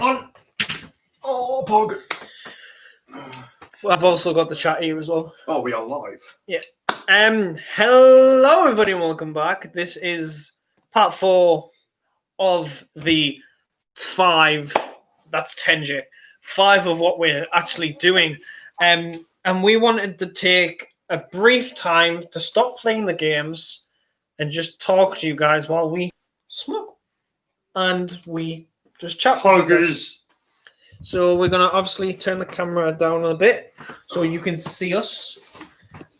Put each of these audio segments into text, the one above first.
on. Oh, Pog. I've also got the chat here as well. Oh, we are live. Yeah. Hello, everybody, and welcome back. This is part 4 of the 5. That's 10J. 5 of what we're actually doing. And we wanted to take a brief time to stop playing the games and just talk to you guys while we smoke. And we just chat with you guys. So we're going to obviously turn the camera down a bit so you can see us.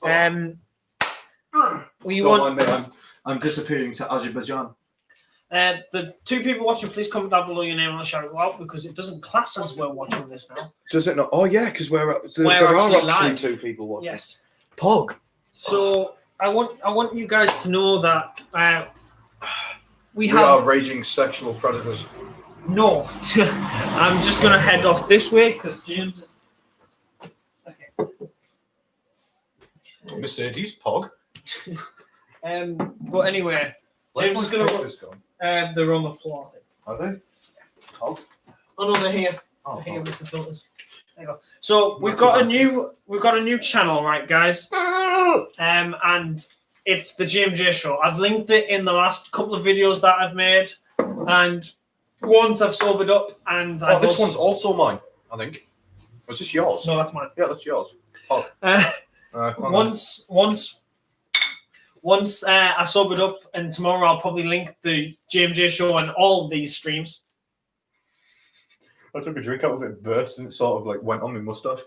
I'm disappearing to Azerbaijan. The 2 people watching, please comment down below your name and I'll shout it out because it doesn't class as we're watching this now. Does it not? Oh, yeah, because there are actually 2 people watching. Yes. Pog. So I want you guys to know that we are raging sexual predators. No, I'm just going to head off this way because James. Okay. Mercedes, Pog. But anyway, James is going to. They're on the floor. Are they? Pog. Oh no, they're here. Oh, they're here with the filters. There you go. So we've got a new channel, right, guys? And it's the JMJ Show. I've linked it in the last couple of videos that I've made, and once I've sobered up, and this one's also mine, I think. Was this yours? No, that's mine. Yeah, that's yours. Oh. Once I sobered up, and tomorrow I'll probably link the JMJ Show on all of these streams. I took a drink out of it, burst, and it sort of like went on my mustache.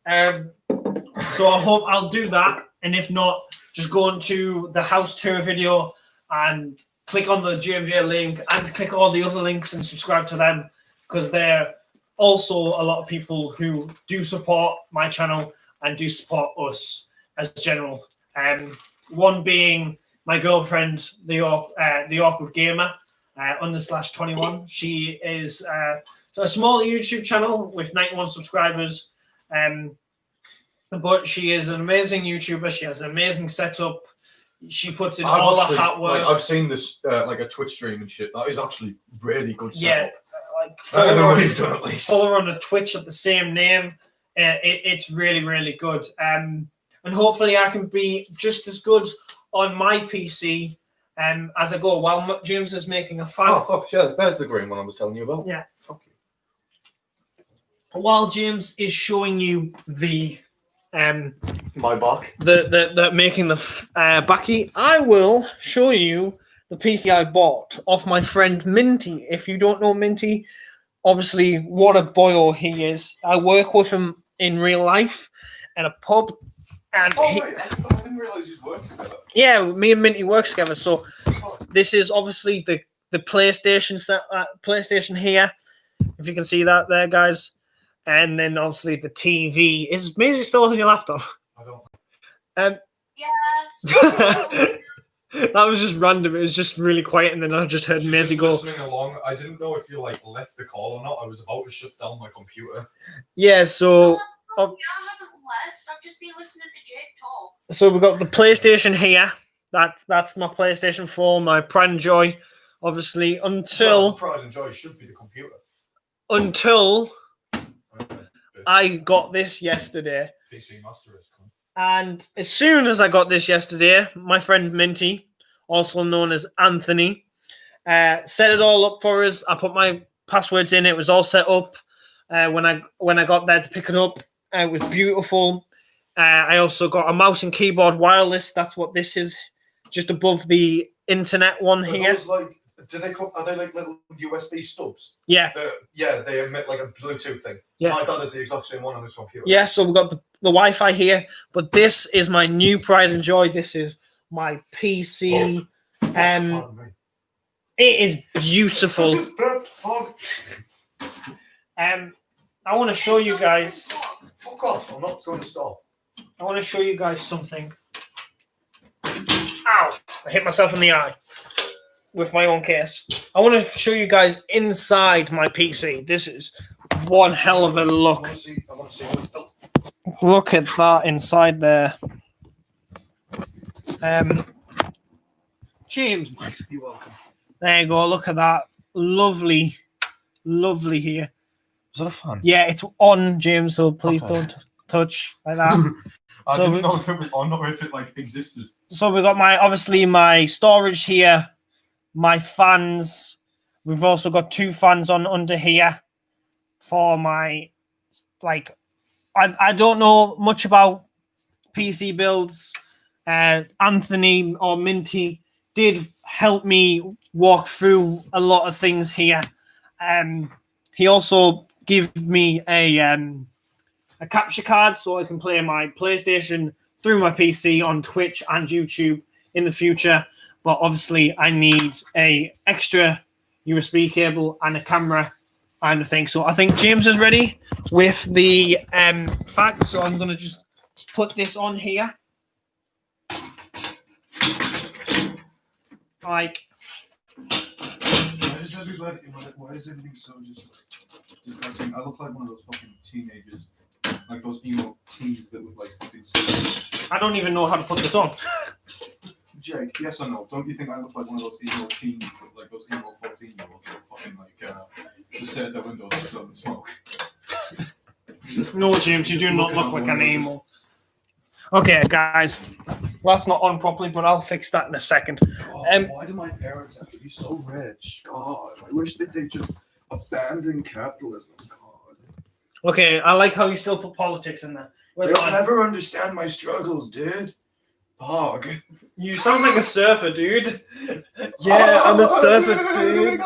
So I hope I'll do that, and if not, just go into the house tour video and click on the JMJ link and click all the other links and subscribe to them because they're also a lot of people who do support my channel and do support us as general. One being my girlfriend, the Awkward Gamer, _21. She is a small YouTube channel with 91 subscribers. But she is an amazing YouTuber. She has an amazing setup. She puts in all the hard work. I've seen this like a Twitch stream and shit. That is actually really good setup. Yeah, follow her on a Twitch at the same name. It's really, really good. And hopefully I can be just as good on my PC as I go while James is making a fan. Oh, fuck, yeah, there's the green one I was telling you about. Yeah. Fuck you. While James is showing you the my back. The making the backy, I will show you the PC I bought off my friend Minty. If you don't know Minty, obviously what a boyo he is. I work with him in real life at a pub, and I didn't realise you worked together. Yeah, me and Minty work together. So this is obviously the PlayStation set, PlayStation here. If you can see that there, guys. And then obviously the TV. Is Maisie still on your laptop? I don't. Yes. That was just random. It was just really quiet, and then I just heard Maisie go. Listening along. I didn't know if you like left the call or not. I was about to shut down my computer. Yeah. So. Yeah, I haven't left. I've just been listening to Jake talk. So we've got the PlayStation here. That's my PlayStation 4, my pride and joy. Obviously, until pride and joy should be the computer. Until I got this yesterday. PC Master is cool. And as soon as I got this yesterday, my friend Minty, also known as Anthony, set it all up for us. I put my passwords in. It was all set up. When I got there to pick it up, it was beautiful. I also got a mouse and keyboard wireless. That's what this is, just above the internet one here. Are they like little USB stubs? Yeah. They emit like a Bluetooth thing. Yeah. My dad has the exact same one on his computer. Yeah, so we've got the Wi-Fi here, but this is my new pride and joy. This is my PC. It is beautiful. I want to show you guys. Fuck off! I'm not going to stop. I want to show you guys something. Ow! I hit myself in the eye with my own case. I want to show you guys inside my PC. This is one hell of a look. I want to see Look at that inside there. James, You're welcome. there you go. Look at that. Lovely lovely here. Is that a fan? Yeah, it's on, James, so please Okay. don't touch like that. I So didn't know if it was on or if it like existed. So we got my storage here, my fans. We've also got 2 fans on under here for my I don't know much about PC builds. Anthony or Minty did help me walk through a lot of things here. He also gave me a capture card so I can play my PlayStation through my PC on Twitch and YouTube in the future. But obviously, I need a extra USB cable and a camera and a thing. So I think James is ready with the facts. So I'm going to just put this on here. Like, Why is everything so just disgusting? I look like one of those fucking teenagers, like those emo teens that would like fucking say. I don't even know how to put this on. Jake, yes or no? Don't you think I look like one of those emo teens, like those emo 14-year-olds that fucking like just sit at their windows and sit and smoke? No, James, you do not look like an emo. Okay, guys. Well, that's not on properly, but I'll fix that in a second. Why do my parents have to be so rich? God, I wish that they just abandon capitalism. God, Okay, I like how you still put politics in there. Where's they'll mine? never understand my struggles, dude. Pog. You sound like a surfer, dude. Yeah, I'm a surfer, dude.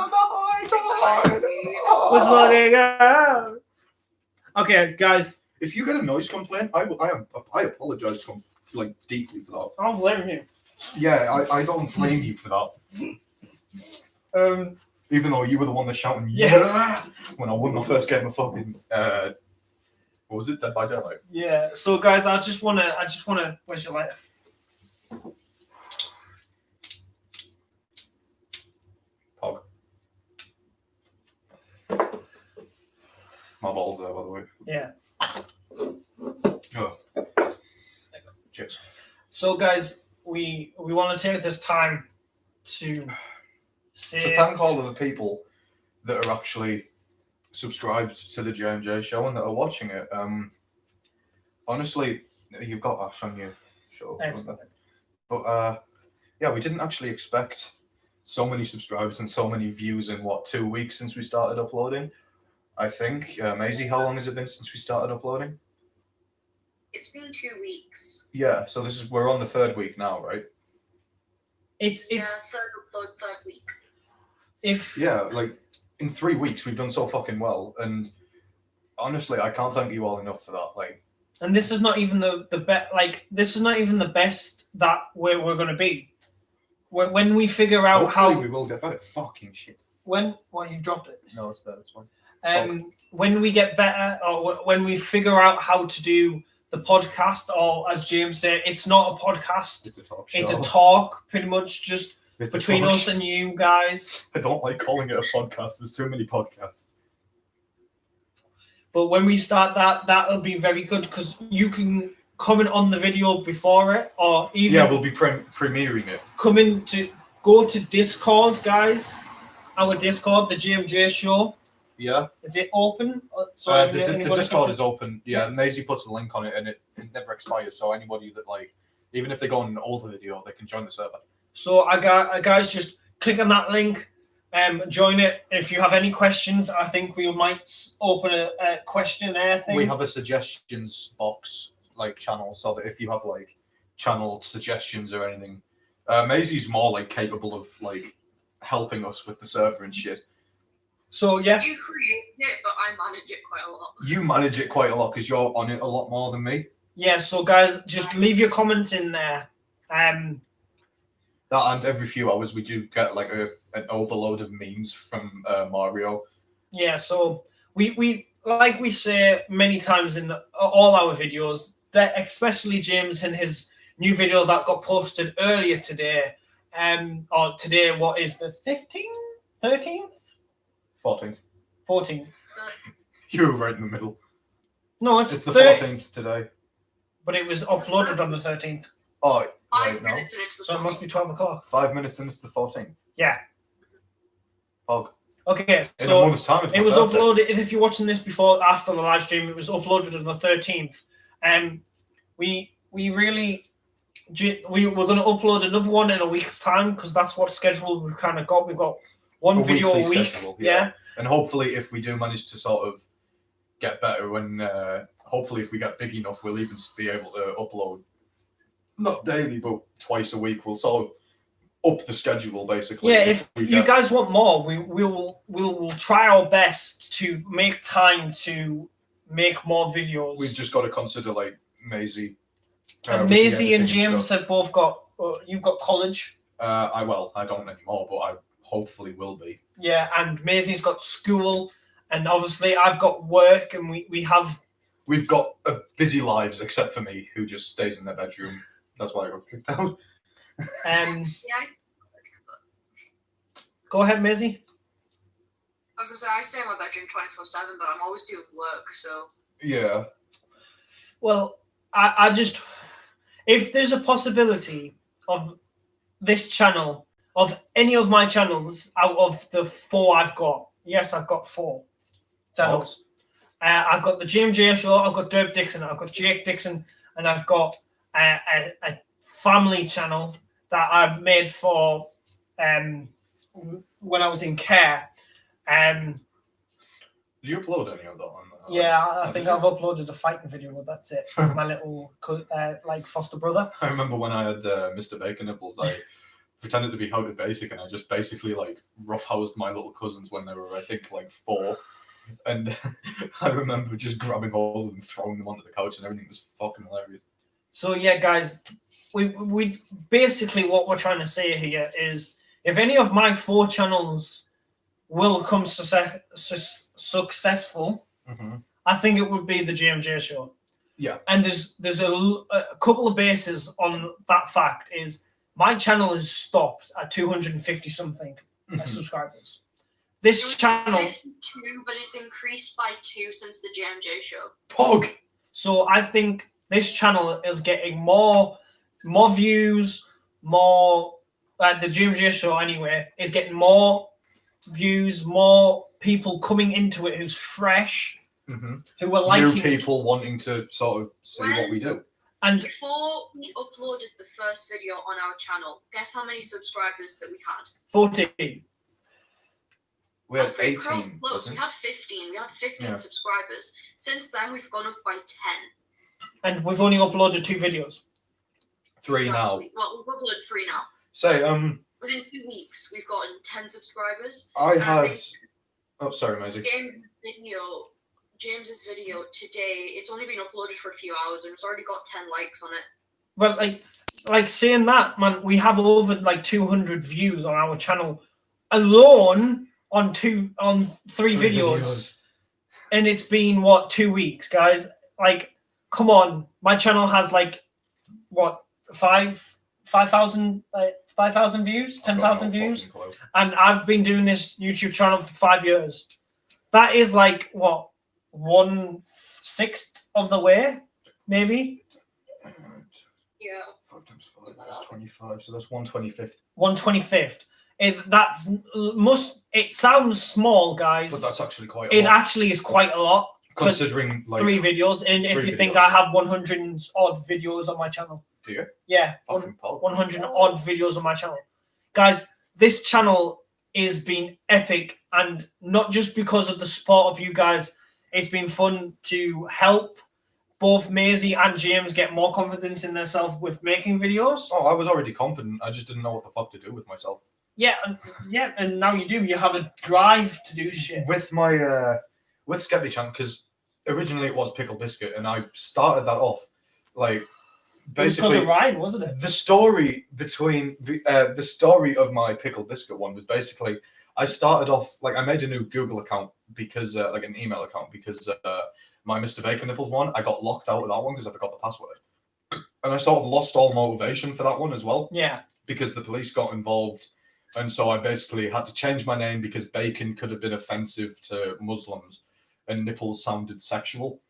What's smoking out? Okay, guys, If you get a noise complaint, I apologize like deeply for that. I don't blame you. Yeah, I don't blame you for that. Even though you were the one that's shouting Yeah. when I won my first game of fucking what was it? Dead by Daylight. Yeah. So, guys, I just wanna. Where's your lighter? Pog. My balls there, by the way. Yeah. Oh. Cheers. So, guys, we want to take this time to say To thank all of the people that are actually subscribed to the J&J show and that are watching it. Honestly, you've got Ash on your show. Excellent. But yeah, we didn't actually expect so many subscribers and so many views in 2 weeks since we started uploading. I think. Maisie, how long has it been since we started uploading? It's been 2 weeks. Yeah, so we're on the 3rd week now, right? it's Third week. if Yeah, like in 3 weeks we've done so fucking well, and honestly, I can't thank you all enough for that. Like, and this is not even the best. Like, this is not even the best that we're gonna be. When we figure out hopefully how we will get better. Fucking shit. you dropped it. No, it's there. It's fine. When we get better, or when we figure out how to do the podcast, or as James said, it's not a podcast. It's a talk show. It's a talk, pretty much just It's a between talk us and you guys. I don't like calling it a podcast. There's too many podcasts. But when we start that'll be very good because you can comment on the video before it, or even Yeah, we'll be premiering it. go to Discord, guys. Our Discord, the GMJ show. Yeah. Is it open? The Discord is open. Yeah, Maisie puts the link on it, and it never expires. So anybody that even if they go on an older video, they can join the server. So guys, just click on that link, join it. If you have any questions, I think we might open a questionnaire thing. We have a suggestions box channel, so that if you have channel suggestions or anything, Maisie's more capable of helping us with the server and shit. So yeah, You create it, but I manage it quite a lot. You manage it quite a lot because you're on it a lot more than me. yeah. So guys, just leave your comments in there. That, and every few hours we do get an overload of memes from Mario. Yeah, so we like we say many times in all our videos, that especially James in his new video that got posted earlier today, or today, what is the 15th, 13th, 14th. 14th? You were right in the middle. No, It's the 14th today. But it was uploaded on the 13th, Oh, 5 right now. minutes and it's the so it must be 12 o'clock. 5 minutes and it's the 14th. Yeah. Pog. Okay, In a so month's time, it's it my was birthday. uploaded. If you're watching this before, after the live stream, it was uploaded on the 13th. We really we're going to upload another one in a week's time because that's what schedule we've kind of got. We've got one video a weekly week. schedule, Yeah. And hopefully, if we do manage to sort of get better, when hopefully if we get big enough, we'll even be able to upload not daily, but twice a week. We'll sort of up the schedule basically. Yeah, if you guys want more, we'll try our best to make time to make more videos. We've just got to consider like Maisie. And with the Maisie and editing James stuff. have both got. You've got college. I don't anymore, but I hopefully will be. Yeah, and Maisie's got school, and obviously I've got work, and We've got busy lives, except for me, who just stays in their bedroom. That's why I got kicked out. Yeah. Go ahead, Maisie. I was gonna say I stay in my bedroom 24/7, but I'm always doing work, so. Yeah. Well, I just, if there's a possibility of this channel, of any of my channels out of the 4 I've got, yes, I've got 4 channels. I've got the JMJ Show, I've got Derp Dixon, I've got Jake Dixon, and I've got a family channel that I made for when I was in care. Did you upload any of that on? Yeah, I think I've uploaded a fighting video, but that's it. My little like foster brother. I remember when I had Mr. Bacon Nipples, I pretended to be How to Basic, and I just basically like roughhoused my little cousins when they were, I think, like 4. And I remember just grabbing all of them, throwing them onto the couch, and everything was fucking hilarious. So yeah, guys, we basically what we're trying to say here is if any of my 4 channels will come successful, I think it would be the JMJ Show. Yeah. And there's a couple of bases on that fact. Is my channel is stopped at 250 something subscribers. This channel 52, but it's increased by 2 since the JMJ Show. Pog. So I think this channel is getting more views, more the JMJ Show anyway is getting more views, more people coming into it who's fresh, who are liking new people wanting to sort of see what we do. And before we uploaded the first video on our channel, guess how many subscribers that we had? 14. We had That's pretty 18. close. We had 15. We had 15 subscribers. Since then, we've gone up by 10. And we've only uploaded 2 videos. 3 now. Well, we've uploaded 3 now. Say, within 2 weeks, we've gotten 10 subscribers. I had. Oh, sorry, Maisie. James's video today, it's only been uploaded for a few hours and it's already got 10 likes on it. Well, like saying that, man, we have over like 200 views on our channel alone on 3 videos. And it's been what, 2 weeks, guys? Like, come on, my channel has like what, 5,000 views, 10,000 views, and I've been doing this YouTube channel for 5 years. That is like what, 1/6 of the way, maybe. Yeah. 5 times 5 is 25, so that's 1/25. 1/25. It sounds small, guys. But that's actually quite a lot. It actually is quite a lot. Considering like 3 videos, and if you think I have 100 odd videos on my channel. Do you? Yeah, 100 odd videos on my channel. Guys, this channel is been epic, and not just because of the support of you guys. It's been fun to help both Maisie and James get more confidence in themselves with making videos. Oh, I was already confident. I just didn't know what the fuck to do with myself. Yeah, and now you do. You have a drive to do shit. With my with Sceppy channel, because originally it was Pickle Biscuit, and I started that off like basically Because of Ryan, wasn't it? The story between the story of my Pickle Biscuit one was basically I started off like I made a new Google account because like an email account because my Mr. Bacon Nipples one I got locked out of that one because I forgot the password, and I sort of lost all motivation for that one as well. Yeah, because the police got involved, and so I basically had to change my name because bacon could have been offensive to Muslims, and nipples sounded sexual.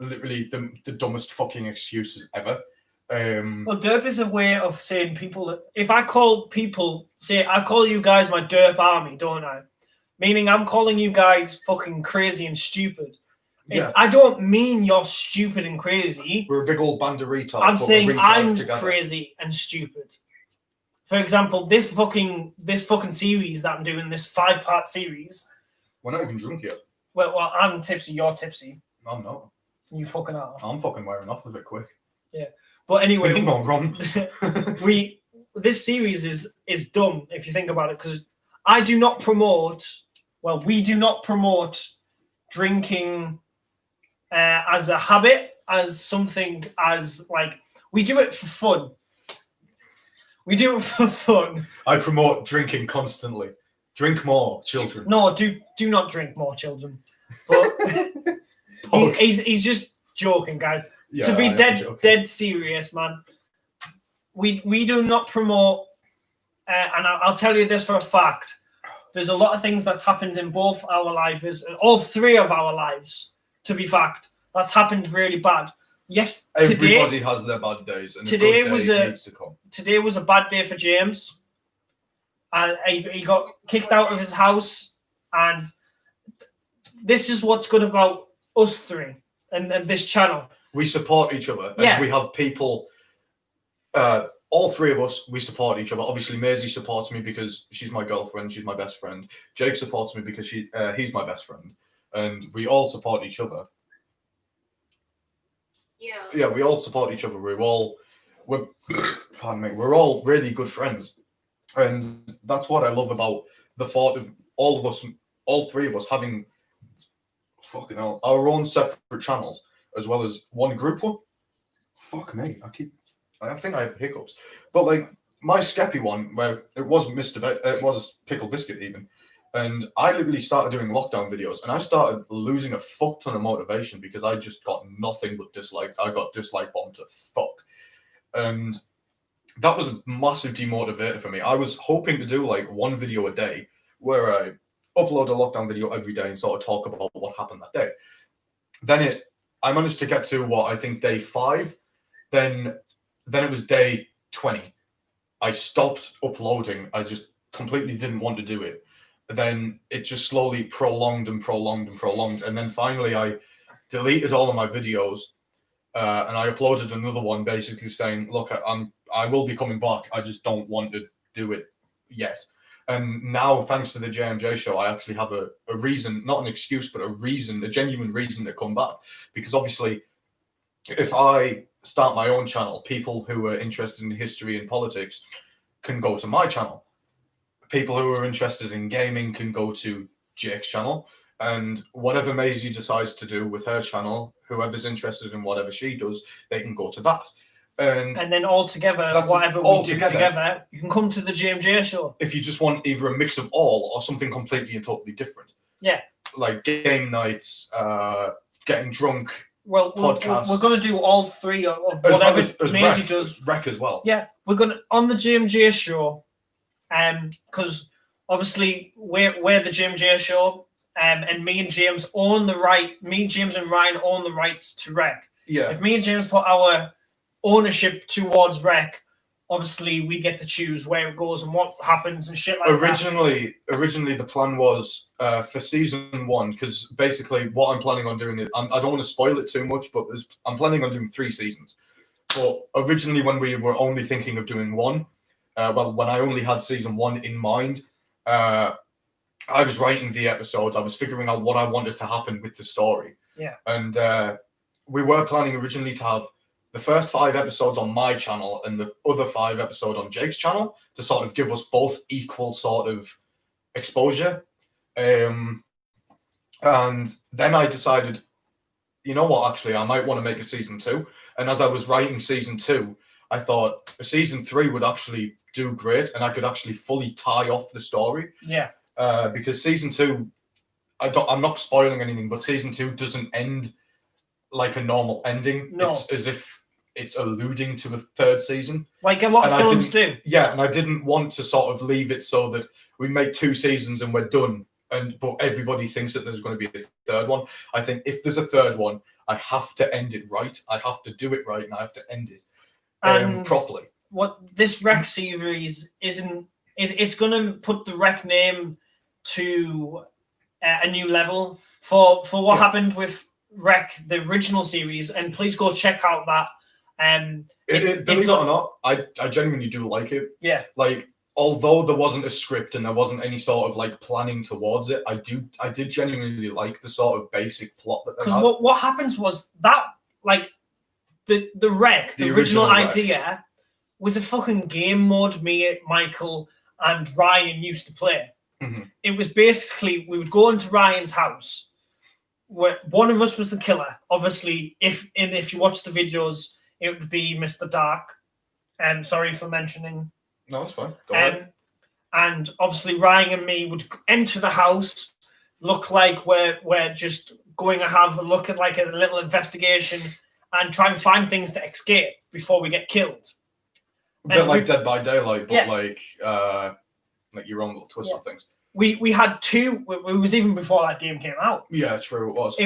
Literally the dumbest fucking excuses ever. Well, derp is a way of saying people that if I call people, say I call you guys my derp army, don't I? Meaning I'm calling you guys fucking crazy and stupid. Yeah. I don't mean you're stupid and crazy. We're a big old band of retards. I'm but saying we're retards I'm together. crazy and stupid. For example, this fucking series that I'm doing, this 5-part series. We're not even drunk yet. Well, I'm tipsy. You're tipsy. I'm not. You fucking are. I'm fucking wearing off of it quick. Yeah, but anyway, Come on, Ron. this series is dumb if you think about it, because I do not promote. Well, we do not promote drinking as a habit, as something, as like, we do it for fun. We do it for fun. I promote drinking constantly. Drink more, children. No, do not drink more, children. But he's just joking, guys. Yeah, To be I am joking. dead serious, man. We do not promote, and I'll tell you this for a fact. There's a lot of things that's happened in both our lives, all 3 of our lives, to be fact. That's happened really bad. Yes, Everybody has their bad days, and today a good was day needs to come. Today was a bad day for James. And he got kicked out of his house. And this is what's good about us 3 and this channel. We support each other. And Yeah. we have people, all 3 of us, we support each other. Obviously, Maisie supports me because she's my girlfriend. She's my best friend. Jake supports me because he's my best friend. And we all support each other. Yeah. Yeah, we all support each other. Pardon me, we're all really good friends. And that's what I love about the thought of all of us, all 3 of us having fucking hell, our own separate channels, as well as one group one. Fuck me, I think I have hiccups. But like my Sceppy one, where it was it was Pickle Biscuit even, and I literally started doing lockdown videos, and I started losing a fuck ton of motivation because I just got nothing but dislikes. I got dislike bombed to fuck, and that was a massive demotivator for me. I was hoping to do like 1 video a day where I upload a lockdown video every day and sort of talk about what happened that day. Then I managed to get to what I think day 5. Then it was day 20. I stopped uploading. I just completely didn't want to do it. Then it just slowly prolonged and prolonged and prolonged. And then finally I deleted all of my videos and I uploaded another one basically saying, look, I will be coming back. I just don't want to do it yet. And now, thanks to the JMJ show, I actually have a reason, not an excuse, but a genuine reason to come back. Because obviously, if I start my own channel, people who are interested in history and politics can go to my channel. People who are interested in gaming can go to Jake's channel. And whatever Maisie decides to do with her channel, whoever's interested in whatever she does, they can go to that. And then all together, whatever we do together, you can come to the JMJ show. If you just want either a mix of all or something completely and totally different. Yeah. Like game nights, getting drunk, well, podcasts. We're going to do all 3 of whatever Maisie does. Rec as well. Yeah, we're going to, on the JMJ show, because obviously we're the JMJ show, and me and James own the right, me, James and Ryan own the rights to Rec. Yeah. If me and James put our ownership towards Rec, obviously we get to choose where it goes and what happens and shit like that. Originally the plan was for season 1, because basically what I'm planning on doing is, I don't want to spoil it too much, but I'm planning on doing 3 seasons. But originally when we were only thinking of doing 1, when I only had season 1 in mind, I was writing the episodes, I was figuring out what I wanted to happen with the story. Yeah. And we were planning originally to have the first 5 episodes on my channel and the other 5 episodes on Jake's channel to sort of give us both equal sort of exposure. And then I decided, you know what, actually, I might want to make a season 2. And as I was writing season 2, I thought a season 3 would actually do great and I could actually fully tie off the story. Yeah. Because season 2, I'm not spoiling anything, but season 2 doesn't end like a normal ending. No. It's as if it's alluding to a 3rd season. Like a lot of films do. Yeah, and I didn't want to sort of leave it so that we make 2 seasons and we're done, but everybody thinks that there's going to be a 3rd one. I think if there's a 3rd one, I have to end it right. I have to do it right, and I have to end it properly. What this Rec series it's going to put the Rec name to a new level for what happened with Wreck, the original series, and please go check out that. Believe it or not, I genuinely do like it. Yeah. Like, although there wasn't a script and there wasn't any sort of like planning towards it, I did genuinely like the sort of basic plot that they had. Because what happens was that, like, the Wreck, the original idea was a fucking game mode me, Michael, and Ryan used to play. Mm-hmm. It was basically, we would go into Ryan's house, where one of us was the killer. Obviously, if you watch the videos, it would be Mr. Dark. Sorry for mentioning. No, that's fine. Go ahead. And obviously, Ryan and me would enter the house, look like we're just going to have a look at like a little investigation and try and find things to escape before we get killed. A bit like Dead by Daylight, but like your own little twist of things. We had two. It was even before that game came out. Yeah, true. It was.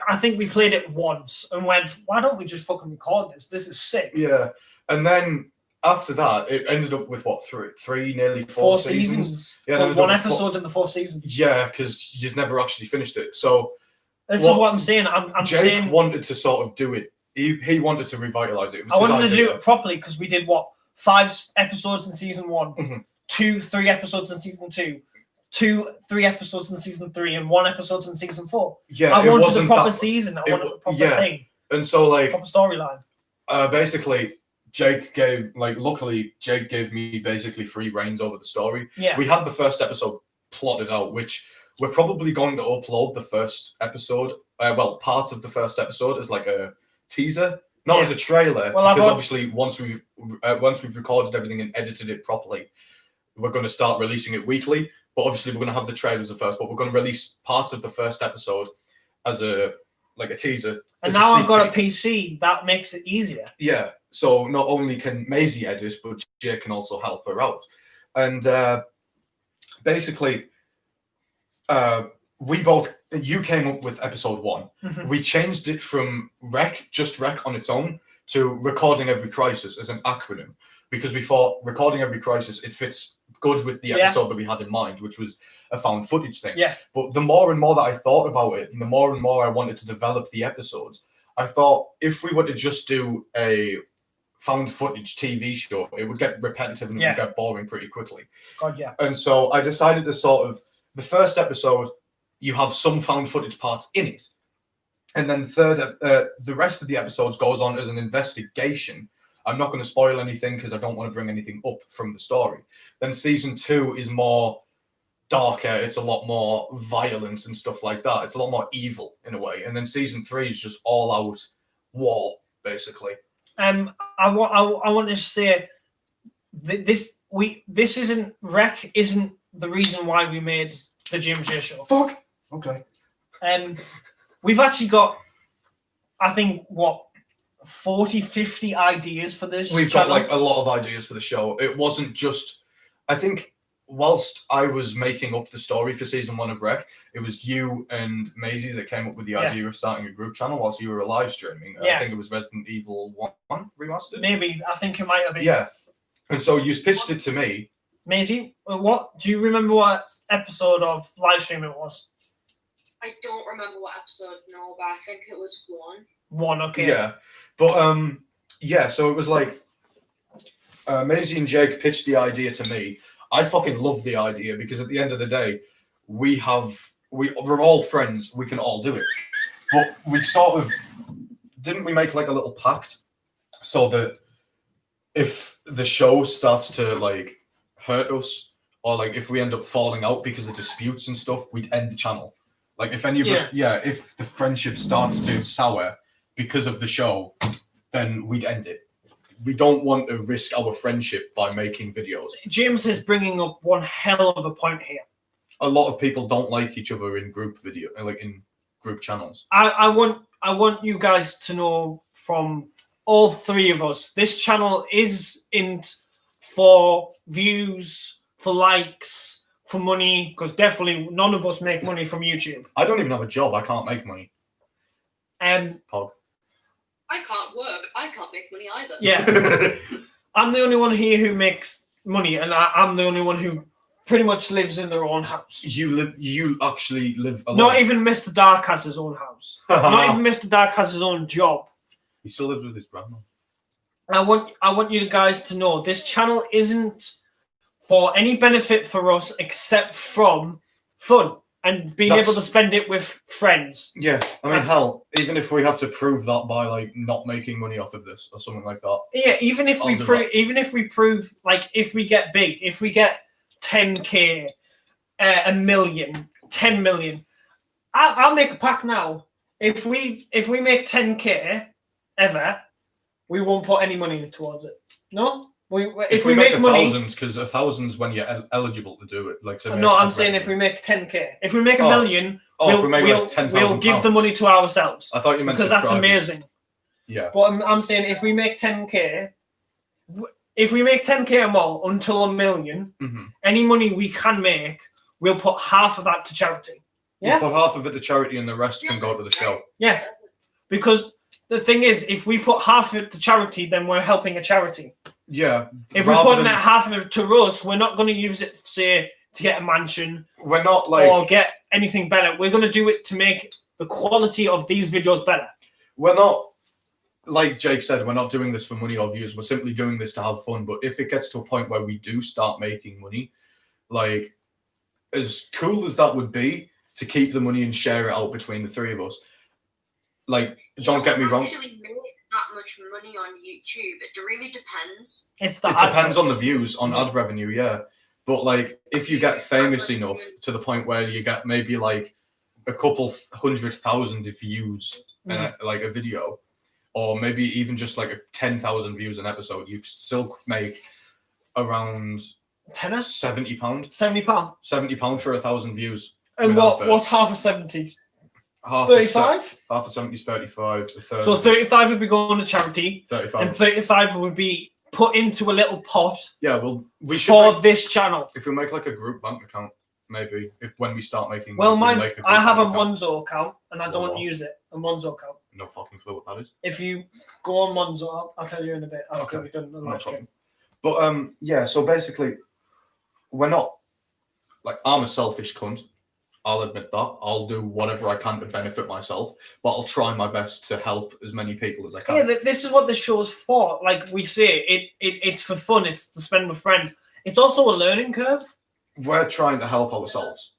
I think we played it once and went, why don't we just fucking record this? This is sick. Yeah, and then after that, it ended up with what three, nearly four seasons. Yeah, well, one episode in the 4th season. Yeah, because you just never actually finished it. So this is what I'm saying. I'm Jake saying wanted to sort of do it. He wanted to revitalize it. I wanted to do it properly because we did 5 episodes in season 1, mm-hmm. 3 episodes in season 2, 3 episodes in season 3, and 1 episode in season 4. Yeah, I wanted a proper season. I wanted a proper thing. And so like proper storyline. Basically, luckily Jake gave me basically free reins over the story. Yeah. We had the first episode plotted out, which we're probably going to upload the first episode. Part of the first episode as like a teaser, not as a trailer, because obviously once we've recorded everything and edited it properly, we're going to start releasing it weekly. But obviously we're going to have the trailers at first, but we're going to release parts of the first episode as a teaser. And now I've got a PC, that makes it easier. Yeah. So not only can Maisie edit, but Jay can also help her out. And basically, you came up with episode 1. Mm-hmm. We changed it from just Wreck on its own to Recording Every Crisis as an acronym, because we thought Recording Every Crisis, it fits good with the episode that we had in mind, which was a found footage thing. Yeah. But the more and more that I thought about it, and the more and more I wanted to develop the episodes, I thought if we were to just do a found footage TV show, it would get repetitive and it would get boring pretty quickly. God, yeah. And so I decided to sort of, the first episode, you have some found footage parts in it. And then the rest of the episodes goes on as an investigation. I'm not going to spoil anything because I don't want to bring anything up from the story. Then season 2 is more darker. It's a lot more violence and stuff like that. It's a lot more evil in a way. And then season 3 is just all out war, basically. I want to say this isn't Wreck isn't the reason why we made the James J show. Fuck. Okay. We've actually got, I think, 40, 50 ideas for this. We've got like a lot of ideas for the show. It wasn't just, I think, whilst I was making up the story for season 1 of Wreck, it was you and Maisie that came up with the idea of starting a group channel whilst you were live streaming. I think it was Resident Evil 1 remastered. Maybe, I think it might have been. Yeah. And so you pitched it to me. Maisie, what do you remember what episode of live stream it was? I don't remember what episode, no, but I think it was 1. 1, okay. Yeah. But so it was like Maisie and Jake pitched the idea to me. I fucking love the idea because at the end of the day, we're all friends. We can all do it. But we've sort of, didn't we make like a little pact so that if the show starts to like hurt us or like if we end up falling out because of disputes and stuff, we'd end the channel. Like if any of us, if the friendship starts to sour because of the show, then we'd end it. We don't want to risk our friendship by making videos. James is bringing up one hell of a point here. A lot of people don't like each other in group video, like in group channels. I want you guys to know from all 3 of us, this channel isn't for views, for likes, for money, because definitely none of us make money from YouTube. I don't even have a job. I can't make money. Pog. I can't work. I can't make money either. Yeah. I'm the only one here who makes money, and I'm the only one who pretty much lives in their own house. You actually live alone. Not even Mr. Dark has his own house. Not even Mr. Dark has his own job. He still lives with his grandma. I want you guys to know this channel isn't for any benefit for us except from fun and being able to spend it with friends. Yeah, I mean, hell, even if we have to prove that by like not making money off of this or something like that. Yeah, even if we prove, like, if we get big, if we get 10k, a million, 10 million, I'll make a pact now. If we make 10k ever, we won't put any money towards it. No, if we make money, 1,000, because 1,000's when you're eligible to do it. Like, so no, I'm saying if we make 10k, if we make a million, we'll give the money to ourselves. I thought you meant because that's amazing. Yeah, but I'm saying if we make 10k, a month until a million, any money we can make, we'll put half of that to charity. Yeah, we'll put half of it to charity, and the rest can go to the show. Yeah, because the thing is, if we put half of it to charity, then we're helping a charity. Yeah. If we're putting half of it to us, we're not going to use it, say, to get a mansion. We're not like or get anything better. We're going to do it to make the quality of these videos better. We're not, like Jake said, we're not doing this for money or views. We're simply doing this to have fun. But if it gets to a point where we do start making money, like, as cool as that would be to keep the money and share it out between the three of us, like, don't get me wrong. Actually make that much money on YouTube. It really depends. It depends on the views, on ad revenue, yeah. But like, if you get famous enough to the point where you get maybe like a couple 100,000 views, like a video, or maybe even just like 10,000 views an episode, you still make around £70. £70 for 1,000 views. And what's half of 70? 35? Half of 70 is 35. So 35 would be going to charity. 35. And 35 would be put into a little pot. Yeah, well, we should for this channel. If we make like a group bank account, maybe when we start making. Well, I have a Monzo account and I don't use it. A Monzo account. No fucking clue what that is. If you go on Monzo, I'll tell you in a bit after we've done the live stream. But yeah, so basically, we're not like, I'm a selfish cunt. I'll admit that. I'll do whatever I can to benefit myself, but I'll try my best to help as many people as I can. Yeah, this is what the show's for. Like we say, it's for fun. It's to spend with friends. It's also a learning curve. We're trying to help ourselves.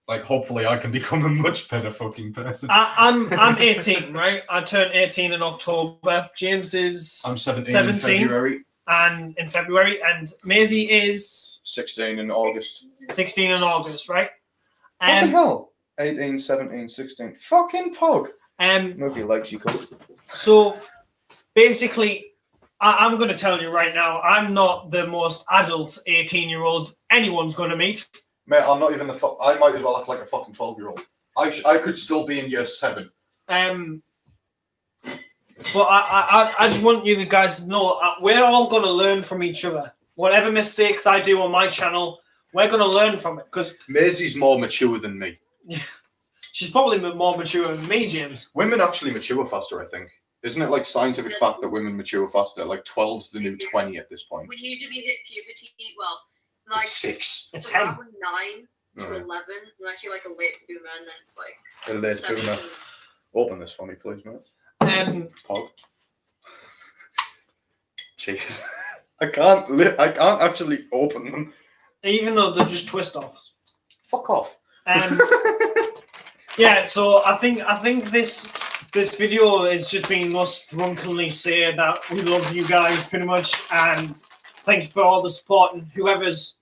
Like, hopefully I can become a much better fucking person. I'm 18, right? I turned 18 in October. James is... I'm 17 in February. And in February. And Maisie is... 16 in August. 16 in August, right? Fucking hell. 18, 17, 16. Fucking pog. Move your legs, you could. So, basically, I'm going to tell you right now, I'm not the most adult 18-year-old anyone's going to meet. Mate, I'm not even I might as well act like a fucking 12-year-old. I could still be in year 7. But I just want you guys to know, we're all going to learn from each other. Whatever mistakes I do on my channel, we're going to learn from it. Because Maisie's more mature than me. She's probably more mature than me, James. Women actually mature faster, I think. Isn't it like scientific fact that women mature faster? Like 12's the new 20 at this point. We usually hit puberty, well, like it's 6. It's around 9 to 11, unless you're like a late boomer, and then it's like a late 17. Boomer. Open this for me, please, mate. Pog. Jeez. I can't actually open them. Even though they're just twist offs. Fuck off. Yeah, so I think this video is just being us drunkenly say that we love you guys pretty much, and thank you for all the support, and whoever's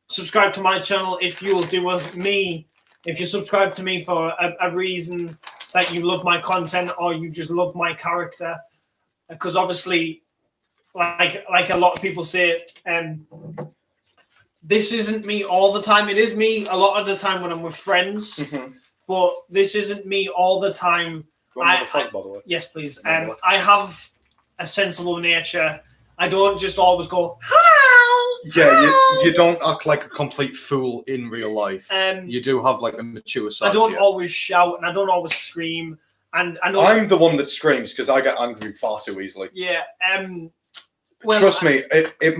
subscribed to my channel, if you'll do with me, if you subscribe to me for a reason that you love my content or you just love my character, because obviously like a lot of people say, this isn't me all the time. It is me a lot of the time when I'm with friends, but this isn't me all the time. By the way? Yes, please. I have a sensible nature. I don't just always go, hi! Yeah, you don't act like a complete fool in real life. You do have like a mature side. I don't always shout and I don't always scream. And I know I'm the one that screams because I get angry far too easily. Yeah. Trust me, it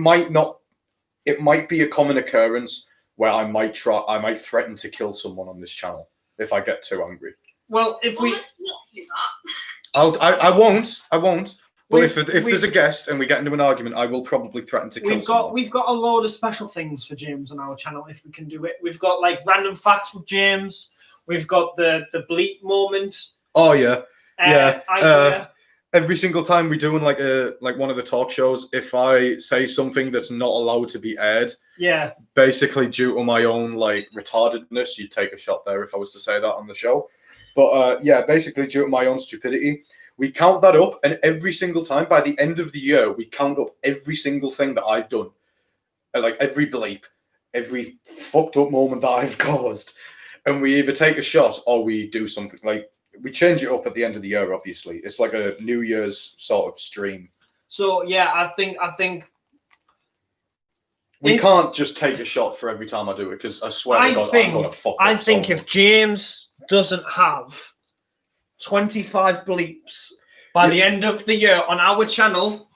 might be a common occurrence, where I might threaten to kill someone on this channel if I get too angry. Well, if we, let's not do that. I won't. But if there's a guest and we get into an argument, I will probably threaten to kill someone. We've got a load of special things for James on our channel if we can do it. We've got like random facts with James. We've got the bleep moment. Oh yeah, idea. Every single time we're doing like one of the talk shows, if I say something that's not allowed to be aired, basically due to my own like retardedness, you'd take a shot there if I was to say that on the show. But basically due to my own stupidity, we count that up, and every single time by the end of the year, we count up every single thing that I've done, like every bleep, every fucked up moment that I've caused, and we either take a shot or we do something like. We change it up at the end of the year, obviously. It's like a New Year's sort of stream. So, yeah, I think... We can't just take a shot for every time I do it, because I swear to God, I'm going to fuck up. I think if James doesn't have 25 bleeps by the end of the year on our channel,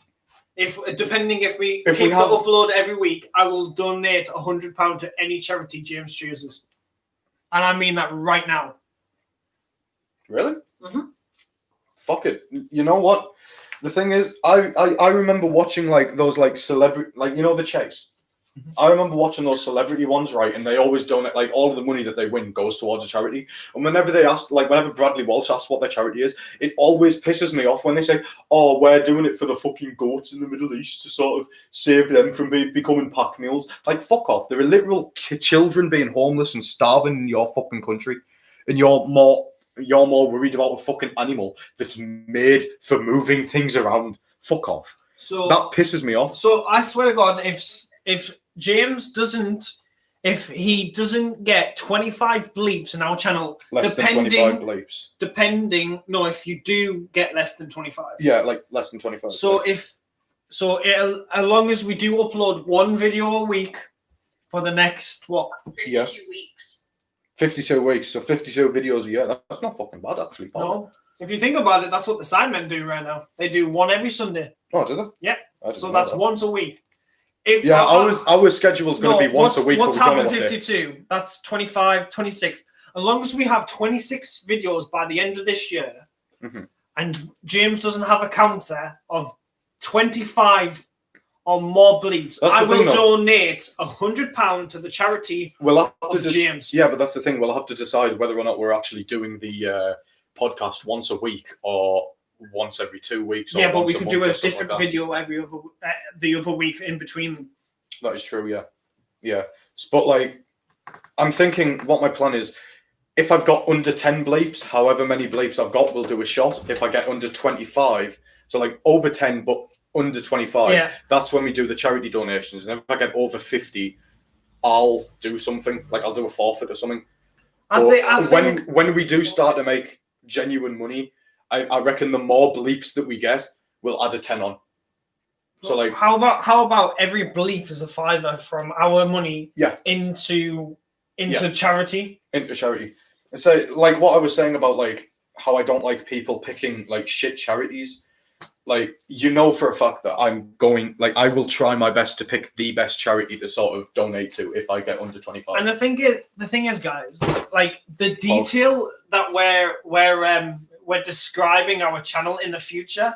if we upload every week, I will donate £100 to any charity James chooses. And I mean that right now. Really? Mm-hmm. Fuck it. You know what? The thing is, I remember watching like those like celebrity, like the Chase. Mm-hmm. I remember watching those celebrity ones, right? And they always donate like all of the money that they win goes towards a charity. And whenever Bradley Walsh asks what their charity is, it always pisses me off when they say, "Oh, we're doing it for the fucking goats in the Middle East to sort of save them from becoming pack mules." Like, fuck off! There are literal children being homeless and starving in your fucking country, and you're more worried about a fucking animal that's made for moving things around. Fuck off. So that pisses me off. So I swear to God, if James doesn't get 25 bleeps in our channel, less than 25 bleeps. If you do get less than 25. Yeah, like less than 25. So bleeps. As long as we do upload one video a week for the next 52 weeks. 52 weeks, so 52 videos a year. That's not fucking bad, actually. No. If you think about it, that's what the Sidemen do right now. They do one every Sunday. Oh, do they? Yeah. So that's once a week. Our schedule's going to be once a week. What's half of 52? That's 25, 26. As long as we have 26 videos by the end of this year, and James doesn't have a counter of 25 or more bleeps, I will donate £100 to the charity of James. Yeah, but that's the thing. We'll have to decide whether or not we're actually doing the podcast once a week or once every 2 weeks. Yeah, but we could do a different video the other week in between them. That is true. Yeah. But like, I'm thinking what my plan is. If I've got under 10 bleeps, however many bleeps I've got, we'll do a shot. If I get under 25, so like over 10 but under 25, that's when we do the charity donations. And if I get over 50, I'll do something. Like I'll do a forfeit or something. When we do start to make genuine money, I reckon the more bleeps that we get, we'll add a 10 on. So like, how about every bleep is a £5 from our money into charity? Into charity. So like what I was saying about like how I don't like people picking like shit charities. Like, for a fact that I will try my best to pick the best charity to sort of donate to if I get under 25. And the thing is, guys, like the detail that we're describing our channel in the future,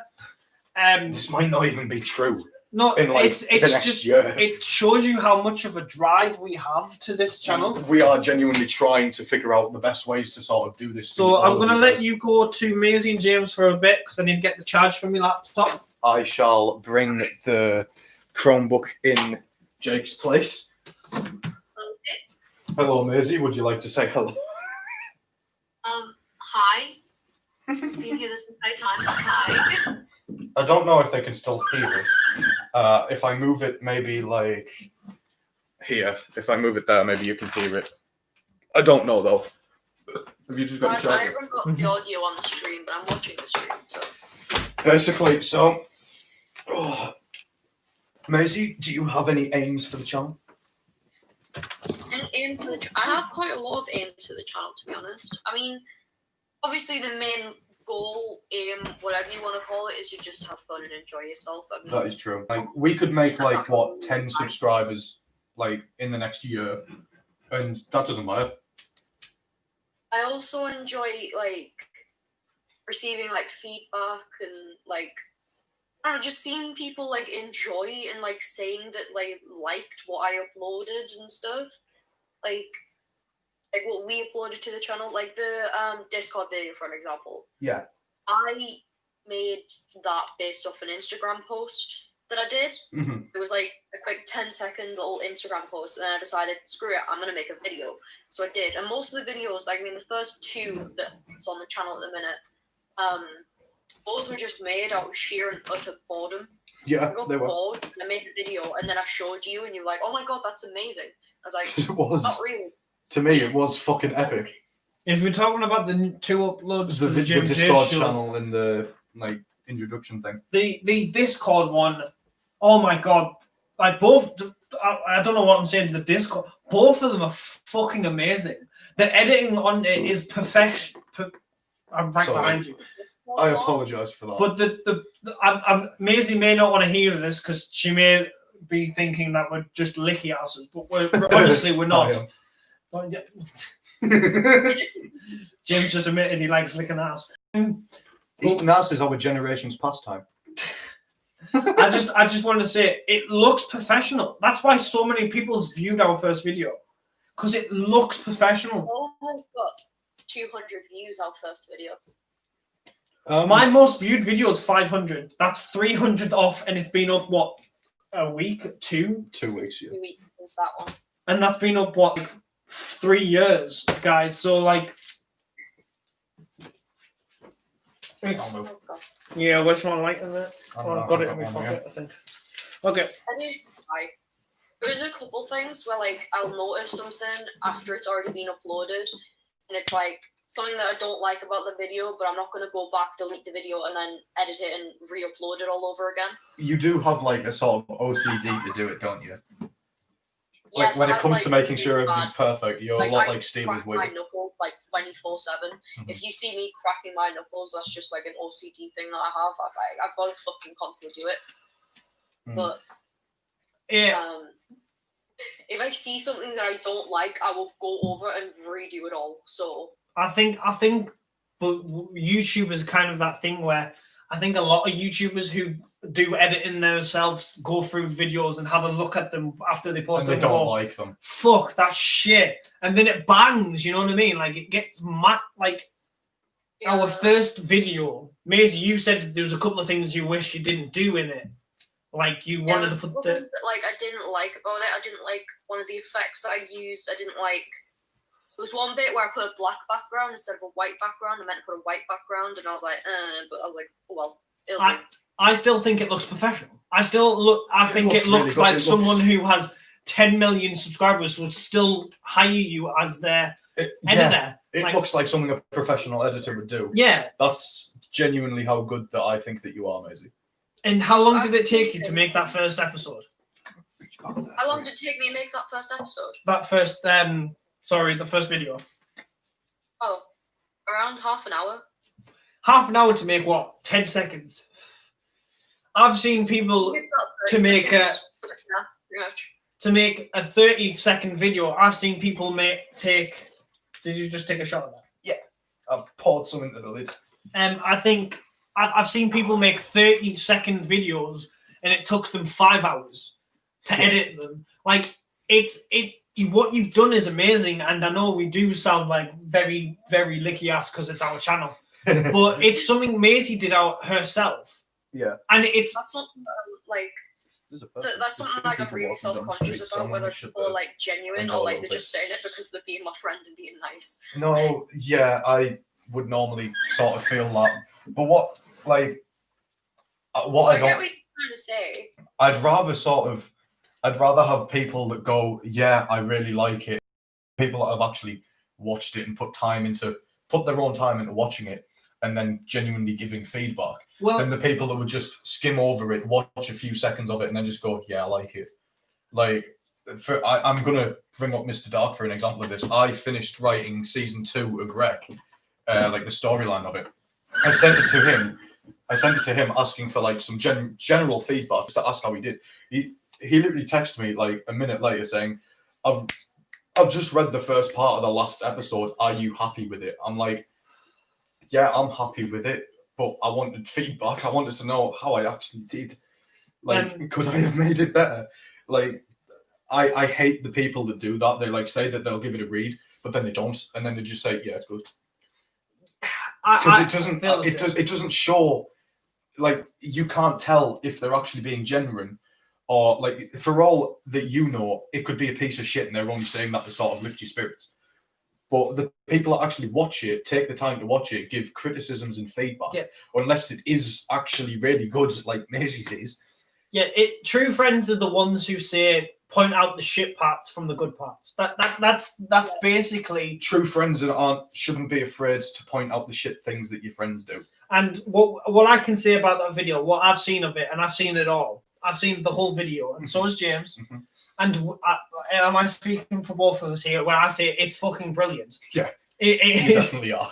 this might not even be true. No, in it's the next just year. It shows you how much of a drive we have to this channel. We are genuinely trying to figure out the best ways to sort of do this. So I'm going to let you go to Maisie and James for a bit because I need to get the charge from my laptop. I shall bring the Chromebook in Jake's place. Okay. Hello, Maisie. Would you like to say hello? Hi. Been here this entire time. Hi. I don't know if they can still hear it. If I move it, maybe like here. If I move it there, maybe you can hear it. I don't know though. Have you just got the charger? I haven't got the audio on the stream, but I'm watching the stream. So basically, Maisie, do you have any aims for the channel? Any aim to the I have quite a lot of aims to the channel, to be honest. I mean, obviously the main goal, aim, whatever you want to call it, is to just have fun and enjoy yourself. I mean, that is true. Like we could make 10 subscribers like in the next year, and that doesn't matter. I also enjoy like receiving like feedback and like I don't know, just seeing people like enjoy and like saying that like liked what I uploaded and stuff. Like what we uploaded to the channel, like the Discord video, for an example. Yeah. I made that based off an Instagram post that I did. Mm-hmm. It was like a quick 10-second little Instagram post, and then I decided, screw it, I'm gonna make a video. So I did, and most of the videos, like I mean, the first two that's on the channel at the minute, those were just made out of sheer and utter boredom. Yeah, I got they were. bored, and I made the video, and then I showed you, and you're like, "Oh my god, that's amazing!" I was like, It was. "Not really." To me, it was fucking epic. If we're talking about the two uploads The for the Jim J Discord show, channel and the like introduction thing. the Discord one, oh my god! Like both, I don't know what I'm saying. The Discord, both of them are fucking amazing. The editing on it is perfection. I'm right Sorry. behind you. I apologise for that. But Maisie may not want to hear this because she may be thinking that we're just licky asses, but honestly we're not. James just admitted he likes licking ass. Eating ass is our generation's pastime. I just want to say it looks professional. That's why so many people's viewed our first video, because it looks professional. Almost got 200 views our first video. My most viewed video is 500. That's 300 off, and it's been up what, a week, 2 weeks, yeah. 2 weeks since that one. And that's been up what, like 3 years, guys. So like, it's, Oh, God. yeah. Where's my light in there? I Oh, I've got it in my pocket, I think. Okay. I do try. There's a couple things where like I'll notice something after it's already been uploaded, and it's like something that I don't like about the video, but I'm not going to go back, delete the video, and then edit it and re-upload it all over again. You do have like a sort of OCD to do it, don't you? Like Yes, when it I'm, comes like, to making sure really everything's bad. perfect, you're Like, a lot I like Steve crack is my with. knuckles like 24/7. If you see me cracking my knuckles, that's just like an OCD thing that I have. I've got to fucking constantly do it. Mm. But Yeah. if I see something that I don't like, I will go over and redo it all. So I think, but YouTube is kind of that thing where I think a lot of YouTubers who do editing themselves go through videos and have a look at them after they post And they them. don't and go, like them. fuck that shit, and then it bangs. You know what I mean? Like it gets mad. Like our first video, Maisie, you said there was a couple of things you wish you didn't do in it. Like you wanted to put the things that, like I didn't like about it. I didn't like one of the effects that I used. I didn't like. There was one bit where I put a black background instead of a white background. I meant to put a white background, and I was like, but I was like, oh well. It'll do. I still think it looks professional. I think it looks really good. like It someone who has 10 million subscribers would still hire you as their editor. It Like- looks like something a professional editor would do. Yeah. That's genuinely how good that I think that you are, Maisie. And how long did it take you to make that first episode? How long did it take me to make that first episode? That first, the first video. Oh, around half an hour. Half an hour to make what? 10 seconds. I've seen people to make a pretty much. to make a 30-second video. I've seen people take. Did you just take a shot of that? I poured some into the lid. I think I've seen people make 30-second videos, and it took them 5 hours to edit them. Like what you've done is amazing, and I know we do sound like very, very licky ass because it's our channel, but it's something Maisie did out herself. Yeah, and it's That's something that's something like I'm really self-conscious about, whether people are like genuine or like they're just saying it because they're being my friend and being nice. No, yeah, I would normally sort of feel that, but what I I don't. get what you're trying to say. I'd rather have people that go, yeah, I really like it. People that have actually watched it and put their own time into watching it and then genuinely giving feedback. Than the people that would just skim over it, watch a few seconds of it, and then just go, yeah, I like it. Like, I'm going to bring up Mr. Dark for an example of this. I finished writing season 2 of Rec, like the storyline of it. I sent it to him asking for like some general feedback, just to ask how he did. He literally texted me like a minute later saying, I've just read the first part of the last episode. Are you happy with it? I'm like, yeah, I'm happy with it, but I wanted feedback. I wanted to know how I actually did. Like, could I have made it better? Like, I hate the people that do that. They like say that they'll give it a read, but then they don't, and then they just say, yeah, it's good. Because it doesn't show. Like, you can't tell if they're actually being genuine, or like, for all that you know, it could be a piece of shit and they're only saying that to sort of lift your spirits. But the people that actually watch it, take the time to watch it, give criticisms and feedback, unless it is actually really good, like Maisie's is. Yeah, true friends are the ones who say, point out the shit parts from the good parts. That's basically true friends that shouldn't be afraid to point out the shit things that your friends do. And what I can say about that video, what I've seen of it, and I've seen it all. I've seen the whole video, and so has James. Mm-hmm. And am I speaking for both of us here when I say it's fucking brilliant? Yeah, you definitely are.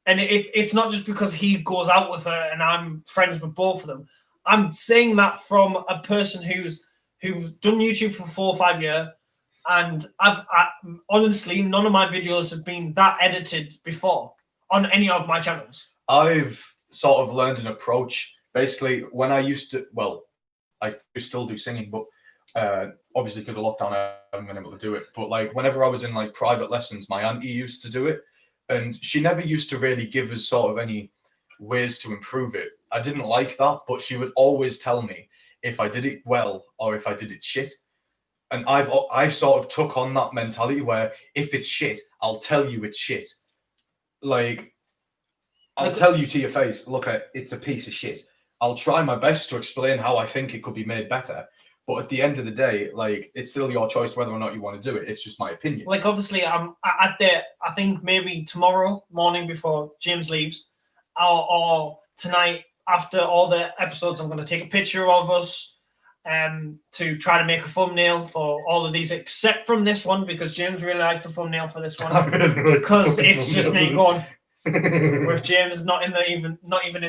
It's not just because he goes out with her and I'm friends with both of them. I'm saying that from a person who's done YouTube for 4 or 5 years, and honestly, none of my videos have been that edited before on any of my channels. I've sort of learned an approach. Basically, when I used to, I still do singing, but obviously because of lockdown, I haven't been able to do it. But like, whenever I was in like private lessons, my auntie used to do it, and she never used to really give us sort of any ways to improve it. I didn't like that, but she would always tell me if I did it well or if I did it shit. And I've sort of took on that mentality where if it's shit, I'll tell you it's shit. Like, I'll tell you to your face, look, it's a piece of shit. I'll try my best to explain how I think it could be made better. But at the end of the day, like, it's still your choice whether or not you want to do it. It's just my opinion. Like, obviously, I think maybe tomorrow morning before James leaves, or tonight after all the episodes, I'm going to take a picture of us to try to make a thumbnail for all of these, except from this one, because James really likes the thumbnail for this one. Because it's just me going with James not even in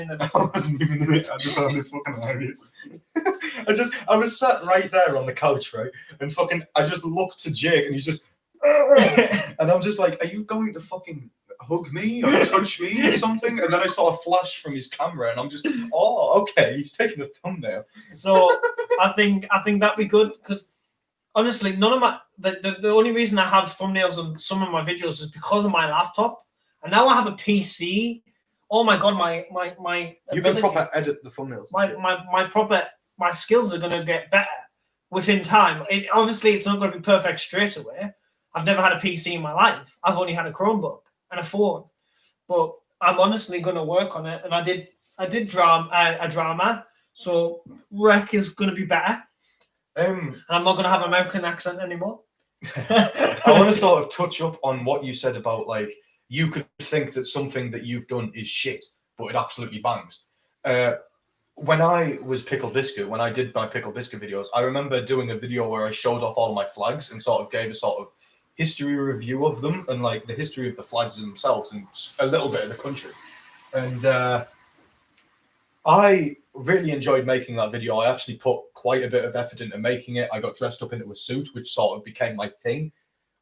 the. I wasn't even in it. I just found it fucking hilarious. I was sat right there on the couch, right, and I just looked to Jake, and he's just, and I'm just like, are you going to fucking hug me or touch me or something? And then I saw a flash from his camera, and I'm just, oh, okay, he's taking a thumbnail. So I think that'd be good, because honestly, none of my the only reason I have thumbnails on some of my videos is because of my laptop, and now I have a PC. Oh my god, my you can proper edit the thumbnails. My skills are going to get better within time. Obviously, it's not going to be perfect straight away. I've never had a PC in my life. I've only had a Chromebook and a phone, but I'm honestly going to work on it. And I did a drama, so rec is going to be better. And I'm not going to have an American accent anymore. I want to sort of touch up on what you said about, like, you could think that something that you've done is shit, but it absolutely bangs. When I was Pickle Biscuit, when I did my Pickle Biscuit videos, I remember doing a video where I showed off all my flags and sort of gave a sort of history review of them and like the history of the flags themselves and a little bit of the country. And I really enjoyed making that video. I actually put quite a bit of effort into making it. I got dressed up into a suit, which sort of became my thing,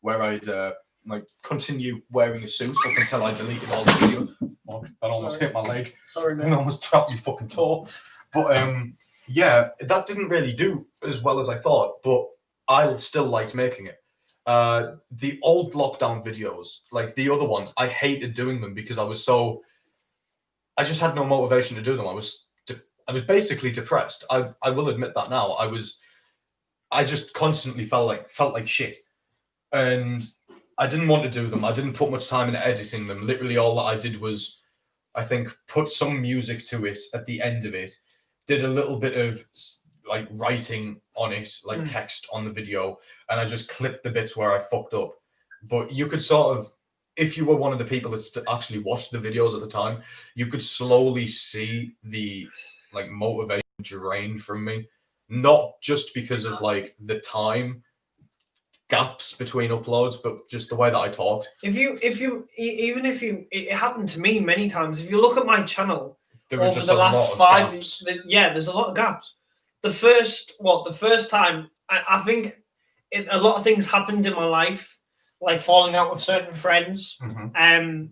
where I'd like continue wearing a suit up until I deleted all the videos. Oh, that almost hit my leg. Sorry, man. And almost trapped my fucking toe. But yeah, that didn't really do as well as I thought, but I still liked making it. The old lockdown videos, like the other ones, I hated doing them because I just had no motivation to do them. I was basically depressed. I will admit that now. I just constantly felt like shit. And I didn't want to do them. I didn't put much time into editing them. Literally all that I did was, I think, put some music to it at the end of it, did a little bit of like writing on it, like text on the video, and I just clipped the bits where I fucked up. But you could sort of, if you were one of the people that actually watched the videos at the time, you could slowly see the like motivation drain from me. Not just because of like the time gaps between uploads, but just the way that I talked. It happened to me many times. If you look at my channel over just the a last lot of 5 gaps. years, there's a lot of gaps. The first time, I think a lot of things happened in my life, like falling out with certain friends. Mhm.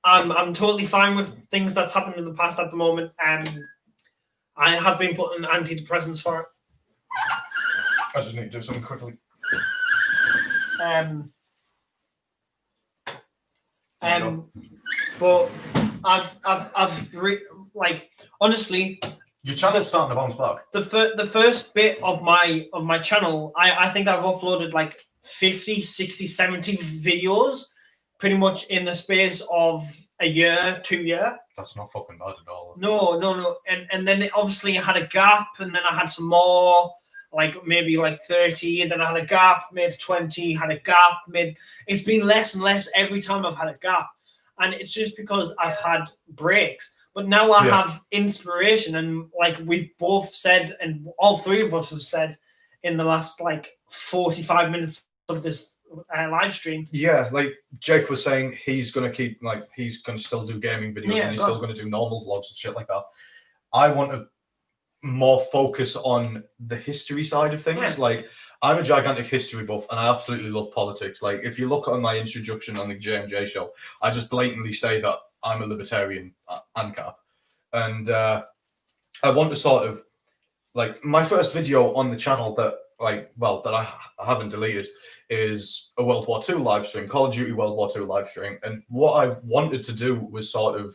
I'm totally fine with things that's happened in the past at the moment. I have been put on antidepressants for it. I just need to do something quickly. But honestly, Your channel's starting to bounce back. the first bit of my channel, I think I've uploaded like 50, 60, 70 videos pretty much in the space of a year, 2 years. That's not fucking bad at all. No. And then obviously I had a gap, and then I had some more, like maybe like 30, and then I had a gap, made 20, had a gap, it's been less and less every time I've had a gap. And it's just because I've had breaks. But now I have inspiration, and like we've both said, and all three of us have said in the last like 45 minutes of this live stream. Yeah, like Jake was saying, he's gonna keep he's gonna still do gaming videos, and he's still gonna do normal vlogs and shit like that. I want to more focus on the history side of things. Like, I'm a gigantic history buff, and I absolutely love politics. Like, if you look on my introduction on the J&J show, I just blatantly say that I'm a libertarian ANCAP. And I want to sort of, like, my first video on the channel that I haven't deleted is a World War II live stream, Call of Duty World War II live stream. And what I wanted to do was sort of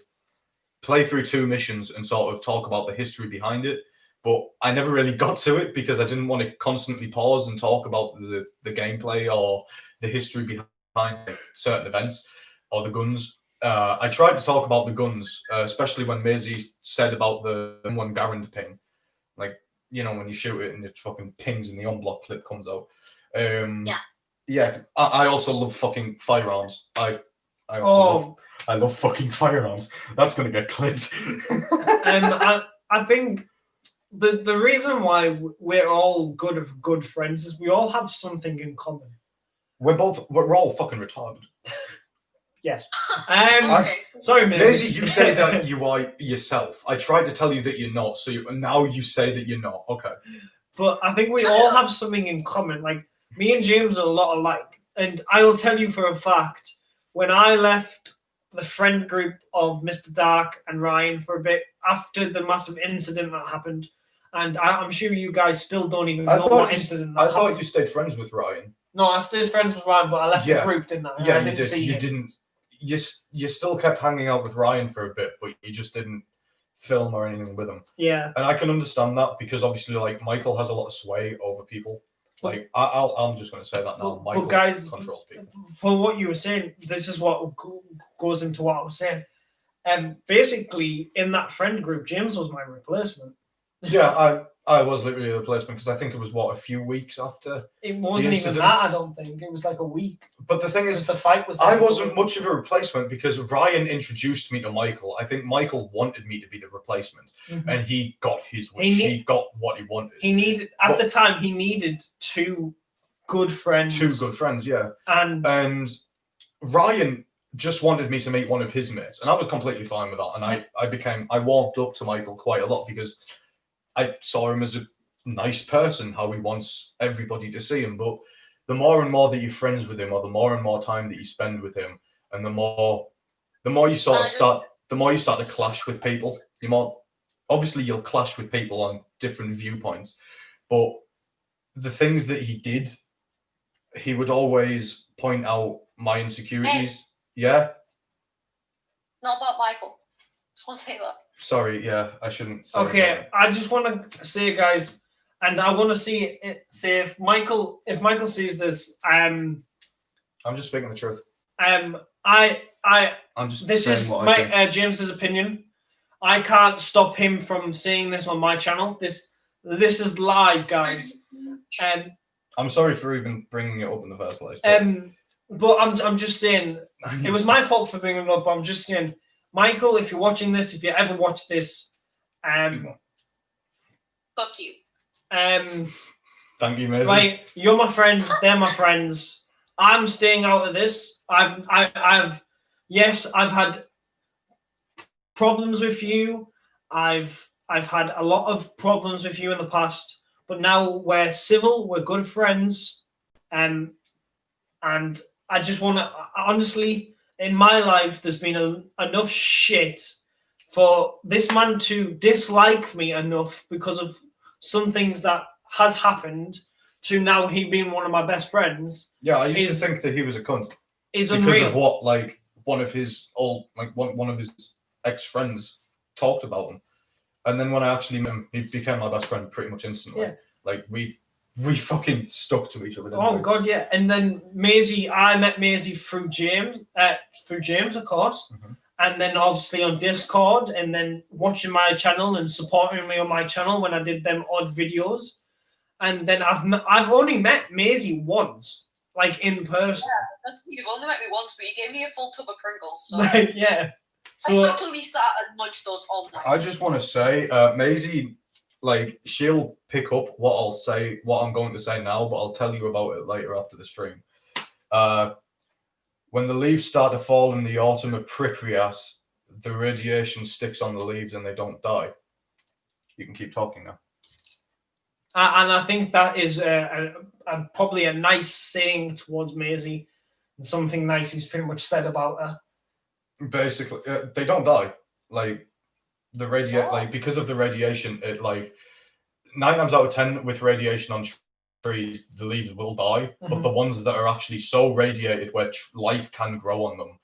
play through 2 missions and sort of talk about the history behind it. But I never really got to it because I didn't want to constantly pause and talk about the gameplay or the history behind certain events or the guns. I tried to talk about the guns, especially when Maisie said about the M1 Garand ping. Like, you know, when you shoot it and it fucking pings and the unblock clip comes out. Yeah. I also love fucking firearms. I love fucking firearms. That's gonna get clipped. I think the reason why we're all good friends is we all have something in common. We're all fucking retarded. Yes. Okay. Sorry, Maisie, you say that you are yourself. I tried to tell you that you're not, so now you say that you're not. Okay. But I think we all have something in common. Like, me and James are a lot alike. And I will tell you for a fact, when I left the friend group of Mr. Dark and Ryan for a bit after the massive incident that happened, and I'm sure you guys still don't even know what incident that happened. I thought you stayed friends with Ryan. No, I stayed friends with Ryan, but I left the group, didn't I? Yeah, you did. You didn't. You still kept hanging out with Ryan for a bit, but you just didn't film or anything with him. Yeah. And I can understand that because obviously, like, Michael has a lot of sway over people. Like, I'm just going to say that now. Michael guys, controls people. For what you were saying, this is what goes into what I was saying. Basically, in that friend group, James was my replacement. Yeah, I was literally the replacement because I think it was a few weeks after. It wasn't even that. I don't think it was like a week. But the thing is, the fight was. I wasn't much of a replacement because Ryan introduced me to Michael. I think Michael wanted me to be the replacement, and he got his wish. He got what he wanted. He needed the time. He needed 2 good friends. 2 good friends, yeah. And Ryan just wanted me to meet one of his mates, and I was completely fine with that. And I warmed up to Michael quite a lot because I saw him as a nice person, how he wants everybody to see him. But the more and more that you're friends with him, or the more and more time that you spend with him, and the more you start to clash with people. Obviously you'll clash with people on different viewpoints, but the things that he did, he would always point out my insecurities. Hey. Yeah. Not about Michael. Just want to say that. Sorry, yeah, I shouldn't say okay, I just want to say, guys, and I want to say if Michael sees this, I'm just speaking the truth. I'm just this is my James's opinion. I can't stop him from saying this on my channel. This is live, guys. I'm sorry for even bringing it up in the first place. But I'm just saying it was my fault for bringing it up. But I'm just saying, Michael, if you're watching this, if you ever watch this, fuck you. Thank you, Maisie. Right, you're my friend. They're my friends. I'm staying out of this. I've had problems with you. I've had a lot of problems with you in the past, but now we're civil, we're good friends, and I just want to honestly, in my life, there's been enough shit for this man to dislike me enough because of some things that has happened to now he being one of my best friends. Yeah, I used to think that he was a cunt is because unreal. of what like one of his one of his ex-friends talked about him. And then when I actually met him, he became my best friend pretty much instantly. Yeah. Like we fucking stuck to each other. Didn't Oh we? God, yeah. And then I met Maisie through James, of course. Mm-hmm. And then obviously on Discord, and then watching my channel and supporting me on my channel when I did them odd videos. And then I've only met Maisie once, like in person. Yeah, you've only met me once, but you gave me a full tub of Pringles. So. Like, yeah. So I happily sat and munched those all night. I just want to say, Maisie, like she'll pick up what I'll say, what I'm going to say now, but I'll tell you about it later after the stream. When the leaves start to fall in the autumn of Pripyat, the radiation sticks on the leaves and they don't die. You can keep talking now. and I think that is probably a nice saying towards Maisie, and something nice he's pretty much said about her. Basically, they don't die. Like the like because of the radiation, it like 9 times out of 10 with radiation on trees, the leaves will die. Mm-hmm. But the ones that are actually so radiated where life can grow on them,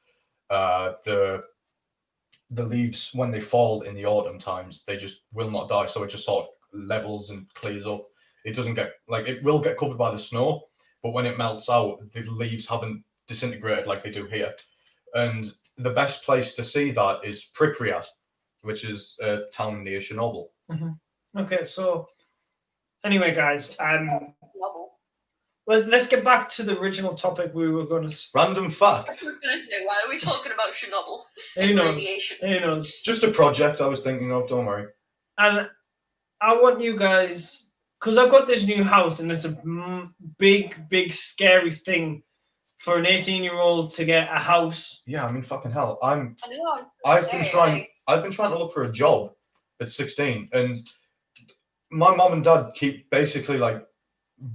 the leaves when they fall in the autumn times, they just will not die. So it just sort of levels and clears up. It doesn't get like it will get covered by the snow, but when it melts out, the leaves haven't disintegrated like they do here. And the best place to see that is Pripyat, which is a town near Chernobyl. Mm-hmm. Okay, so anyway, guys, well, let's get back to the original topic we were going to. Random I fact. was going to say, why are we talking about Chernobyl? Who knows? Radiation? Who knows? Just a project I was thinking of. Don't worry. And I want you guys, because I've got this new house, and it's a big, scary thing for an 18-year-old to get a house. Yeah, I mean, fucking hell. I've been trying to look for a job at 16, and my mom and dad keep basically like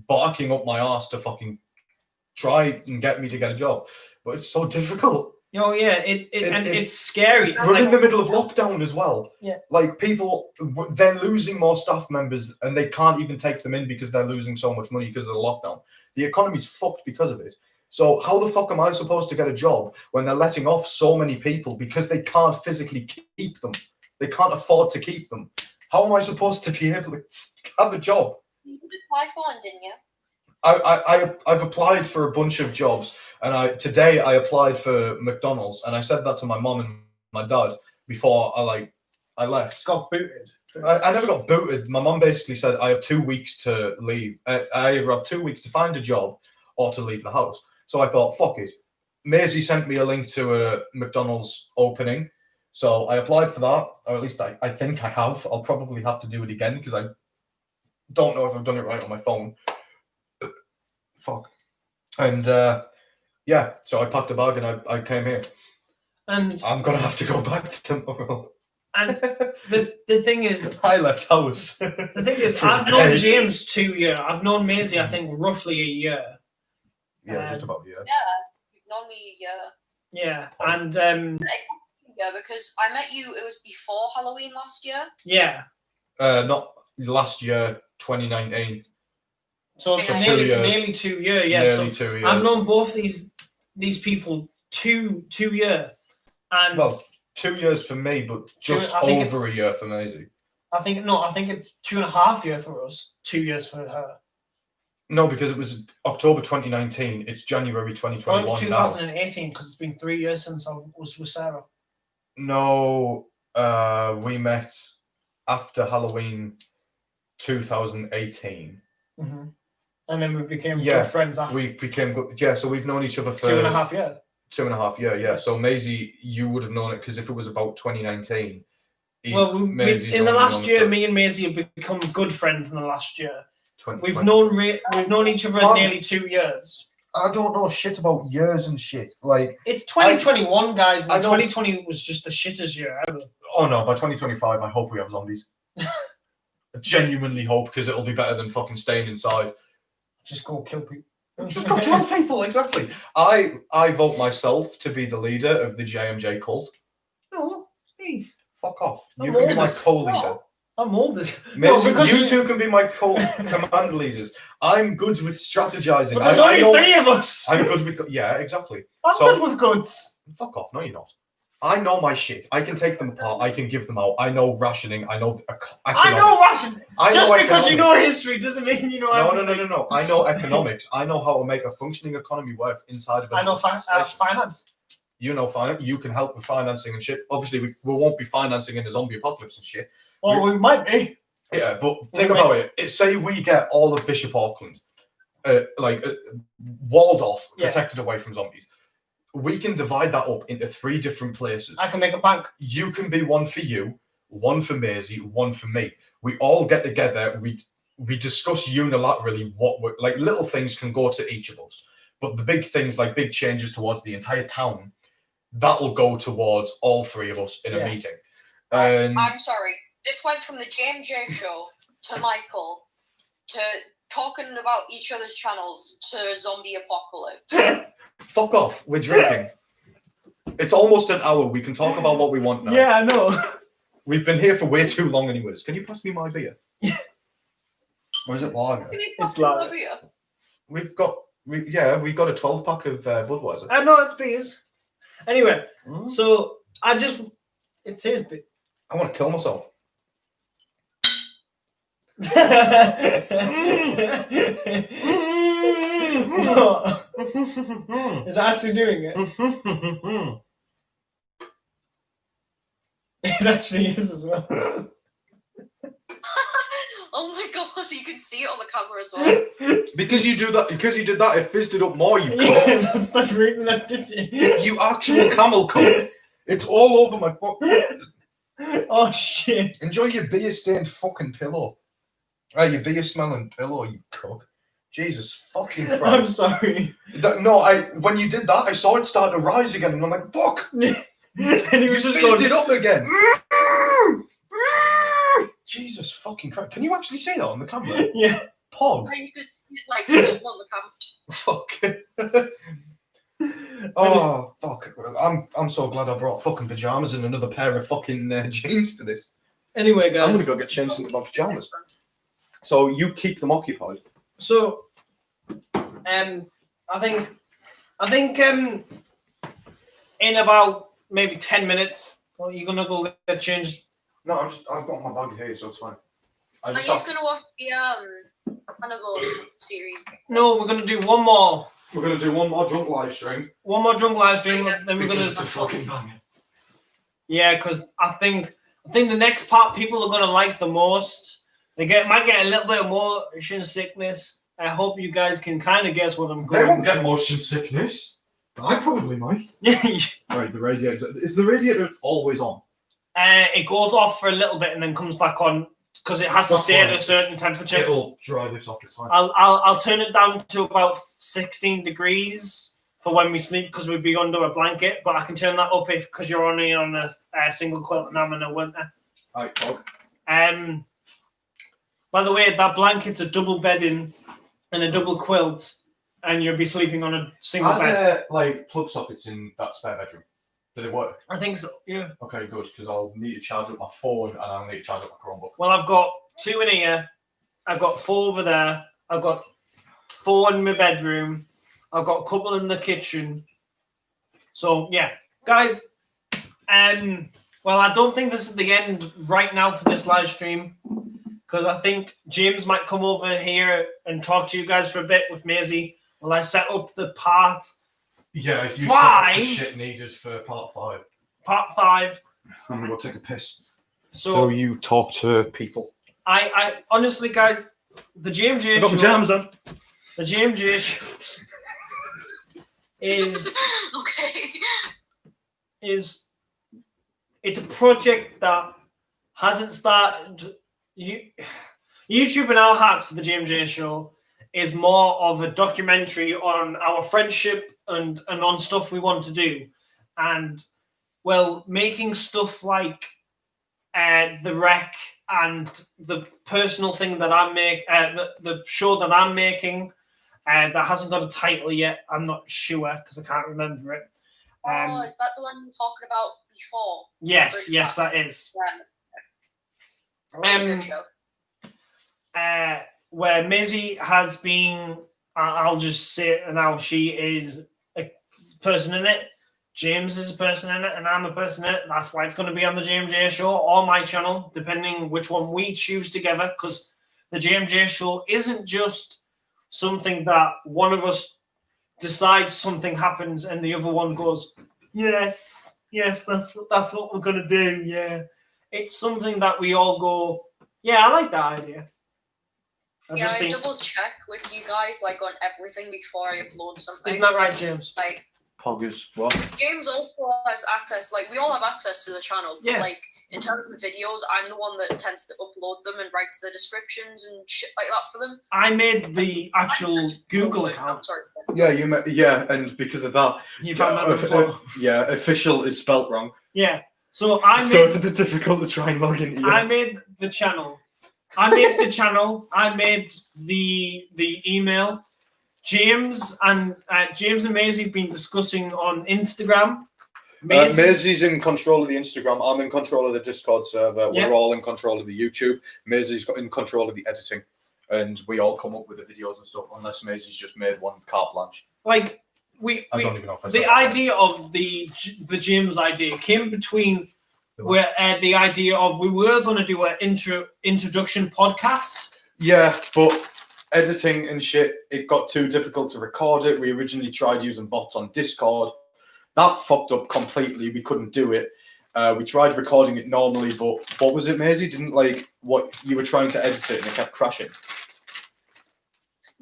barking up my ass to fucking try and get me to get a job, but it's so difficult. Oh yeah, it's scary. We're in the middle of lockdown as well. Yeah, like people, they're losing more staff members, and they can't even take them in because they're losing so much money because of the lockdown. The economy's fucked because of it. So how the fuck am I supposed to get a job when they're letting off so many people because they can't physically keep them? They can't afford to keep them. How am I supposed to be able to have a job? You did apply for one, didn't you? I've applied for a bunch of jobs, and today I applied for McDonald's, and I said that to my mom and my dad before I left. Got booted. I never got booted. My mom basically said I have 2 weeks to leave. I either have 2 weeks to find a job or to leave the house. So I thought, fuck it. Maisie sent me a link to a McDonald's opening. So I applied for that, or at least I think I have. I'll probably have to do it again because I don't know if I've done it right on my phone. Fuck. And yeah, so I packed a bag and I came here. And I'm going to have to go back tomorrow. And the thing is, I left house. The thing is, I've known James 2 years. I've known Maisie, I think, roughly a year. Yeah, just about a year. Yeah, you've known me a year. Yeah, and yeah, because I met you. It was before Halloween last year. Yeah. Not last year, 2019. So nearly 2 years. Yeah. Nearly so 2 years. I've known both these people two years. And well, 2 years for me, but just over a year for Maisie. I think it's 2.5 years for us. 2 years for her. No, because it was October 2019. It's January 2021. Well, it's 2018 because it's been 3 years since I was with Sarah. No, we met after Halloween 2018. Mm-hmm. And then we became good friends after. We became good. Yeah, so we've known each other for 2.5 years. 2.5 years, yeah. So Maisie, you would have known it because if it was about 2019. Well, in the last year, me and Maisie have become good friends in the last year. We've known each other nearly 2 years. I don't know shit about years and shit. Like it's 2021, guys, and 2020 was just the shittest year ever. Oh no! By 2025, I hope we have zombies. genuinely hope, because it'll be better than fucking staying inside. Just go kill people. Just go kill people, exactly. I vote myself to be the leader of the JMJ cult. No, me. Fuck off. You I'm can be my oldest. co-leader. I'm oldest. Maisie, because you two can be my command leaders. I'm good with strategizing. But there's I know, only 3 of us. I'm good with... Yeah, exactly. I'm So- good with guns. Fuck off. No, you're not. I know my shit. I can take them apart. I can give them out. I know rationing. I know I know Russian. I Just know because you economics. know history doesn't mean you know everything. No. I know economics. I know how to make a functioning economy work inside of a I know station. finance. You know finance. You can help with financing and shit. Obviously, we won't be financing in the zombie apocalypse and shit. Well, we might be. Yeah, but think about it. Say we get all of Bishop Auckland, walled off, Yeah. protected away from zombies. We can divide that up into 3 different places. I can make a bank. You can be one for you, one for Maisie, one for me. We all get together. We discuss unilaterally what we're like. Little things can go to each of us, but the big things, like big changes towards the entire town, that'll go towards all 3 of us in a meeting. And I'm sorry. This went from the JMJ show to Michael to talking about each other's channels to a zombie apocalypse. fuck off. We're drinking. It's almost an hour. We can talk about what we want now. Yeah, I know. We've been here for way too long, anyways. Can you pass me my beer? Yeah. Or is it lager? Can you It's pass me my lager. beer? We've got a 12-pack of Budweiser. I know it's beers. Anyway, Mm. so it says beer. I want to kill myself. Is it actually doing it? It actually is as well. Oh my god, you can see it on the camera as well. Because you did that, it fizzed it up more, you Yeah, cunt. that's the reason I did it. You actual camel cunt. It's all over my fuck. Oh shit. Enjoy your beer stained fucking pillow. Your beer smelling pillow, you cook. Jesus fucking I'm Christ. sorry. When you did that, I saw it start to rise again, and I'm like, fuck! And he You was just fizzed going. it up again. Jesus fucking Christ. Can you actually see that on the camera? Yeah. Pog. And you could see it like on the camera. Fuck. Oh, fuck. I'm so glad I brought fucking pajamas and another pair of fucking jeans for this. Anyway, I'm guys. gonna go get changed into my pajamas. So you keep them occupied. So, I think, in about maybe 10 minutes, you're gonna go get changed. No, I've got my bag here, so it's fine. Are you just gonna watch the Hannibal series? No, we're gonna do one more. We're gonna do one more drunk live stream. One more drunk live stream, then we're Because gonna. it's a fucking banger. Yeah, because I think the next part people are gonna like the most. They might get a little bit of motion sickness. I hope you guys can kind of guess what I'm They going. won't get motion sickness. I probably might. Right, the radiator. Is the radiator always on? It goes off for a little bit and then comes back on because it has to That's stay at fine. a certain temperature. It'll dry this off. It's fine. I'll turn it down to about 16 degrees for when we sleep because we'd be under a blanket. But I can turn that up because you're only on a single quilt and I'm in a winter. Right, Pog. By the way, that blanket's a double bedding and a double quilt, and you'll be sleeping on a single Are bed. there like plug sockets in that spare bedroom? Do they work? I think so. Yeah. Okay, good. Because I'll need to charge up my phone and I'll need to charge up my Chromebook. Well, I've got 2 in here. I've got 4 over there. I've got 4 in my bedroom. I've got a couple in the kitchen. So yeah, guys. Well, I don't think this is the end right now for this live stream because I think James might come over here and talk to you guys for a bit with Maisie while I set up the part Yeah, if you 5. set the shit needed for part 5. Part 5. I'm gonna go take a piss. So you talk to people. I honestly, guys, the JMJ show, on. the JMJ show is Okay. it's a project that hasn't started. YouTube in Our Hearts for the JMJ show is more of a documentary on our friendship and on stuff we want to do. And, well, making stuff like the rec and the personal thing that I make, the show that I'm making, that hasn't got a title yet. I'm not sure because I can't remember it. Is that the one you were talking about before? Yes, that is. Really good show. Where Maisie has been, I'll just say it now, she is a person in it. James is a person in it, and I'm a person in it. That's why it's going to be on the JMJ show or my channel, depending which one we choose together, because the JMJ show isn't just something that one of us decides something happens and the other one goes, yes, that's what we're going to do, yeah. It's something that we all go, yeah, I like that idea. I double check with you guys like on everything before I upload something. Isn't that right, James? Like, Poggers, what? James also has access, like we all have access to the channel. Yeah. Like in terms of videos, I'm the one that tends to upload them and writes the descriptions and shit like that for them. I made the actual Google account. I'm sorry. Yeah, and because of that, You found that before. official is spelt wrong. Yeah. So it's a bit difficult to try and log into. I made the channel. I made the email. James and Maisie have been discussing on Instagram. Maisie's in control of the Instagram. I'm in control of the Discord server. Yeah. We're all in control of the YouTube. Maisie's in control of the editing, and we all come up with the videos and stuff. Unless Maisie's just made one carte blanche. Like I don't even know if I the idea of the James idea came between where the idea of we were going to do an introduction podcast. Yeah, but editing and shit, it got too difficult to record it. We originally tried using bots on Discord. That fucked up completely. We couldn't do it. We tried recording it normally, but what was it, Maisie? Didn't like what you were trying to edit it and it kept crashing.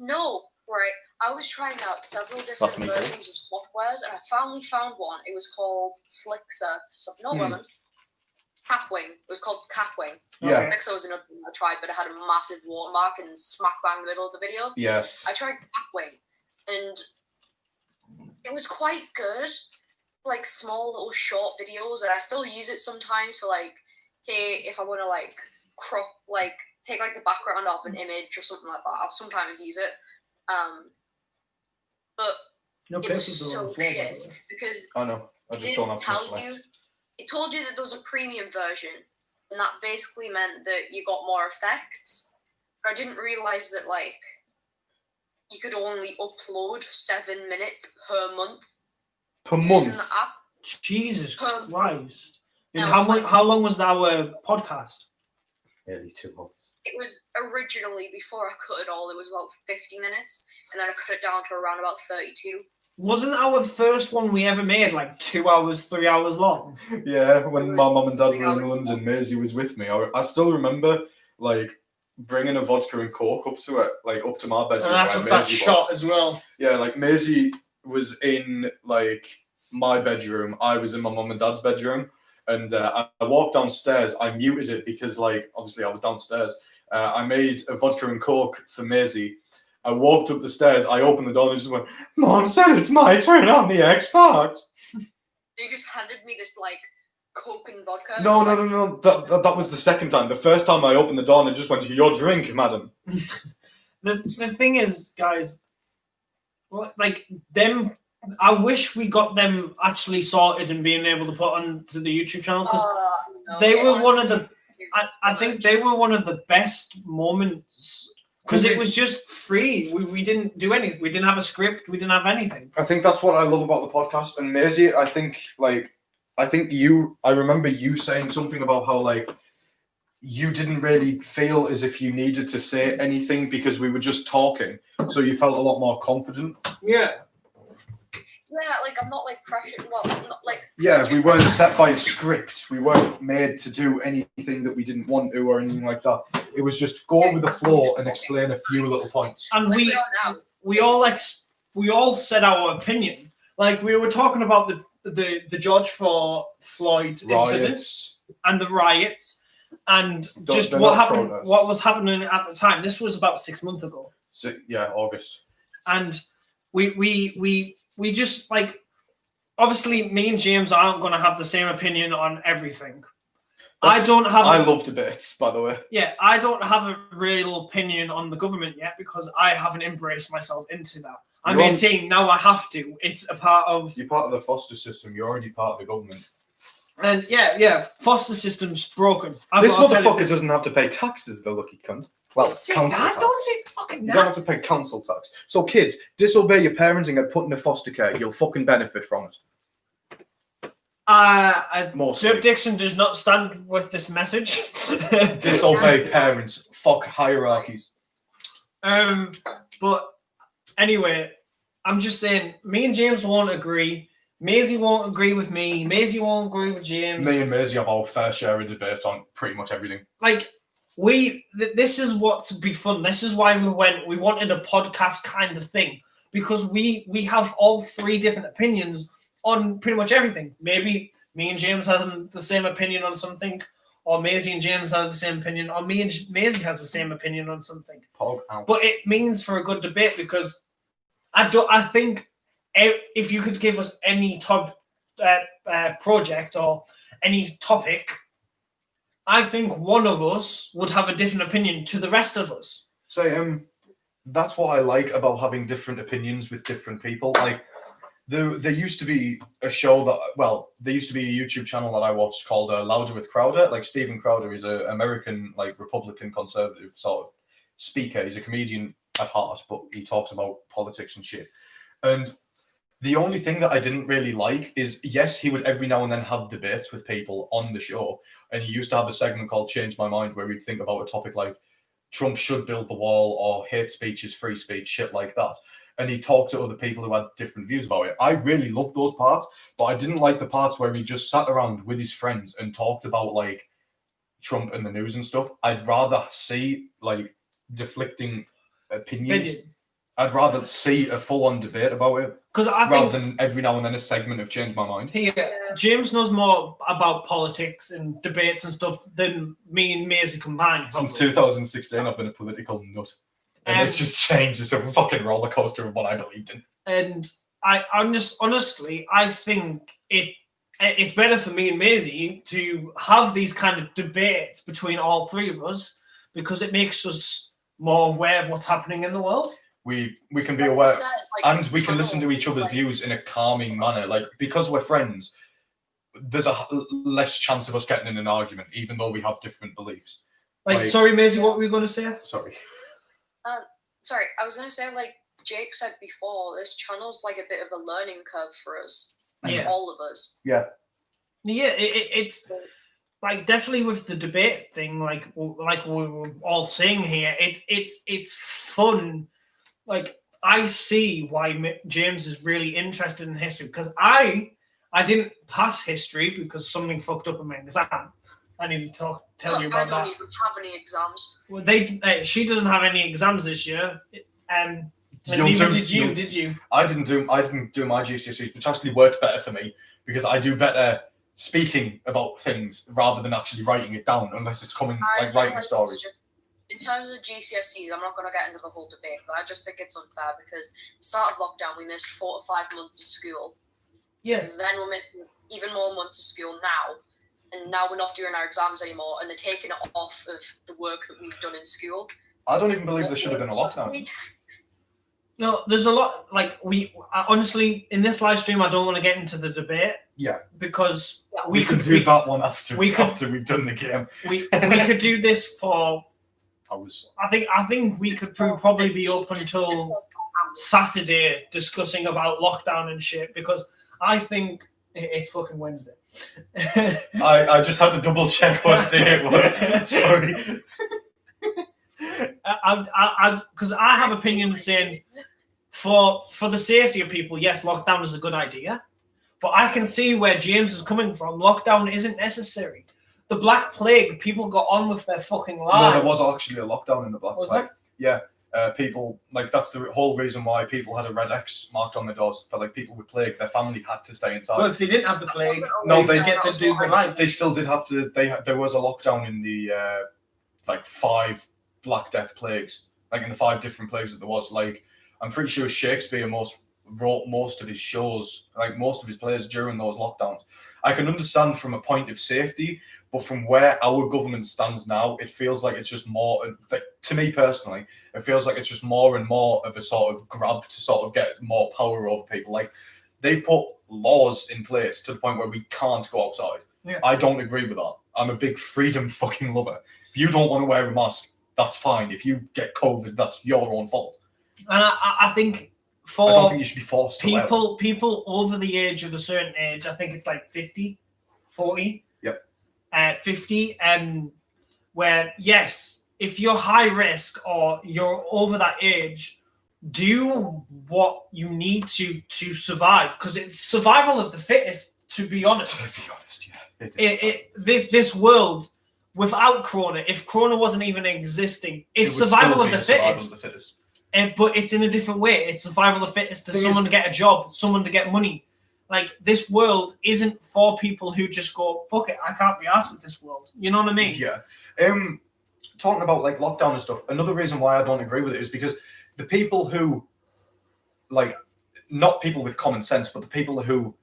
No, right. I was trying out several different versions of softwares, and I finally found one. It was called Flixer. No, it wasn't. Capwing. It was called Capwing. Yeah. Flixer was another thing I tried, but it had a massive watermark and smack bang in the middle of the video. Yes. I tried Capwing, and it was quite good. Like small little short videos, and I still use it sometimes for like, say, if I want to like crop, like take like the background off an image or something like that. I'll sometimes use it. But it was so shit because I know. I just don't have much left. It told you that there was a premium version, and that basically meant that you got more effects. But I didn't realize that like you could only upload 7 minutes per month. Per month? Using the app. Jesus Christ! And No, how long was our podcast? Nearly 2 months. It was originally, before I cut it all, it was about 50 minutes, and then I cut it down to around about 32. Wasn't our first one we ever made like 2 hours, 3 hours long? Yeah, when my mum and dad were in London, Maisie was with me. I still remember like bringing a vodka and coke up to it, like up to my bedroom. And I took that shot as well. Yeah, like Maisie was in like my bedroom. I was in my mum and dad's bedroom, and I walked downstairs. I muted it because like obviously I was downstairs. I made a vodka and coke for Maisie. I walked up the stairs. I opened the door and just went, "Mom said it's my turn on the Xbox." They just handed me this like coke and vodka. No. That was the second time. The first time I opened the door and it just went, "Your drink, madam." The thing is, guys, like them. I wish we got them actually sorted and being able to put onto the YouTube channel because they were one of the. I think they were one of the best moments because it was just free. We didn't do anything. We didn't have a script. We didn't have anything. I think that's what I love about the podcast. And Maisie, I think I remember you saying something about how like you didn't really feel as if you needed to say anything because we were just talking, so you felt a lot more confident. Yeah. Yeah, like I'm not like pressured. Well, not like. Yeah, we weren't set by a script. We weren't made to do anything that we didn't want to or anything like that. It was just go with the flow and explain a few little points. And like we all said our opinion. Like we were talking about the George Floyd incident and the riots and just what happened. Protests. What was happening at the time. This was about 6 months ago. August. And we just like, obviously me and James aren't going to have the same opinion on everything. I don't have. I love debates, by the way. Yeah, I don't have a real opinion on the government yet because I haven't embraced myself into that. I'm 18 now. I have to. It's a part of. You're part of the foster system. You're already part of the government. And yeah, foster system's broken. This motherfucker doesn't have to pay taxes, the lucky cunt. Well, council tax. Don't say fucking You that. don't have to pay council tax. So kids, disobey your parents and get put into foster care. You'll fucking benefit from it. Sir Dixon does not stand with this message. Disobey parents. Fuck hierarchies. But anyway, I'm just saying, me and James won't agree. Maisie won't agree with me. Maisie won't agree with James. Me and Maisie have our fair share of debate on pretty much everything. Like, this is what to be fun. This is why we wanted a podcast kind of thing. Because we have all three different opinions on pretty much everything. Maybe me and James has the same opinion on something, or Maisie and James have the same opinion, or me and Maisie has the same opinion on something. But it means for a good debate because I think if you could give us any project or any topic, I think one of us would have a different opinion to the rest of us. So that's what I like about having different opinions with different people. Like there used to be a show there used to be a YouTube channel that I watched called Louder with Crowder. Like Steven Crowder is an American like Republican conservative sort of speaker. He's a comedian at heart, but he talks about politics and shit. And the only thing that I didn't really like is, yes, he would every now and then have debates with people on the show. And he used to have a segment called Change My Mind where he'd think about a topic like Trump should build the wall or hate speech is free speech, shit like that. And he talked to other people who had different views about it. I really loved those parts, but I didn't like the parts where he just sat around with his friends and talked about like Trump and the news and stuff. I'd rather see like deflecting opinions. I'd rather see a full-on debate about it rather than every now and then a segment of Change My Mind. James knows more about politics and debates and stuff than me and Maisie combined. Probably. Since 2016, I've been a political nut. And it's just changed. It's a fucking roller coaster of what I believed in. And honestly, I think it's better for me and Maisie to have these kind of debates between all three of us because it makes us more aware of what's happening in the world. We can be aware, and we can listen to each other's views in a calming manner. Like, because we're friends, there's a less chance of us getting in an argument, even though we have different beliefs. Sorry, Maisie, what were you going to say? Sorry. Sorry, I was going to say, like Jake said before, this channel's like a bit of a learning curve for us, all of us. Yeah. Yeah, it's like definitely with the debate thing, like we were all saying here, it's fun. Like I see why James is really interested in history because I didn't pass history because something fucked up in my exam. I need to tell you about that. I don't even have any exams. Well, she doesn't have any exams this year. And neither did you? I didn't do my GCSEs, which actually worked better for me because I do better speaking about things rather than actually writing it down, unless it's coming like writing a story. In terms of GCSEs, I'm not going to get into the whole debate, but I just think it's unfair because start of lockdown, we missed 4 to 5 months of school. Yeah. And then we're missing even more months of school now, and now we're not doing our exams anymore, and they're taking it off of the work that we've done in school. I don't even believe there should have been a lockdown. No, there's a lot. Like honestly, in this live stream, I don't want to get into the debate. Yeah. Because we could do that one after we've done the game. We could do this for. I think we could probably be up until Saturday discussing about lockdown and shit because I think it's fucking Wednesday. I just had to double check what day it was. Sorry. Because I have opinions saying for the safety of people, yes, lockdown is a good idea. But I can see where James is coming from. Lockdown isn't necessary. The Black Plague, people got on with their fucking lives. No, there was actually a lockdown in the Black Plague. Was there? Yeah. People, like, that's the whole reason why people had a red X marked on the doors. For, like, people with plague, their family had to stay inside. Well, if they didn't have the plague, they get to do the life. They still did have to. There was a lockdown in the, 5 Black Death plagues. Like, in the 5 different plagues that there was. Like, I'm pretty sure Shakespeare wrote most of his shows, like, most of his plays during those lockdowns. I can understand from a point of safety, but from where our government stands now, it feels like it's just more, like, to me personally, it feels like it's just more and more of a sort of grab to sort of get more power over people. Like, they've put laws in place to the point where we can't go outside. Yeah. I don't agree with that. I'm a big freedom fucking lover. If you don't want to wear a mask, that's fine. If you get COVID, that's your own fault. And I think I don't think you should be forced to wear it. people over the age of a certain age, I think it's like 50, 40. Yep. 50, where, yes, if you're high risk or you're over that age, do what you need to survive, because it's survival of the fittest, to be honest. To be honest, yeah. This world, without Corona, if Corona wasn't even existing, it's survival of the fittest. But it's in a different way. It's survival of the fittest, to someone to get a job, someone to get money. Like, this world isn't for people who just go, fuck it, I can't be arsed with this world. You know what I mean? Yeah. Talking about, like, lockdown and stuff, another reason why I don't agree with it is because the people who, like, not people with common sense, but the people who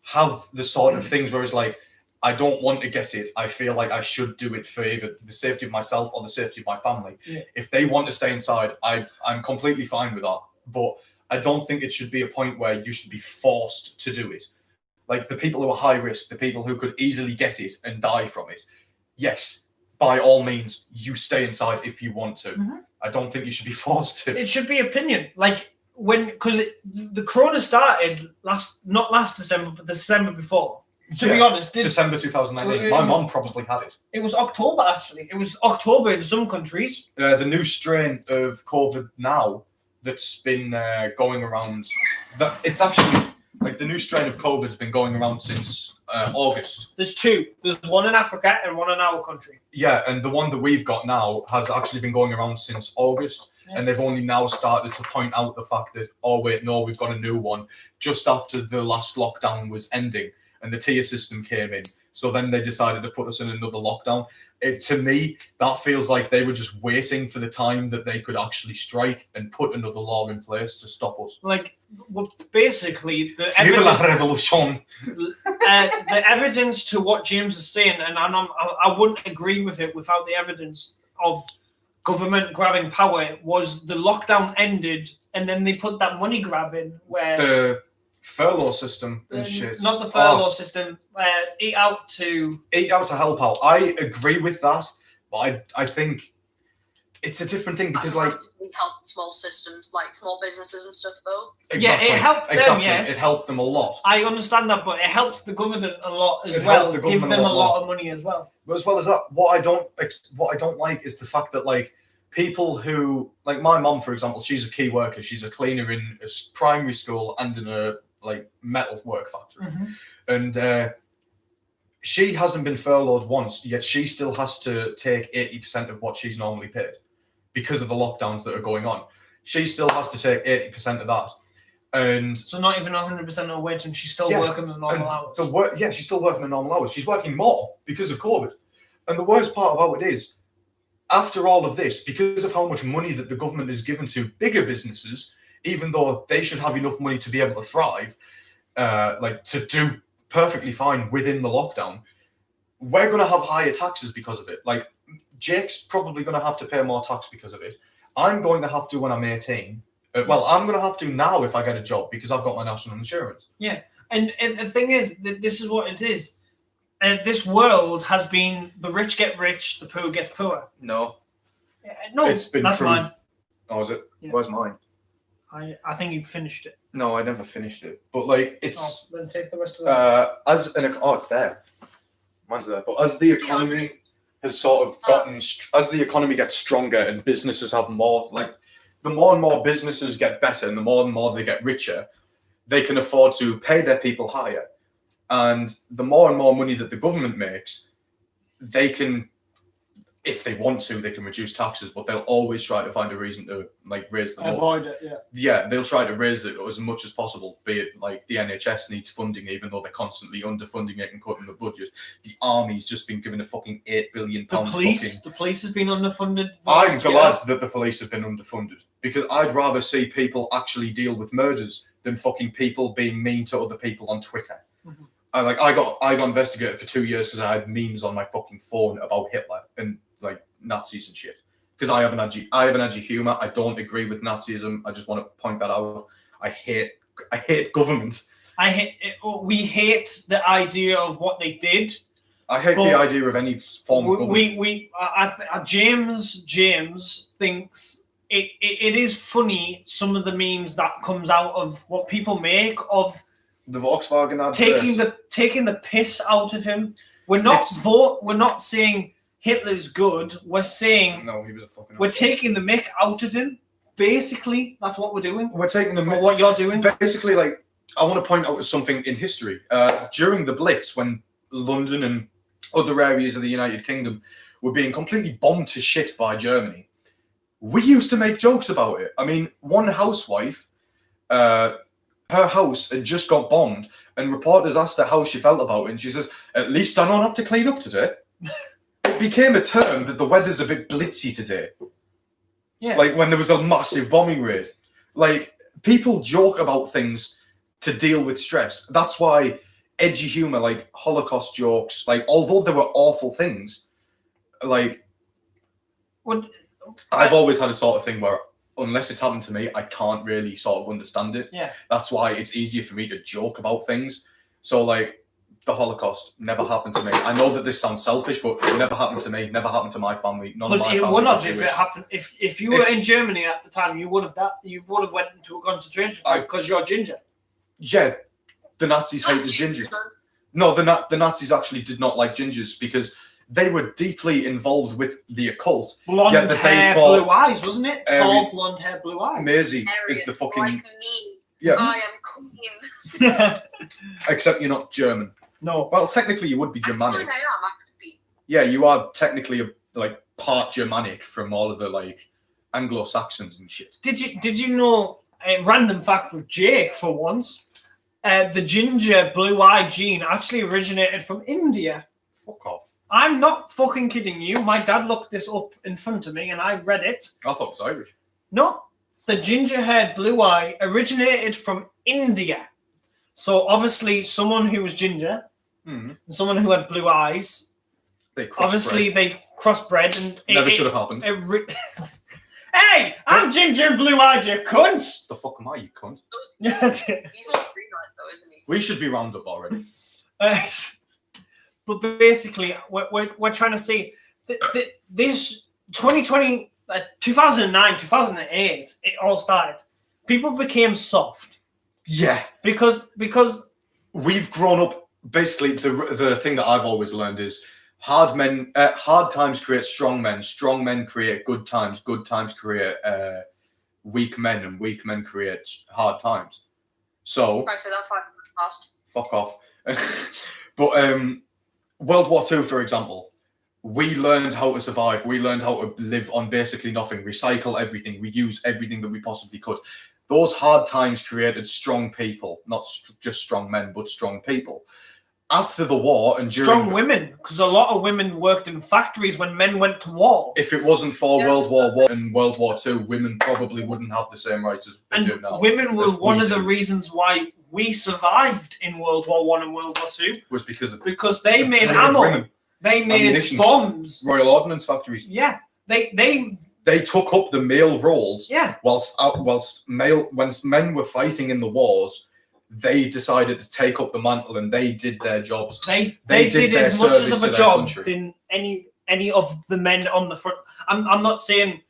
have the sort of things where it's like, I don't want to get it, I feel like I should do it for either the safety of myself or the safety of my family. Yeah. If they want to stay inside, I'm completely fine with that. But I don't think it should be a point where you should be forced to do it. Like, the people who are high risk, the people who could easily get it and die from it, yes, by all means, you stay inside if you want to. Mm-hmm. I don't think you should be forced to. It should be opinion. Like, because the Corona started not last December, but the December before. To be honest, December 2019. My mom probably had it. It was October, actually. It was October in some countries. The new strain of COVID now that's been going around. It's actually, like, the new strain of COVID's been going around since August. There's two. There's one in Africa and one in our country. Yeah, and the one that we've got now has actually been going around since August. Yeah. And they've only now started to point out the fact that, oh, wait, no, we've got a new one just after the last lockdown was ending. And the tier system came in. So then they decided to put us in another lockdown. To me, that feels like they were just waiting for the time that they could actually strike and put another law in place to stop us. Like, well, basically, the evidence to what James is saying, and I wouldn't agree with it without the evidence of government grabbing power, was the lockdown ended, and then they put that money grab in where... The furlough system and shit. Not the furlough system. Eat out to help out. I agree with that, but I think it's a different thing because, like, we help small systems, like small businesses and stuff, though. Exactly, yeah, it helped them. Yes, it helped them a lot. I understand that, but it helped the government a lot as well. Give them a lot of money as well. But as well as that, what I don't like is the fact that, like, people who, like, my mom, for example, she's a key worker. She's a cleaner in a primary school and in a, like, metal work factory. Mm-hmm. And she hasn't been furloughed once, yet she still has to take 80% of what she's normally paid because of the lockdowns that are going on. She still has to take 80% of that. And so not even 100% of her wage, and she's still working the normal hours. She's still working the normal hours. She's working more because of COVID. And the worst part about it is, after all of this, because of how much money that the government has given to bigger businesses, even though they should have enough money to be able to thrive, like, to do perfectly fine within the lockdown, we're going to have higher taxes because of it. Like, Jake's probably going to have to pay more tax because of it. I'm going to have to when I'm 18. Well, I'm going to have to now if I get a job because I've got my national insurance. Yeah, and the thing is that this is what it is. This world has been the rich get rich, the poor gets poor. No. No, it's been that's mine. Oh, is it? Yeah. Where's mine? I think you finished it. No, I never finished it. But, like, it's... Oh, then take the rest of it. It's there. Mine's there. But as the economy has sort of gotten... As the economy gets stronger and businesses have more... Like, the more and more businesses get better and the more they get richer, they can afford to pay their people higher. And the more and more money that the government makes, they can... If they want to, they can reduce taxes, but they'll always try to find a reason to, like, raise them. Avoid it, yeah. Yeah, they'll try to raise it as much as possible, be it, like, the NHS needs funding, even though they're constantly underfunding it and cutting the budget. The army's just been given a fucking £8 billion The police has been underfunded. I'm glad that the police have been underfunded, because I'd rather see people actually deal with murders than fucking people being mean to other people on Twitter. Mm-hmm. I got investigated for 2 years because I had memes on my fucking phone about Hitler and like Nazis and shit. Because I have an edgy humor. I don't agree with Nazism. I just want to point that out. I hate government. We hate the idea of what they did. I hate the idea of any form of government. James thinks it is funny, some of the memes that comes out of what people make of the Volkswagen ad taking the piss out of him. We're not saying Hitler's good. We're saying no, he was a fucking. We're taking the mick out of him. Basically, that's what we're doing. We're taking the mick. What you're doing. Basically, like I want to point out something in history. During the Blitz, when London and other areas of the United Kingdom were being completely bombed to shit by Germany, we used to make jokes about it. I mean, one housewife, her house had just got bombed, and reporters asked her how she felt about it, and she says, "At least I don't have to clean up today." It became a term that the weather's a bit blitzy today. Yeah. Like when there was a massive bombing raid. Like people joke about things to deal with stress. That's why edgy humor, like Holocaust jokes, like although there were awful things, like I've always had a sort of thing where unless it's happened to me, I can't really sort of understand it. Yeah. That's why it's easier for me to joke about things. So like the Holocaust never happened to me. I know that this sounds selfish, but it never happened to me. Never happened to my family. None of my family. But it would have if it happened. If you were in Germany at the time, you would have went into a concentration camp because you're ginger. Yeah, the Nazis hated gingers. No, the Nazis actually did not like gingers because they were deeply involved with the occult. Blonde hair, blue eyes, wasn't it? Tall, blonde hair, blue eyes. Maisie is the fucking. Like me. Yeah. I am queen. Except you're not German. No. Well, technically you would be Germanic. I am. I could be. Yeah, you are technically like part Germanic from all of the like Anglo-Saxons and shit. Did you know a random fact with Jake for once? The ginger blue-eyed gene actually originated from India. Fuck off. I'm not fucking kidding you. My dad looked this up in front of me and I read it. I thought it was Irish. No, the ginger-haired blue eye originated from India. So obviously someone who was ginger and someone who had blue eyes, they crossbred and never should have happened. Hey, I'm ginger and blue-eyed, you cunts! The fuck am I, you cunt? He's not green though, isn't he? We should be round up already. But basically, we're trying to say that this 2020, 2009, 2008, it all started. People became soft. Yeah. Because we've grown up. Basically, the thing that I've always learned is hard times create strong men create good times create weak men, and weak men create hard times. So I said that 5 minutes past. Fuck off. But World War II, for example, we learned how to survive. We learned how to live on basically nothing, recycle everything, we use everything that we possibly could. Those hard times created strong people, not just strong men, but strong people. After the war and during strong women, because a lot of women worked in factories when men went to war. If it wasn't for World War I and World War II, women probably wouldn't have the same rights as they do now. Women was one of the reasons why we survived in World War I and World War II. Was because they made ammo. They made bombs. Royal Ordnance factories. Yeah. They took up the male roles. Yeah. When men were fighting in the wars, they decided to take up the mantle and they did their jobs. They did as much of a job than any of the men on the front. I'm not saying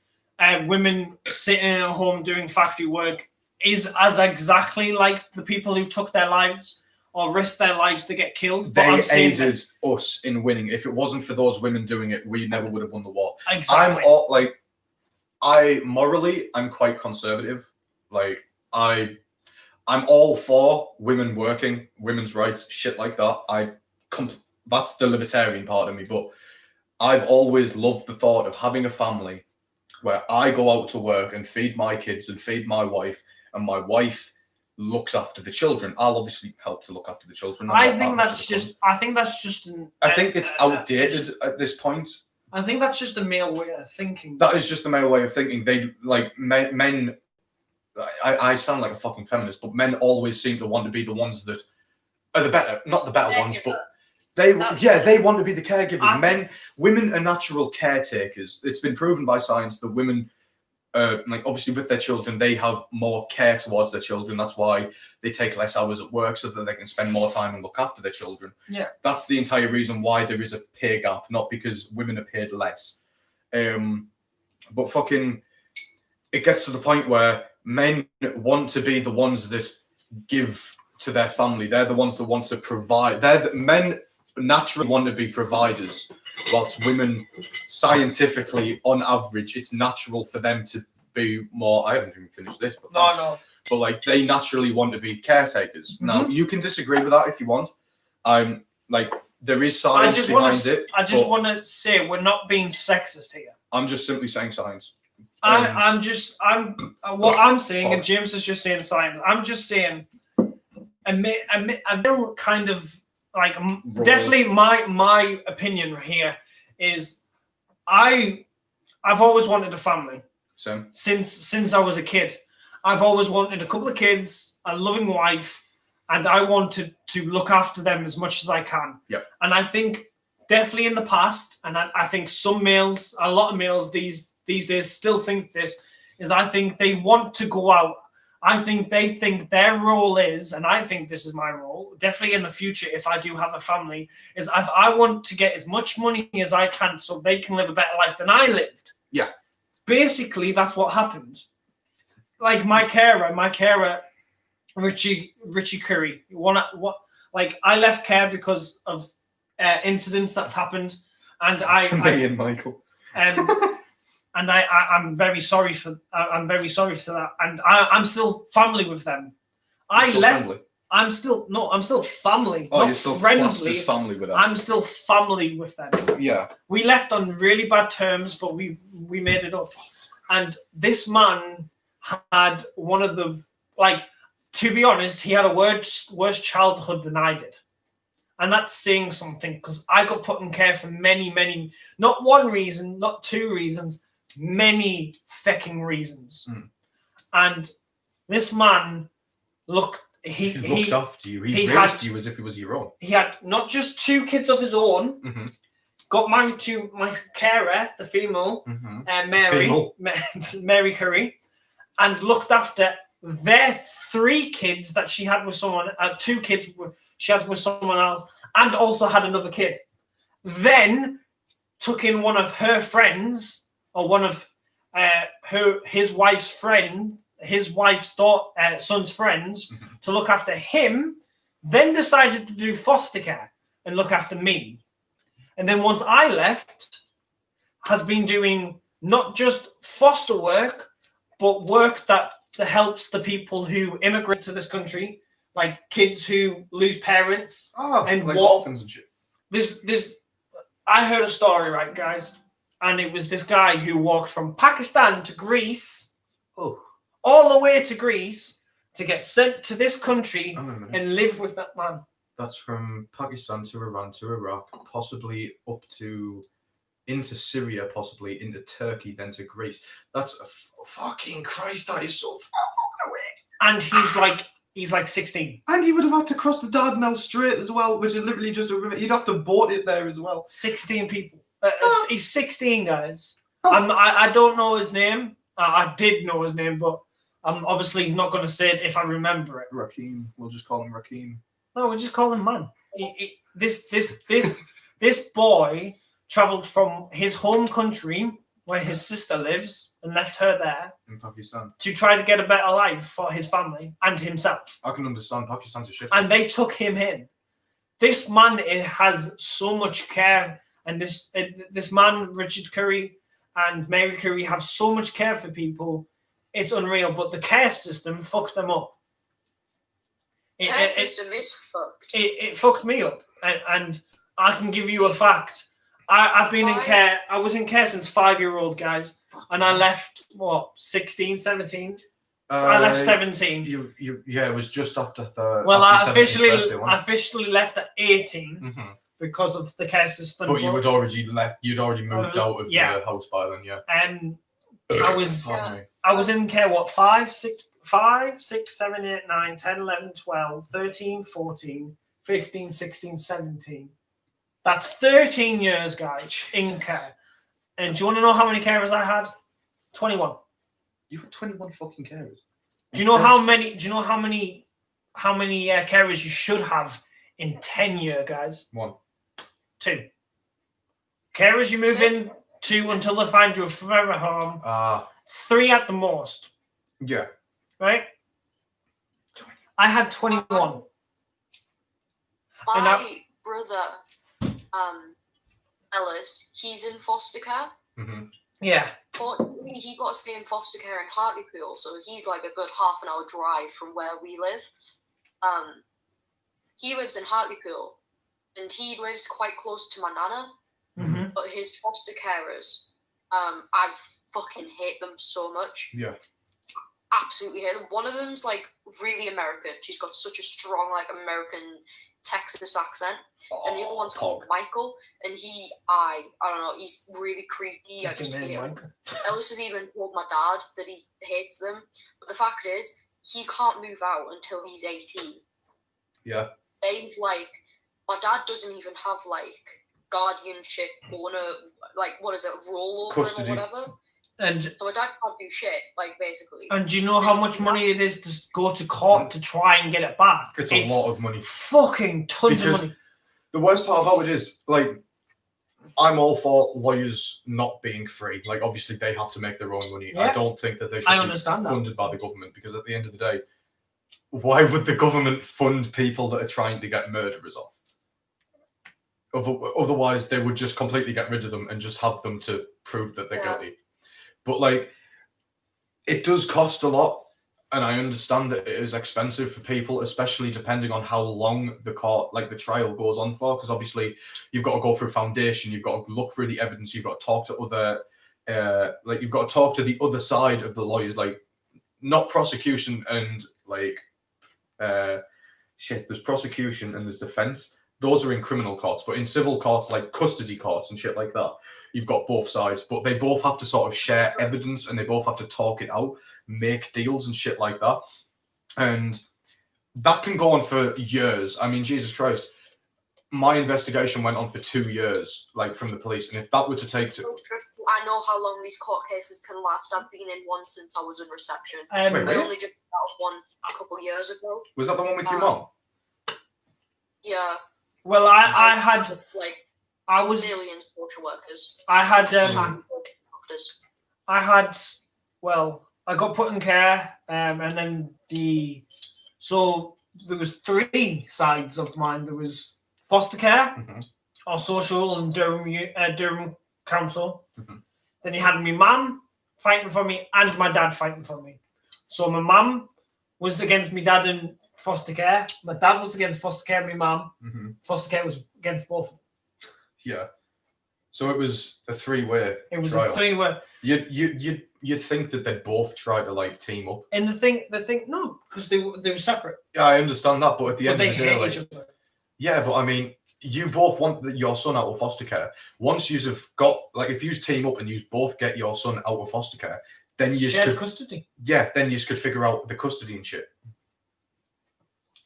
women sitting at home doing factory work is as exactly like the people who took their lives or risked their lives to get killed. They aided us in winning. If it wasn't for those women doing it, we never would have won the war. Exactly. I'm quite conservative. Like I'm all for women working, women's rights, shit like that. That's the libertarian part of me. But I've always loved the thought of having a family where I go out to work and feed my kids and feed my wife, and my wife looks after the children. I'll obviously help to look after the children. I think it's outdated at this point. I think that's just a male way of thinking. That is just a male way of thinking. They like men. I sound like a fucking feminist, but men always seem to want to be the ones that are the better, not the better ones, Caregiver. but That's- they want to be the caregivers. I Women are natural caretakers. It's been proven by science that women, like obviously with their children, they have more care towards their children. That's why they take less hours at work so that they can spend more time and look after their children. Yeah. That's the entire reason why there is a pay gap, not because women are paid less. But fucking, it gets to the point where men want to be the ones that give to their family. They're the ones that want to provide. Men naturally want to be providers, whilst women, scientifically, on average, it's natural for them to be more. I haven't even finished this, but No. but like they naturally want to be caretakers. Now you can disagree with that if you want. Like there is science behind it. I just want to say we're not being sexist here. I'm just simply saying science. I'm what I'm saying, and James is just saying science. I'm just saying, I'm kind of like definitely my opinion here is I've always wanted a family. So Since I was a kid, I've always wanted a couple of kids, a loving wife, and I wanted to look after them as much as I can. Yep. And I think definitely in the past, and I think some males, a lot of males these days still think this, is I think they want to go out. I think they think their role is, and I think this is my role, definitely in the future if I do have a family, is if I want to get as much money as I can so they can live a better life than I lived. Yeah. Basically, that's what happened. Like my carer, Richie Curry. I left care because of incidents that's happened, and me and Michael. And I'm very sorry for that. And I'm still family with them. Family. I'm still family. Oh, not you're still friendly. classed as family with them. I'm still family with them. Yeah. We left on really bad terms, but we made it up. And this man had one of the, like, to be honest, he had a worse childhood than I did. And that's saying something, because I got put in care for many, not one reason, not two reasons, many fucking reasons. And this man, he looked after you. He raised you as if he was your own. He had not just two kids of his own, got married to my carer, the female, Mary Curry, and looked after their three kids that she had with someone, two kids she had with someone else, and also had another kid. Then took in one of her friends, or one of his wife's friend, his wife's son's friends, to look after him. Then decided to do foster care and look after me. And then once I left, has been doing not just foster work, but work that helps the people who immigrate to this country, like kids who lose parents. And like orphans and shit. This I heard a story, right, guys? And it was this guy who walked from Pakistan to Greece, all the way to Greece, to get sent to this country and live with that man. That's from Pakistan to Iran to Iraq, possibly up to into Syria, possibly into Turkey, then to Greece. That's fucking Christ. That is so far away. And he's like 16. And he would have had to cross the Dardanelles Strait as well, which is literally just a river. You'd have to board it there as well. 16 people. He's 16, guys. I don't know his name. I did know his name, but I'm obviously not going to say it if I remember it. Rakim. We'll just call him Rakim. No, we'll just call him man. This boy travelled from his home country, where his sister lives, and left her there in Pakistan to try to get a better life for his family and himself. I can understand. Pakistan's a shit. And they took him in. This man has so much care, and this man, Richard Curry and Mary Curry, have so much care for people. It's unreal, but the care system fucked them up. Care system is fucked. It fucked me up, and I can give you a fact. I've been in care. I was in care since 5-year-old, guys, and I left 16, 17. So I left 17. It was just after the. Well, I officially left at 18 because of the care system. But you had already left. You'd already moved out of the house by then, yeah. I was in care 5, 6, 7, 8, 9, 10, 11, 12, 13, 14, 15, 16, 17. That's 13 years, guys, in care. And do you want to know how many carers I had? 21. You had 21 fucking carers. Do you know how many? Do you know how many carers you should have in 10 years, guys? 1. 2. Carers you move in to until they find you a forever home. 3 at the most. Yeah. Right? I had 21. My brother, Ellis, he's in foster care. Mm-hmm. Yeah. But he got to stay in foster care in Hartlepool, so he's like a good half an hour drive from where we live. He lives in Hartlepool, and he lives quite close to my nana. Mm-hmm. But his foster carers, I fucking hate them so much. Yeah. Absolutely hate them. One of them's like really American. She's got such a strong like American Texas accent, and the other one's called Michael, and I don't know, he's really creepy. I just hate him. Ellis has even told my dad that he hates them, but the fact is, he can't move out until he's 18. Yeah. They've like, my dad doesn't even have like guardianship or like what is it, rollover Custody. or whatever. And so my dad can't do shit, like basically. And do you know how much money it is to go to court to try and get it back? It's a lot of money. Fucking tons of money. The worst part about it is, like, I'm all for lawyers not being free. Like, obviously, they have to make their own money. Yeah. I don't think that they should be funded by the government, because at the end of the day, why would the government fund people that are trying to get murderers off? Otherwise, they would just completely get rid of them and just have them to prove that they're guilty. But, like, it does cost a lot, and I understand that it is expensive for people, especially depending on how long the trial goes on for, because obviously you've got to go through foundation, you've got to look through the evidence, you've got to talk to you've got to talk to the other side of the lawyers, like, not prosecution and, like, there's prosecution and there's defense. Those are in criminal courts, but in civil courts, like custody courts and shit like that, you've got both sides, but they both have to sort of share evidence and they both have to talk it out, make deals and shit like that. And that can go on for years. I mean, Jesus Christ, my investigation went on for 2 years, like, from the police. And if that were to take to... I know how long these court cases can last. I've been in one since I was in reception. Wait, I really? only just got out of one a couple years ago. Was that the one with your mom? Yeah. Well, I had... Like, I was... million social workers. I had... doctors. I got put in care, and then so there was 3 sides of mine. There was foster care, or social and Durham Council. Then you had my mum fighting for me and my dad fighting for me. So my mum was against my dad in foster care. My dad was against foster care and my mum. Foster care was against both of them. Yeah. So it was a 3-way It was trial. a 3-way. You'd think that they'd both try to, like, team up. And the thing, no, because they were separate. Yeah, I understand that, but at the end of the day, like, each other. yeah, but I mean, you both want your son out of foster care. Once you've got, like, if you team up and you both get your son out of foster care, then you shared could custody. Yeah, then you could figure out the custody and shit.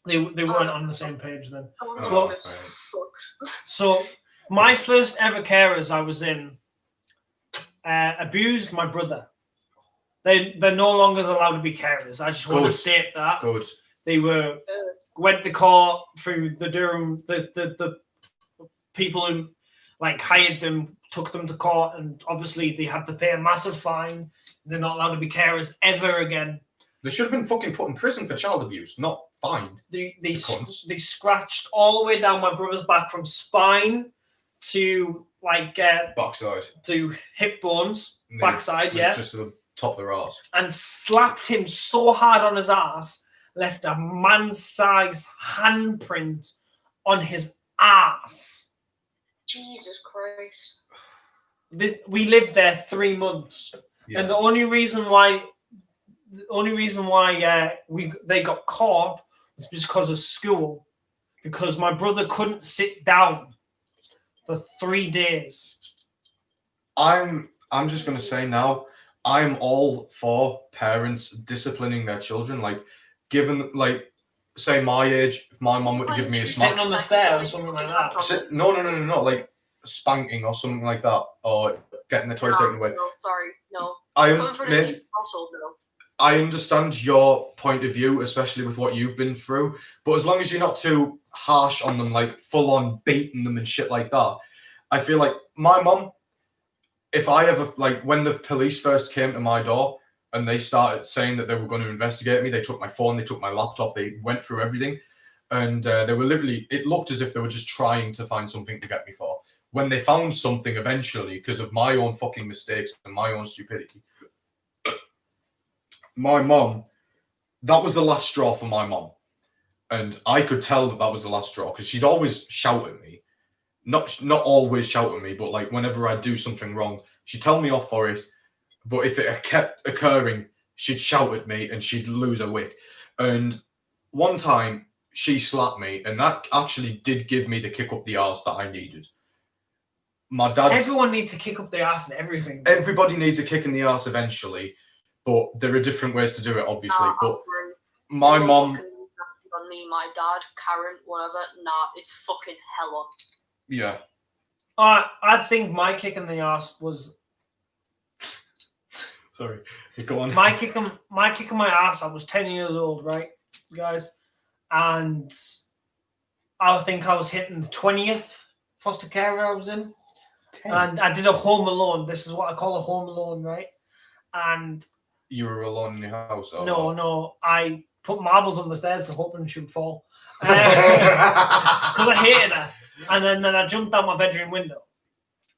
They weren't on the same page then. Oh, So my first ever carers I was in abused my brother. They're no longer allowed to be carers. I just want to state that. Good. They went to court through the Durham, the people who, like, hired them, took them to court, and obviously they had to pay a massive fine. They're not allowed to be carers ever again. They should have been fucking put in prison for child abuse, not fined. They scratched all the way down my brother's back from spine to, like, backside, to hip bones, backside, just to the top of their ass, and slapped him so hard on his ass, left a man-sized handprint on his ass. Jesus Christ! We lived there 3 months, and the only reason why they got caught was because of school, because my brother couldn't sit down for 3 days. I'm just gonna say now, I'm all for parents disciplining their children, like, given, like, say my age, if my mum were to give me a smack, Sitting on the stair or something like that. No, like spanking or something like that, or getting the toys taken away. No, sorry, no. I Coming from the household, no. I understand your point of view, especially with what you've been through, but as long as you're not too harsh on them, like full on beating them and shit like that, I feel like my mum, if I ever, like when the police first came to my door and they started saying that they were going to investigate me, they took my phone, they took my laptop, they went through everything, and they were literally, it looked as if they were just trying to find something to get me for. When they found something eventually, because of my own fucking mistakes and my own stupidity, my mum, that was the last straw for my mum. And I could tell that was the last straw because she'd always shout at me. Not always shout at me, but like whenever I do something wrong, she'd tell me off for it. But if it kept occurring, she'd shout at me and she'd lose her wig. And one time she slapped me, and that actually did give me the kick up the arse that I needed. My dad. Everyone needs to kick up their ass and everything. Everybody needs a kick in the arse eventually, but there are different ways to do it, obviously. But my mom. On me, my dad, Karen, whatever. Nah, it's fucking hella. Yeah. I think my kick in the ass was. Sorry, go on. My kick in my ass. I was 10 years old, right, guys, and I think I was hitting the 20th foster care I was in. 10. And I did a home alone. This is what I call a home alone, right? And you were alone in your house? Or no, I put marbles on the stairs to hoping she'd fall because I hated her. And then I jumped out my bedroom window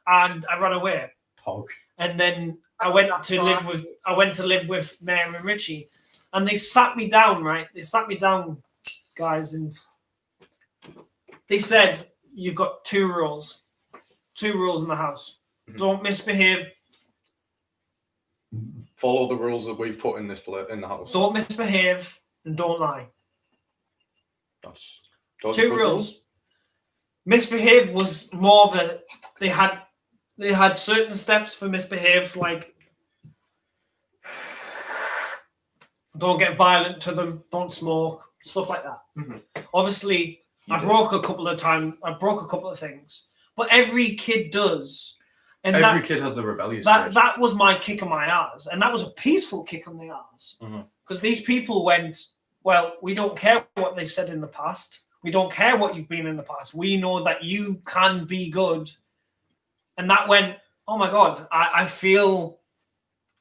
and I ran away. Pog. And then I went to live with Mary and Richie, and they sat me down, right? They sat me down, guys, and they said, "You've got two rules in the house. Don't misbehave. Follow the rules that we've put in the house. Don't misbehave and don't lie." Those two rules. Misbehave was more of a. They had certain steps for misbehave, like don't get violent to them, don't smoke, stuff like that. Mm-hmm. Obviously, I broke a couple of things, but every kid does. And every kid has the rebellious stage. That was my kick on my ass, and that was a peaceful kick on the ass. Because these people went, well, we don't care what they said in the past. We don't care what you've been in the past. We know that you can be good. And that went, oh my God, I feel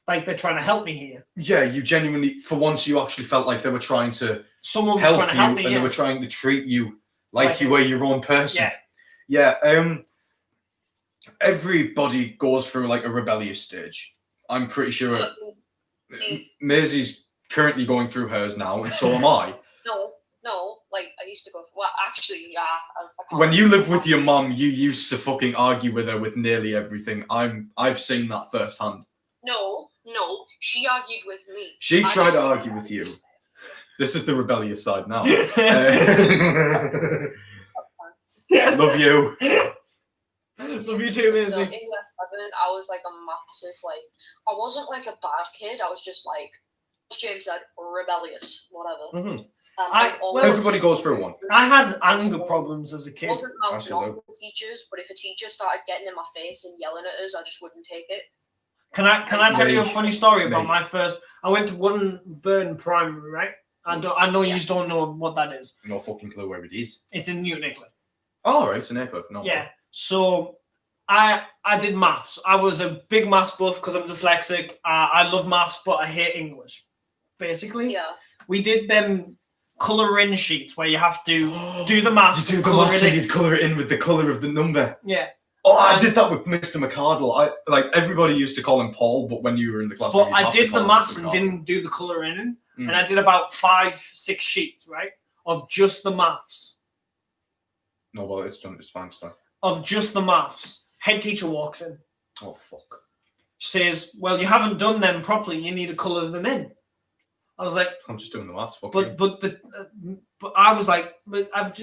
like they're trying to help me here. Yeah, you genuinely, for once, you actually felt like they were trying to help me, and they were trying to treat you like you were your own person. Yeah. Everybody goes through like a rebellious stage. I'm pretty sure Maisie's currently going through hers now, and so am I. No, like I used to go. Well, actually, yeah. When you live with your mum, you used to fucking argue with her with nearly everything. I've seen that firsthand. No, she argued with me. She tried to argue with you. This is the rebellious side now. Love you. Love you too, Maisie. So in year 7, I was like a massive, like, I wasn't like a bad kid. I was just like, as James said, rebellious, whatever. Everybody goes through one. I had anger problems as a kid. I wasn't mounting on with teachers, but if a teacher started getting in my face and yelling at us, I just wouldn't take it. Can I tell you a funny story about my first? I went to Woodburn Primary, right? I know you don't know what that is. No fucking clue where it is. It's in Newton Aycliffe. Oh, right, it's in Aycliffe. No. Yeah. So I did maths. I was a big maths buff because I'm dyslexic. I love maths, but I hate English. Basically. Yeah. We did them colour in sheets where you have to do the maths. You do the maths and you'd colour it in with the colour of the number. Yeah. Oh, I did that with Mr. McCardle. Everybody used to call him Paul, but when you were in the classroom, I did the maths and didn't do the colour in, and I did about 5-6 sheets, right, of just the maths. No, well, it's done. It's fine. Of just the maths. Head teacher walks in. Oh fuck. She says, "Well, you haven't done them properly. You need to colour them in." I was like, "I'm just doing the maths." Fuck but the But I was like, but I've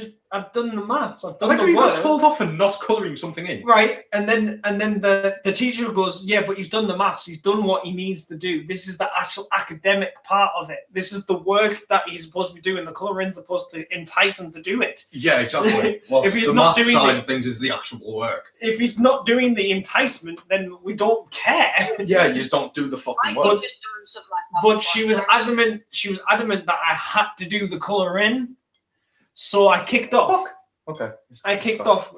done the maths. I've I done like how the you work. got told off for not colouring something in. Right, and then the teacher goes, yeah, but he's done the maths. He's done what he needs to do. This is the actual academic part of it. This is the work that he's supposed to be doing. The colouring's supposed to entice him to do it. Yeah, exactly. Well, If he's the not math doing side the- of things is the actual work. If he's not doing the enticement, then we don't care. Yeah, you just don't do the I fucking think work. just doing something like that. But she was adamant. She was adamant that I had to do the colouring, so I kicked off. Okay. I kicked off,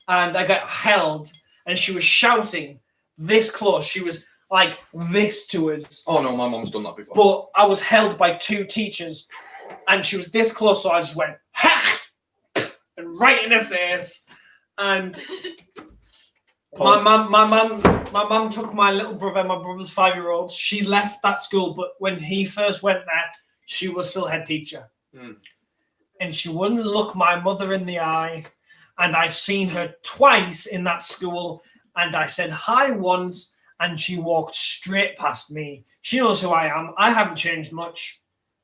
and I got held, and she was shouting this close. She was like this to us. Oh no, my mom's done that before. But I was held by two teachers, and she was this close, so I just went ha, and right in her face. And my mum took my little brother. My brother's 5-year-old. She's left that school, but when he first went there, she was still head teacher. And she wouldn't look my mother in the eye. And I've seen her twice in that school, and I said hi once, and she walked straight past me. She knows who I am. I haven't changed much.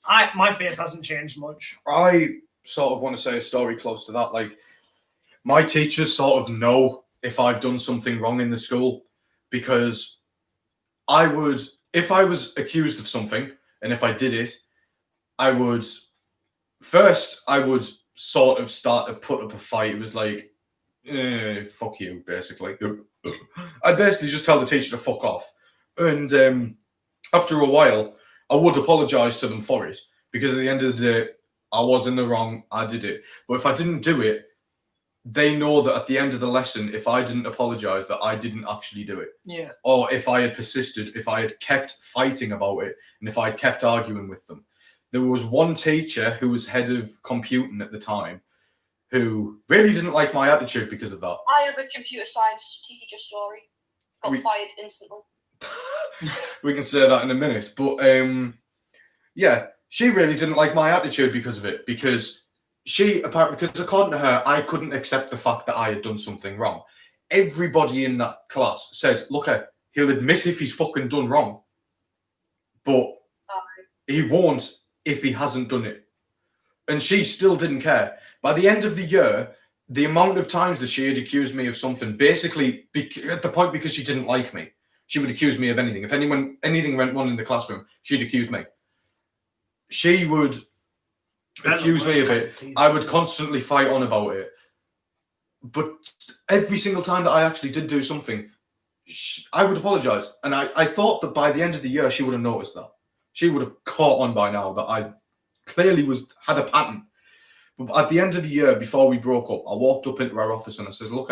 My face hasn't changed much. I sort of want to say a story close to that. Like, my teachers sort of know if I've done something wrong in the school, because if I was accused of something, and if I did it, I would sort of start to put up a fight. It was like, fuck you, basically. I'd basically just tell the teacher to fuck off. And after a while, I would apologise to them for it, because at the end of the day, I was in the wrong, I did it. But if I didn't do it, they know that at the end of the lesson, if I didn't apologise, that I didn't actually do it. Yeah. Or if I had persisted, if I had kept fighting about it, and if I had kept arguing with them. There was one teacher who was head of computing at the time who really didn't like my attitude because of that. I have a computer science teacher story. Got fired instantly. We can say that in a minute. But yeah, she really didn't like my attitude because of it. Because according to her, I couldn't accept the fact that I had done something wrong. Everybody in that class says, look, he'll admit if he's fucking done wrong. But he won't if he hasn't done it. And she still didn't care. By the end of the year, the amount of times that she had accused me of something, basically at the point because she didn't like me, she would accuse me of anything. If anything went wrong in the classroom, she'd accuse me. She would accuse me of it. I would constantly fight on about it. But every single time that I actually did do something, I would apologise. And I thought that by the end of the year, she would have noticed that. She would have caught on by now that I clearly had a pattern. But at the end of the year, before we broke up, I walked up into her office and I said, look,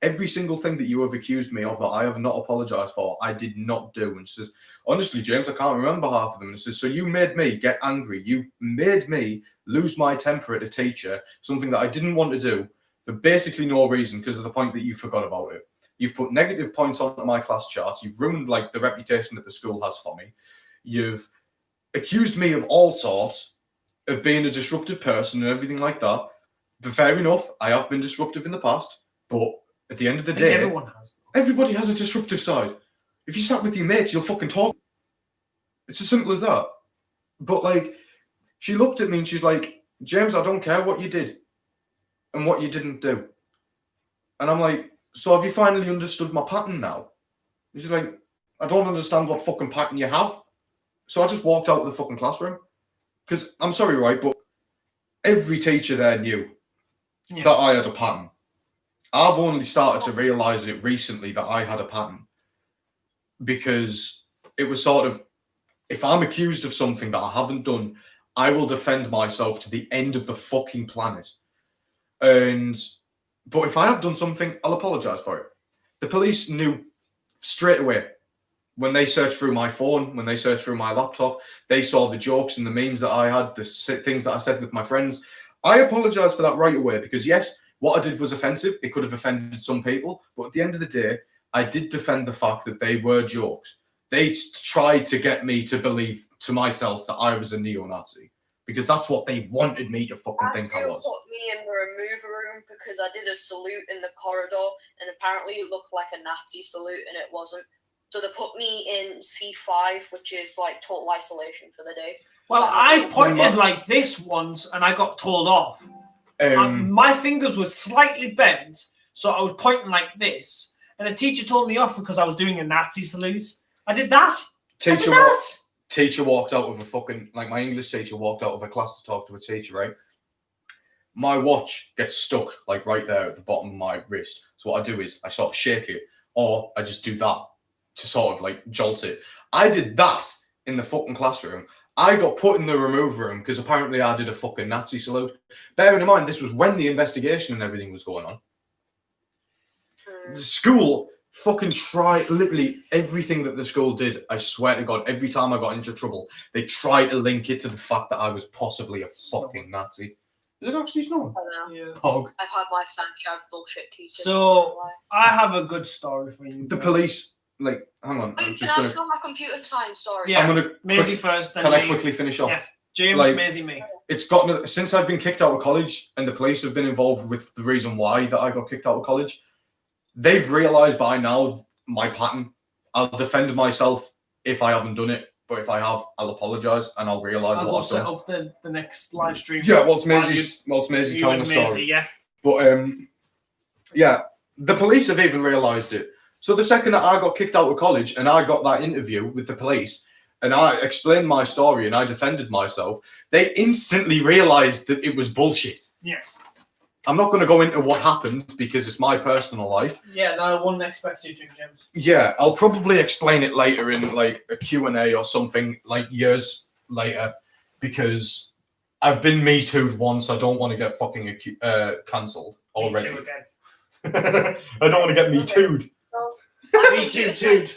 every single thing that you have accused me of that I have not apologised for, I did not do. And she says, honestly, James, I can't remember half of them. And she says, so you made me get angry. You made me lose my temper at a teacher, something that I didn't want to do, for basically no reason, because of the point that you forgot about it. You've put negative points onto my class charts. You've ruined like the reputation that the school has for me. You've accused me of all sorts, of being a disruptive person and everything like that. But fair enough, I have been disruptive in the past, but at the end of the day, everyone has. Everybody has a disruptive side. If you sat with your mates, you'll fucking talk. It's as simple as that. But like, she looked at me and she's like, James, I don't care what you did and what you didn't do. And I'm like, so have you finally understood my pattern now? And she's like, I don't understand what fucking pattern you have. So I just walked out of the fucking classroom. Because I'm sorry, right, but every teacher there knew that I had a pattern. I've only started to realise it recently that I had a pattern. Because it was sort of, if I'm accused of something that I haven't done, I will defend myself to the end of the fucking planet. But if I have done something, I'll apologise for it. The police knew straight away. When they searched through my phone, when they searched through my laptop, they saw the jokes and the memes that I had, the things that I said with my friends. I apologise for that right away because, yes, what I did was offensive. It could have offended some people. But at the end of the day, I did defend the fact that they were jokes. They tried to get me to believe to myself that I was a neo-Nazi because that's what they wanted me to fucking think I was. They put me in the remover room because I did a salute in the corridor and apparently it looked like a Nazi salute and it wasn't. So they put me in C5, which is like total isolation for the day. Well, Is that I like- pointed like this once and I got told off. My fingers were slightly bent, so I was pointing like this. And the teacher told me off because I was doing a Nazi salute. I did that. Teacher walked out of a fucking, like, my English teacher walked out of a class to talk to a teacher, right? My watch gets stuck, like, right there at the bottom of my wrist. So what I do is I sort of shake it, or I just do that to sort of, like, jolt it. I did that in the fucking classroom. I got put in the remove room because apparently I did a fucking Nazi salute. Bearing in mind, this was when the investigation and everything was going on. The school fucking tried, literally everything that the school did, I swear to God, every time I got into trouble, they tried to link it to the fact that I was possibly a fucking Nazi. Is it actually snowing? I don't know. Yeah. Pog. I've had my fair share of bullshit teachers. So, I have a good story for you. The guys. police, like, hang on, I'm Wait, just can I gonna. ask about my computer science story? Yeah. I'm gonna. Maisie first, then Can I me. quickly finish off? Yeah. James, Like- Maisie, me. It's gotten since I've been kicked out of college, and the police have been involved with the reason why that I got kicked out of college. They've realised by now my pattern. I'll defend myself if I haven't done it, but if I have, I'll apologise and I'll realise I'll what go I've set done. up the next live stream. Yeah, whilst While Maisie's you telling and the story. Maisie, yeah. But yeah, the police have even realised it. So the second that I got kicked out of college and I got that interview with the police and I explained my story and I defended myself, they instantly realised that it was bullshit. Yeah. I'm not going to go into what happened because it's my personal life. Yeah, no, I wouldn't expect you to, James. Yeah, I'll probably explain it later in like a Q&A or something like years later because I've been Me Too'd once. I don't want to get fucking cancelled already. Me too again. I don't want to get Me Too'd. Me too, dude.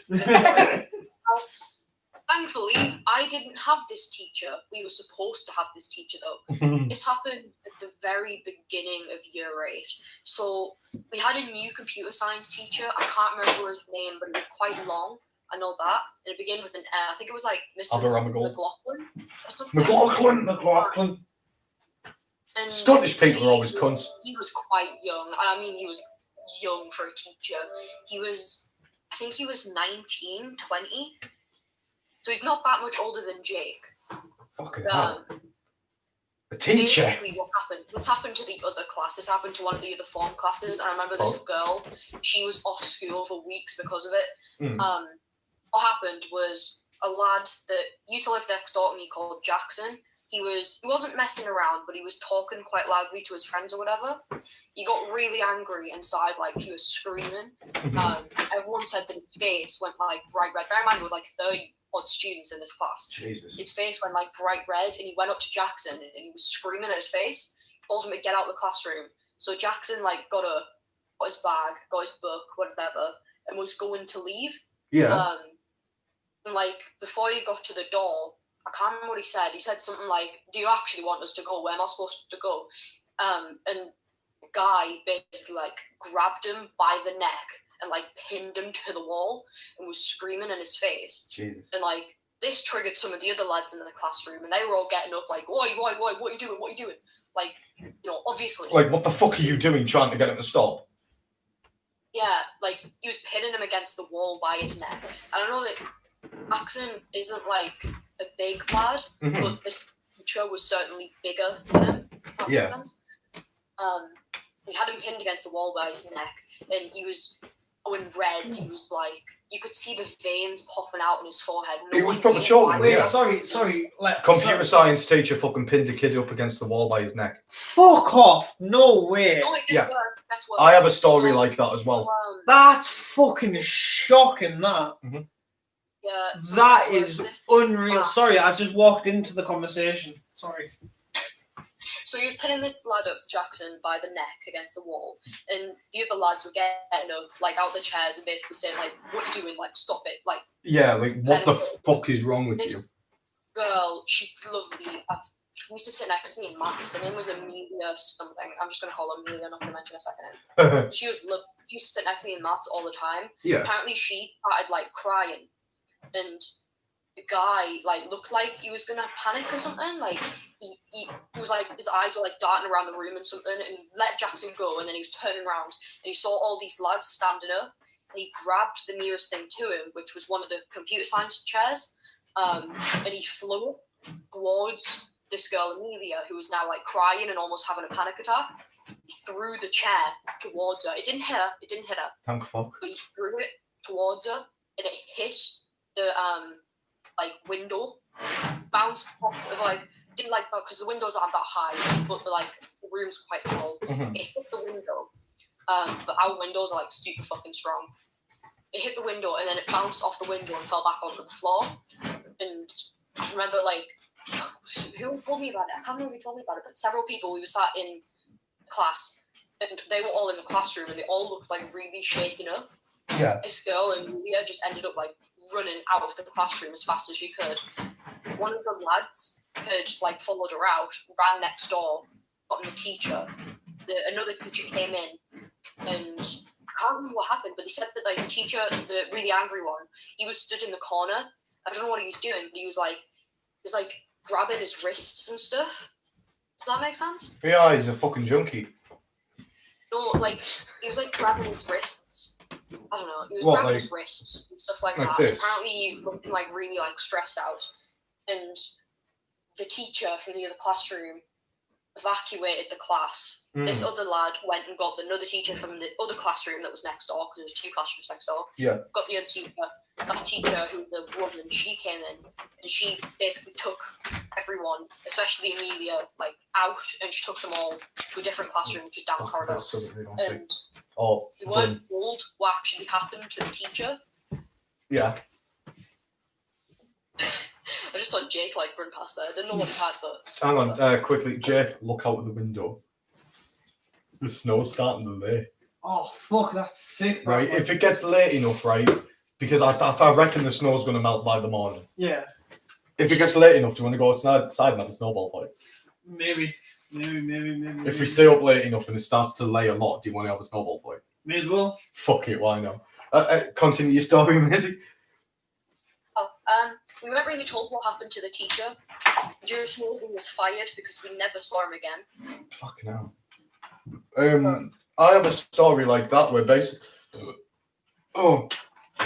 Thankfully, I didn't have this teacher. We were supposed to have this teacher though. This happened at the very beginning of year 8. So we had a new computer science teacher. I can't remember his name, but it was quite long. I know that. And it began with an I think it was like Mr. Aberamagal. McLaughlin or something. McLaughlin. And Scottish people he- are always cunts. He was quite young. I mean, he was young for a teacher. I think he was 19, 20. So he's not that much older than Jake. Fucking hell. Um, A teacher. Basically, what's happened to the other class? This happened to one of the other form classes. I remember this girl. She was off school for weeks because of it. Mm. What happened was a lad that used to live next door to me called Jackson. He wasn't messing around, but he was talking quite loudly to his friends or whatever. He got really angry and started he was screaming. Everyone said that his face went like bright red. Bear in mind, there was like 30 odd students in this class. Jesus. His face went like bright red, and he went up to Jackson and he was screaming at his face. Told him to get out of the classroom. So Jackson got his bag, got his book, whatever, and was going to leave. Yeah. And before he got to the door, I can't remember what he said. He said something like, "Do you actually want us to go? Where am I supposed to go?" And the guy basically grabbed him by the neck and pinned him to the wall and was screaming in his face. Jesus. And this triggered some of the other lads in the classroom, and they were all getting up oi, what are you doing? What are you doing? Obviously. What the fuck are you doing trying to get him to stop? Yeah, he was pinning him against the wall by his neck. And I know that Jackson isn't a big lad, but this teacher was certainly bigger than him. Yeah. He had him pinned against the wall by his neck, and he was going red. He was you could see the veins popping out on his forehead. He was probably choking. Wait, Yeah. sorry. Computer science teacher fucking pinned a kid up against the wall by his neck. Fuck off! No way. No, it Yeah. didn't work. That's what I have a story like that as well. That's fucking shocking. That Yeah, so that that's what is this unreal. class- Sorry, I just walked into the conversation. Sorry. So he was pinning this lad up, Jackson, by the neck against the wall, and the other lads were getting up, out the chairs and basically saying, "What are you doing? Stop it!" Yeah, what the fuck is wrong with you? This girl, she's lovely. She used to sit next to me in maths. Her name was Amelia something. I'm just gonna call her Amelia, not gonna mention her second name. She was used to sit next to me in maths all the time. Yeah. Apparently, she started crying, and the guy looked like he was gonna panic or something. He was his eyes were darting around the room and something, and he let Jackson go, and then he was turning around and he saw all these lads standing up, and he grabbed the nearest thing to him, which was one of the computer science chairs, and he flung it towards this girl Amelia, who was now like crying and almost having a panic attack. He threw the chair towards her. It didn't hit her. Thank fuck. But he threw it towards her, and it hit the like window, bounced off of like didn't like because the windows aren't that high, but the room's quite tall. Mhm. It hit the window, but our windows are like super fucking strong. It hit the window and then it bounced off the window and fell back onto the floor. And I remember who told me about it? I can't remember who told me about it, but several people. We were sat in class and they were all in the classroom and they all looked like really shaken up. Yeah. This girl and Amelia just ended up like running out of the classroom as fast as she could. One of the lads had like followed her out, ran next door, gotten the teacher. Another teacher came in, and I can't remember what happened, but he said that like the teacher, the really angry one, he was stood in the corner. I don't know what he was doing, but he was like grabbing his wrists and stuff. Does that make sense? Yeah, he's a fucking junkie. No, like he was like grabbing his wrists. I don't know. He was What, grabbing like- his wrists and stuff like like that. this? And apparently he was looking like really like stressed out. And the teacher from the other classroom evacuated the class. This other lad went and got another teacher from the other classroom that was next door, because there was 2 classrooms next door. Yeah. Got the other teacher. That teacher, who was a woman, she came in and she basically took everyone, especially Amelia, like out, and she took them all to a different classroom, which is down the corridor. So that they don't see. And Oh, they weren't told what actually happened to the teacher. yeah. I just saw Jake like run past there. I didn't know what he had, but Hang on, quickly, Jake, look out of the window. The snow's starting to lay. Oh fuck, that's sick. Right, if it gets late enough, right, because I reckon the snow's going to melt by the morning. Yeah, If it gets late enough, do you want to go outside and have a snowball fight? maybe. If we stay up late enough and it starts to lay a lot, do you want to have a snowball fight? May as well. Fuck it, why not? Continue your story, Maisie. we never really told what happened to the teacher. Julius Morgan was fired because we never saw him again. Fucking hell. I have a story like that where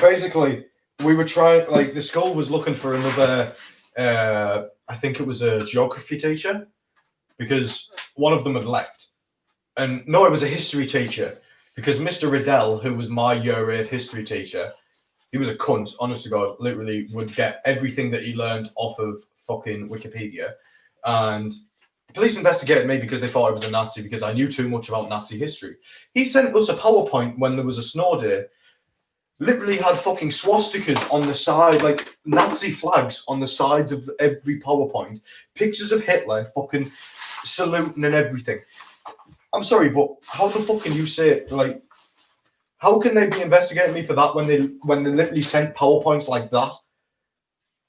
basically we were trying, like, the school was looking for another, I think it was a geography teacher, because one of them had left. And no, it was a history teacher, because Mr. Riddell, who was my year 8 history teacher, he was a cunt, honest to God, literally would get everything that he learned off of fucking Wikipedia. And the police investigated me because they thought I was a Nazi, because I knew too much about Nazi history. He sent us a PowerPoint when there was a snow day, literally had fucking swastikas on the side, like Nazi flags on the sides of every PowerPoint, pictures of Hitler fucking saluting and everything. I'm sorry, but how the fuck can you say, like, how can they be investigating me for that when they literally sent PowerPoints like that?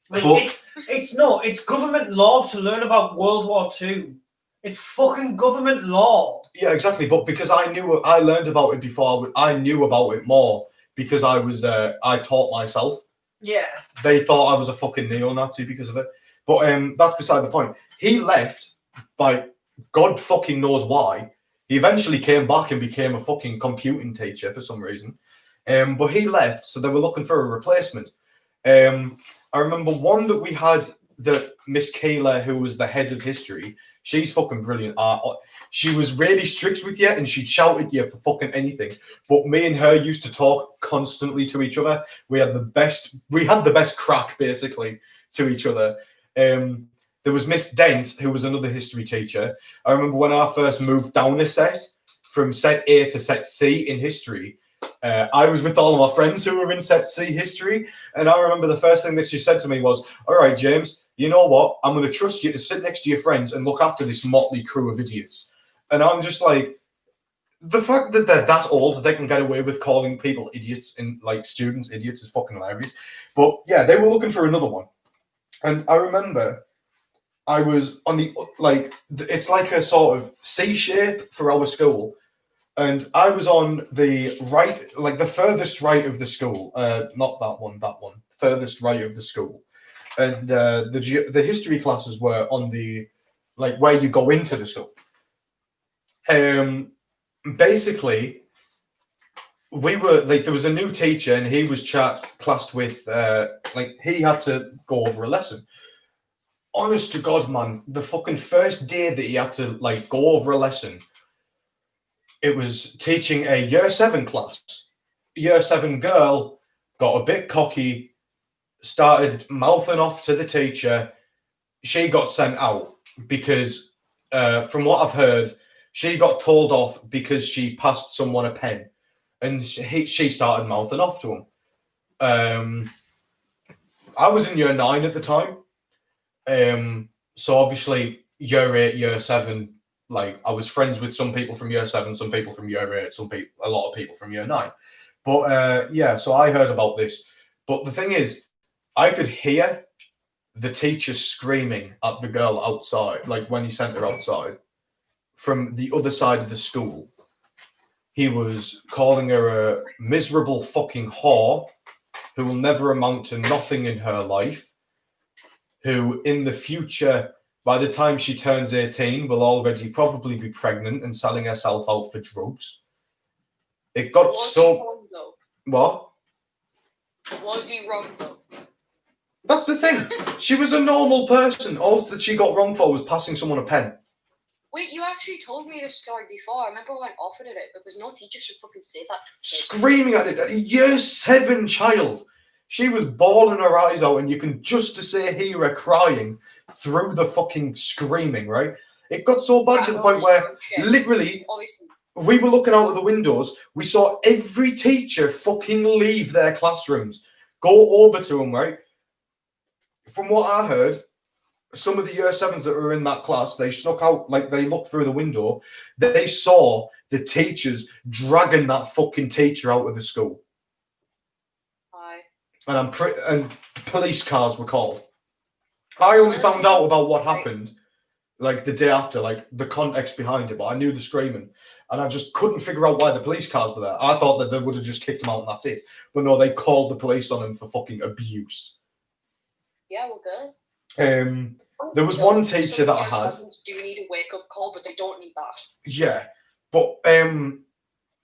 Like, But- it's government law to learn about World War II. It's fucking government law. Yeah, exactly. But because I learned about it before, I knew about it more because I taught myself. Yeah. They thought I was a fucking neo-Nazi because of it. But that's beside the point. He left by God fucking knows why. He eventually came back and became a fucking computing teacher for some reason. But he left, so they were looking for a replacement. I remember one that we had, that Miss Kayla, who was the head of history. She's fucking brilliant. She was really strict with you and she'd shout at you for fucking anything. But me and her used to talk constantly to each other. We had the best crack basically to each other. There was Miss Dent, who was another history teacher. I remember when I first moved down a set, from set A to set C in history, I was with all of my friends who were in set C history. And I remember the first thing that she said to me was, "All right, James, you know what? I'm going to trust you to sit next to your friends and look after this motley crew of idiots." And I'm just like, the fact that they're that old, they can get away with calling people idiots and like students idiots is fucking hilarious. But yeah, they were looking for another one. And I remember I was on it's like a sort of C shape for our school. And I was on the right, like the furthest right of the school. Not that one, furthest right of the school. And the history classes were on the, like, where you go into the school. Basically, we were, like, there was a new teacher and he was classed with, he had to go over a lesson. honest to God, man, the fucking first day that he had to like go over a lesson, it was teaching a year 7 class. Year 7 girl got a bit cocky, started mouthing off to the teacher. She got sent out because, from what I've heard, she got told off because she passed someone a pen, and she started mouthing off to him. I was in year 9 at the time, so obviously year 8, year 7, like I was friends with some people from year 7, some people from year 8, a lot of people from year 9. But yeah, so I heard about this. But the thing is, I could hear the teacher screaming at the girl outside, like when he sent her outside from the other side of the school. He was calling her a miserable fucking whore who will never amount to nothing in her life, who in the future, by the time she turns 18, will already probably be pregnant and selling herself out for drugs. It got Was he wrong, though? What? Was he wrong, though? That's the thing. She was a normal person. All that she got wrong for was passing someone a pen. Wait, you actually told me this story before. I remember I went off at it because no teacher should fucking say that. Screaming at it at a year 7 child. She was bawling her eyes out, and you can just to say hear her crying through the fucking screaming, right? It got so bad to the point where literally Obviously. we were looking out of the windows. We saw every teacher fucking leave their classrooms, go over to them, right? From what I heard, some of the year 7s that were in that class, they snuck out, like they looked through the window. They saw the teachers dragging that fucking teacher out of the school. Aye. And police cars were called. I only found out about what happened like the day after, like the context behind it, but I knew the screaming. And I just couldn't figure out why the police cars were there. I thought that they would have just kicked him out and that's it. But no, they called the police on him for fucking abuse. Yeah, well, good. There was one teacher that I had. Do need a wake-up call, but they don't need that. Yeah, but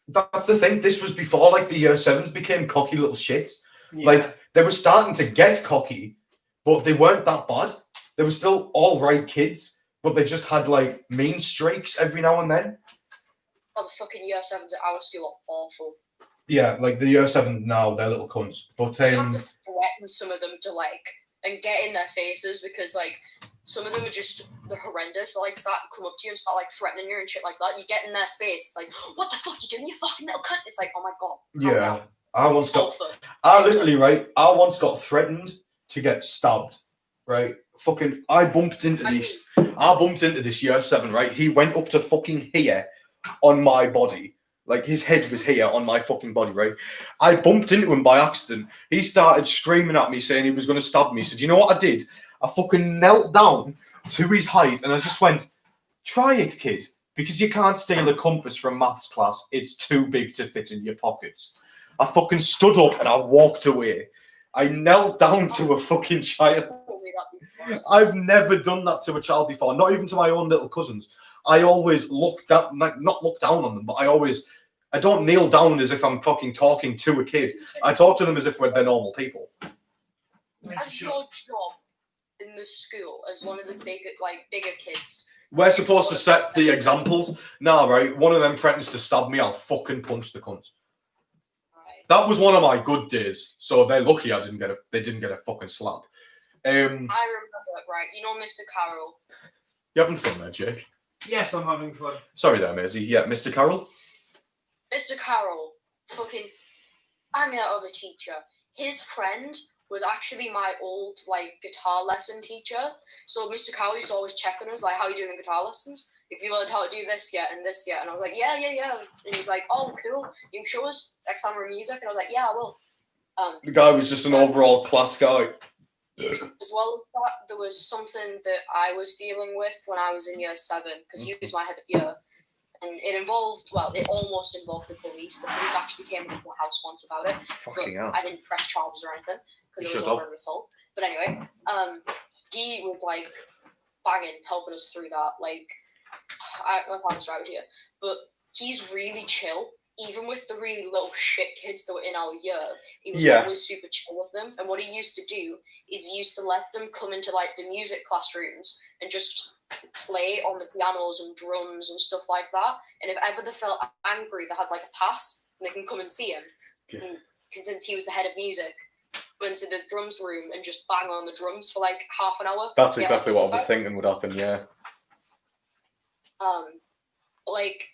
that's the thing. This was before like the year 7s became cocky little shits. Yeah. Like they were starting to get cocky, but they weren't that bad. They were still all right kids, but they just had like mean streaks every now and then. Oh, the fucking year 7s at our school are awful. Yeah, like the year 7 now, they're little cunts. But you have to threaten some of them to like and get in their faces because like some of them are just they're horrendous. They'll like start to come up to you and start like threatening you and shit like that. You get in their space, it's like, what the fuck you doing, you fucking little cunt? It's like, oh my god. Yeah. I once got threatened to get stabbed. Right? Fucking I bumped into this year 7, right? He went up to fucking here on my body. Like his head was here on my fucking body, right? I bumped into him by accident. He started screaming at me saying he was going to stab me. So do you know what I did? I fucking knelt down to his height and I just went, try it, kid. Because you can't steal a compass from maths class. It's too big to fit in your pockets. I fucking stood up and I walked away. I knelt down to a fucking child. I've never done that to a child before. Not even to my own little cousins. I always look down, not look down on them, but I don't kneel down as if I'm fucking talking to a kid. I talk to them as if they're normal people. That's your job in the school as one of the bigger kids. We're supposed to set the examples. Nah, right? One of them threatens to stab me, I'll fucking punch the cunt. Right. That was one of my good days, so they're lucky they didn't get a fucking slap. I remember it, right? You know Mr. Carroll? You having fun there, Jake? Yes, I'm having fun. Sorry there, Maisie. Yeah, Mr. Carroll? Mr. Carroll, fucking banger of a teacher. His friend was actually my old, guitar lesson teacher. So Mr. Carroll used to always check on us, how are you doing in guitar lessons? If you learned how to do this yet and this yet. And I was like, yeah. And he's like, oh, cool. You can show us next time we're in music. And I was like, yeah, I will. The guy was just an overall class guy. As well as that, there was something that I was dealing with when I was in year 7, because he was my head of year. And it almost involved the police. The police actually came to my house once about it. Fucking hell. I didn't press charges or anything, because it was over an assault. But anyway, he was, banging, helping us through that. My partner's right here. But he's really chill. even with the really little shit kids that were in our year, he was Yeah. always super chill with them. And what he used to do is he used to let them come into like the music classrooms and just play on the pianos and drums and stuff like that. And if ever they felt angry, they had like a pass and they can come and see him. Okay. And since he was the head of music, went to the drums room and just bang on the drums for like half an hour. That's get exactly all what the I was stuff thinking would happen. Yeah. out. Like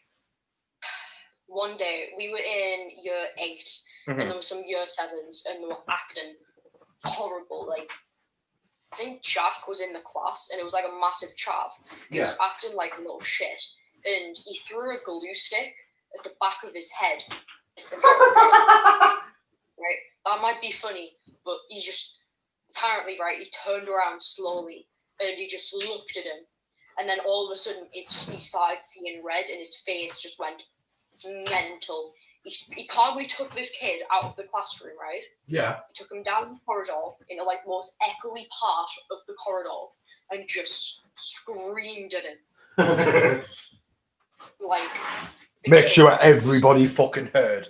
one day we were in year 8 and there were some year 7s and they were acting horrible. Like I think Jack was in the class and it was like a massive chav. He was acting like a little shit and he threw a glue stick at the back of his head. Right, that might be funny, but he just apparently he turned around slowly and he just looked at him, and then all of a sudden he started seeing red and his face just went mental. He calmly took this kid out of the classroom, right? Yeah. He took him down the corridor in the like most echoey part of the corridor and just screamed at him. Like Make sure everybody fucking heard.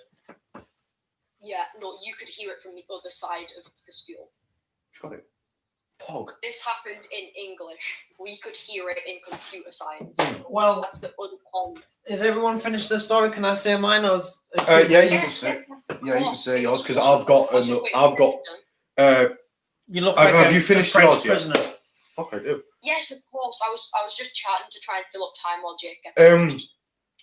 Yeah, no, you could hear it from the other side of the school. Got it. Pog. This happened in English. We could hear it in computer science. Well, That's the other pond. is everyone finished their story? Can I say mine? Or Yeah, you can say. Yeah, you can say yours because I've got. You look Have like you a finished French yours yet? prisoner. Fuck, I do. Yes, of course. I was just chatting to try and fill up time while Jake gets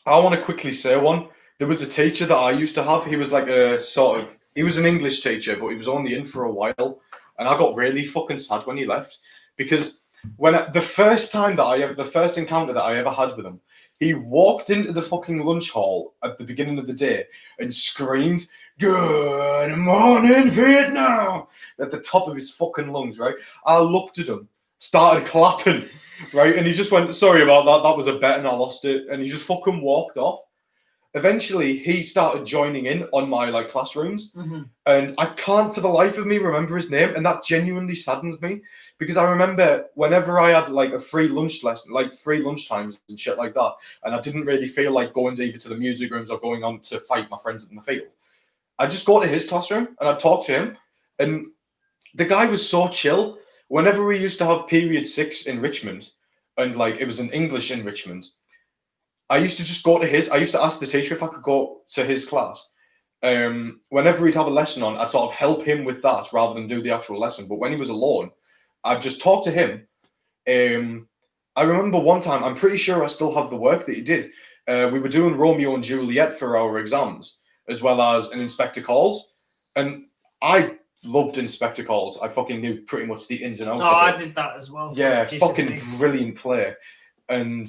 I want to quickly say one. There was a teacher that I used to have. He was like he was an English teacher, but he was only in for a while. And I got really fucking sad when he left. Because the first encounter that I ever had with him, he walked into the fucking lunch hall at the beginning of the day and screamed, "Good morning, Vietnam!" at the top of his fucking lungs, right? I looked at him, started clapping, right? And he just went, "Sorry about that, that was a bet and I lost it." And he just fucking walked off. Eventually, he started joining in on my like classrooms, and I can't for the life of me remember his name, and that genuinely saddens me because I remember whenever I had like a free lunch lesson, like free lunch times and shit like that, and I didn't really feel like going either to the music rooms or going on to fight my friends in the field, I'd just go to his classroom and I'd talk to him, and the guy was so chill. Whenever we used to have period 6 enrichment, and like it was an English enrichment, I used to just go to his. I used to ask the teacher if I could go to his class. Whenever he'd have a lesson on, I'd sort of help him with that rather than do the actual lesson. But when he was alone, I'd just talk to him. I remember one time, I'm pretty sure I still have the work that he did. We were doing Romeo and Juliet for our exams, as well as an Inspector Calls. And I loved Inspector Calls. I fucking knew pretty much the ins and outs of it. I did that as well. Yeah, fucking brilliant play. And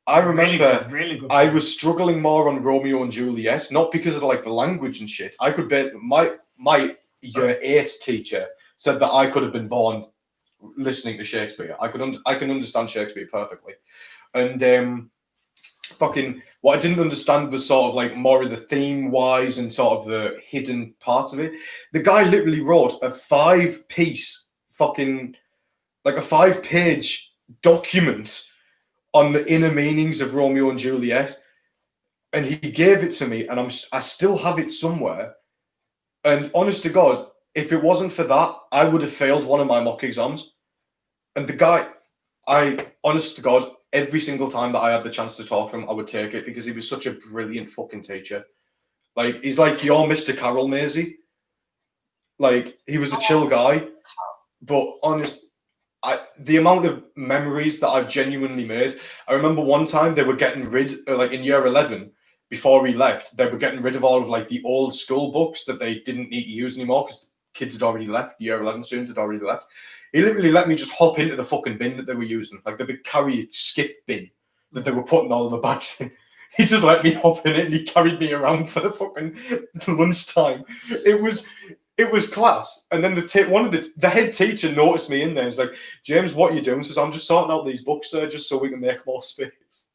I remember really good. I was struggling more on Romeo and Juliet, not because of like the language and shit. I could bet my year 8 teacher said that I could have been born listening to Shakespeare. I can understand Shakespeare perfectly, and fucking what I didn't understand was sort of like more of the theme wise and sort of the hidden parts of it. The guy literally wrote a 5-piece fucking like a 5-page document on the inner meanings of Romeo and Juliet, and he gave it to me, and I still have it somewhere. And honest to God, if it wasn't for that, I would have failed one of my mock exams. And the guy, honest to God, every single time that I had the chance to talk to him, I would take it because he was such a brilliant fucking teacher. Like he's like your Mr. Carroll, Maisie. Like he was a chill guy, but the amount of memories that I've genuinely made. I remember one time they were getting rid, like in year 11, before he left, they were getting rid of all of like the old school books that they didn't need to use anymore because kids had already left. Year 11 students had already left. He literally let me just hop into the fucking bin that they were using, like the big carry skip bin that they were putting all the bags in. He just let me hop in it and he carried me around for the fucking lunchtime. It was class. And then the head teacher noticed me in there. He's like, "James, what are you doing?" He says, "I'm just sorting out these books, sir, just so we can make more space."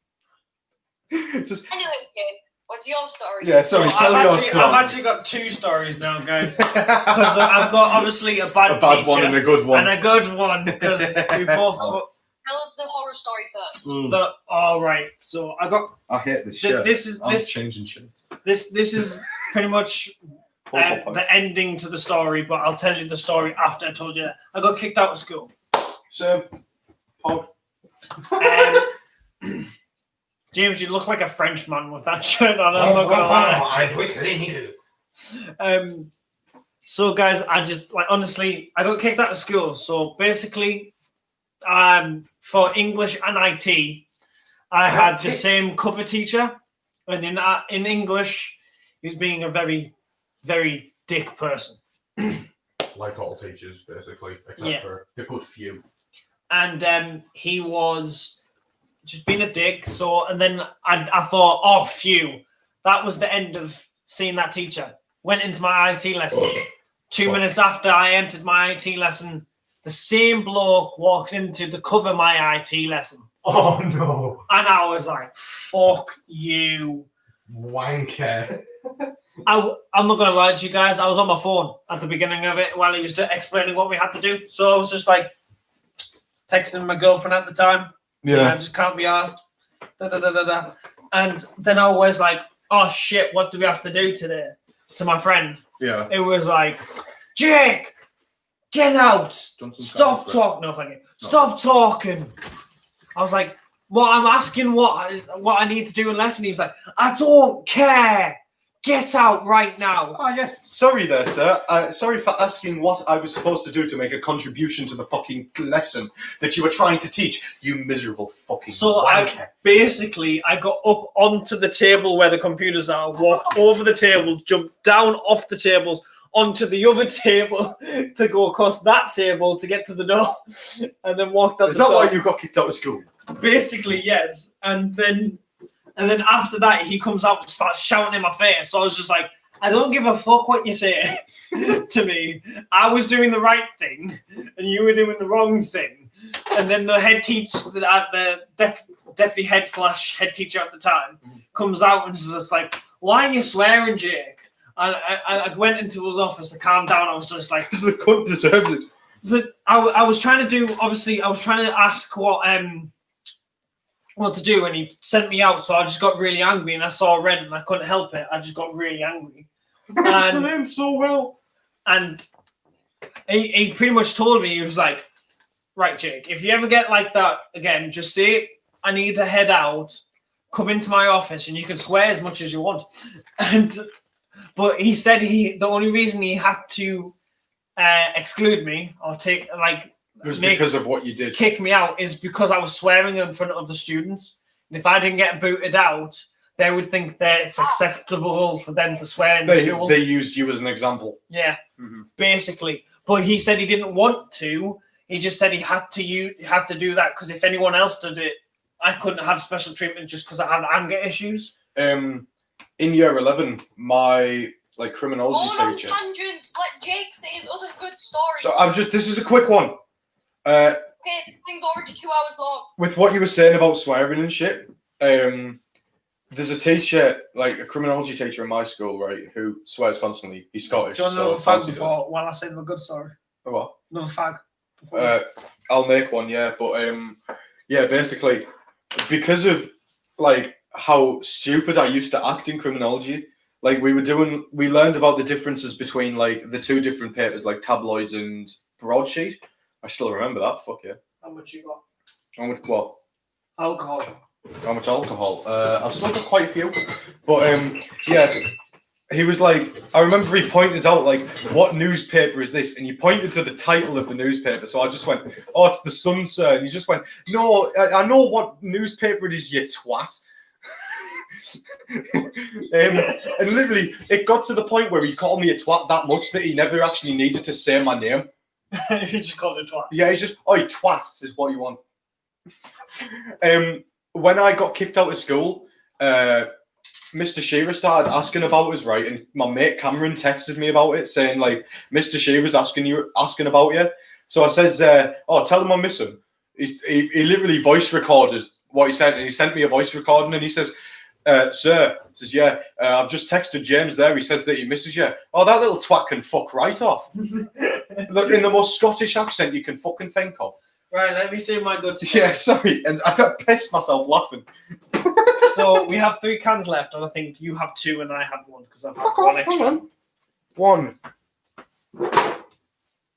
Just, anyway, Jake, what's your story? Yeah, sorry, tell your story. I've actually got 2 stories now, guys. Because I've got obviously a bad one teacher and a good one. And a good one, because we both... Tell us the horror story first. All right. So I hate this shit. I'm changing shit. This is pretty much the ending to the story, but I'll tell you the story after I told you. I got kicked out of school. So, James, you look like a Frenchman with that shirt on. I'm not gonna lie. So guys, honestly, I got kicked out of school. So basically, for English and IT, I had the same cover teacher, and in English, he was being a very, very dick person. Like all teachers, basically, except for the good few. And he was just being a dick. So, and then I thought, oh, phew, that was the end of seeing that teacher. Went into my IT lesson. 2 minutes after I entered my IT lesson, the same bloke walked in to cover my IT lesson. Oh, no. And I was like, fuck you. Wanker. I'm not going to lie to you guys. I was on my phone at the beginning of it while he was explaining what we had to do. So I was just like texting my girlfriend at the time. Yeah. I just can't be asked. And then I was like, oh shit, what do we have to do today? To my friend. Yeah. It was like, Jake, get out. Stop talking. No, thank you. Stop talking. I was like, well, I'm asking what I need to do in lesson. He was like, I don't care. Get out right now. Ah, yes. Sorry there, sir. Sorry for asking what I was supposed to do to make a contribution to the fucking lesson that you were trying to teach. You miserable fucking wanker. I got up onto the table where the computers are, walked over the tables, jumped down off the tables onto the other table to go across that table to get to the door, and then walked out. Is that why you got kicked out of school? Basically, yes. And then after that, he comes out and starts shouting in my face. So I was just like, I don't give a fuck what you say to me. I was doing the right thing, and you were doing the wrong thing. And then the head teacher, the deputy head / head teacher at the time, comes out and is just like, why are you swearing, Jake? I went into his office to calm down. I was just like, the cunt deserves it. But I was trying to do, obviously, I was trying to ask what to do, and he sent me out, so I just got really angry, and I saw red, and I couldn't help it. I just got really angry. That's the name so well. And he pretty much told me, he was like, right, Jake, if you ever get like that again, just say, I need to head out, come into my office, and you can swear as much as you want. But he said the only reason he had to exclude me or because of what you did. Kick me out is because I was swearing in front of the students. And if I didn't get booted out, they would think that it's acceptable for them to swear in school. They used you as an example. Yeah, basically. But he said he didn't want to. He just said he had to do that because if anyone else did it, I couldn't have special treatment just because I had anger issues. In year 11, my criminology teacher. On tangents, let Jake say his other good story. So this is a quick one. Okay, this thing's already 2 hours long. With what you were saying about swearing and shit, there's a teacher, a criminology teacher in my school, right, who swears constantly. He's Scottish. Do you want another fag before while I say the good story? What? Another fag. I'll make one, yeah. But basically, because of how stupid I used to act in criminology, we learned about the differences between the two different papers, tabloids and broadsheet. I still remember that. Fuck yeah. How much you got? How much what? Alcohol. How much alcohol? I've still got quite a few. But he was I remember he pointed out what newspaper is this? And he pointed to the title of the newspaper. So I just went, oh, it's the Sun, sir. And he just went, no, I know what newspaper it is, you twat. And literally, it got to the point where he called me a twat that much that he never actually needed to say my name. He just called it twat. Yeah, he's just, oh, you twat, is what you want. When I got kicked out of school, Mr. Shearer started asking about us, right? And my mate Cameron texted me about it, saying Mr. Shearer's asking about you. So I says, oh, tell him I miss him. He literally voice recorded what he said, and he sent me a voice recording, and he says, sir, says, yeah, I've just texted James there. He says that he misses you. Oh, that little twat can fuck right off. In the most Scottish accent you can fucking think of. Right, let me say my good stuff. Yeah, sorry, and I got pissed myself laughing. So we have 3 cans left, and I think you have 2 and I have 1 because I've had Fuck 1 off, extra. hang on. 1.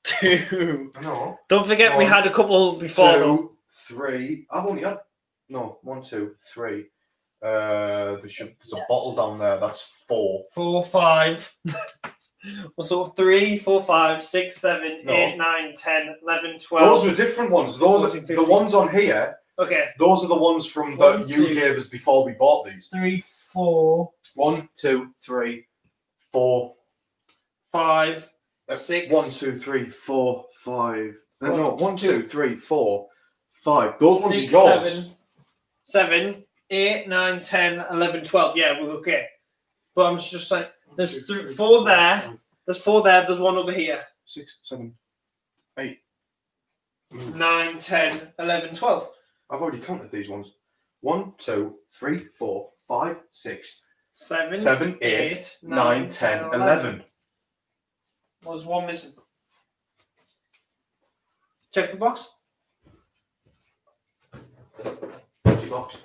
2. No. Don't forget we One, had a couple before though. 2, 3. I've only had. No, 1, 2, 3. There's a bottle down there. That's 4. 4, 5. Well, so 3, 4, 5, 6, 7, No. 8, 9, 10, 11, 12. Those are different ones. Those 14, are 15. the ones on here. Okay. Those are the ones from One, that you 2. gave us before we bought these. 3, 4, 1, 2, 3, 4. 5, 6. 1, 2, 3, 4, 5. One, No, 1, 2, two. 3, 4, 5. Those ones are 6, yours. 7, 8, 9, 10, 11, 12. Yeah, we're okay. But I'm just saying, there's 4 there. There's 4 there. There's 1 over here. 6, 7, 8. 9, 10, 11, 12. I've already counted these ones. 1, 2, 3, 4, 5, 6, 7, 7, 8, 9, 10, 11. There's 1 missing. Check the box. Empty box.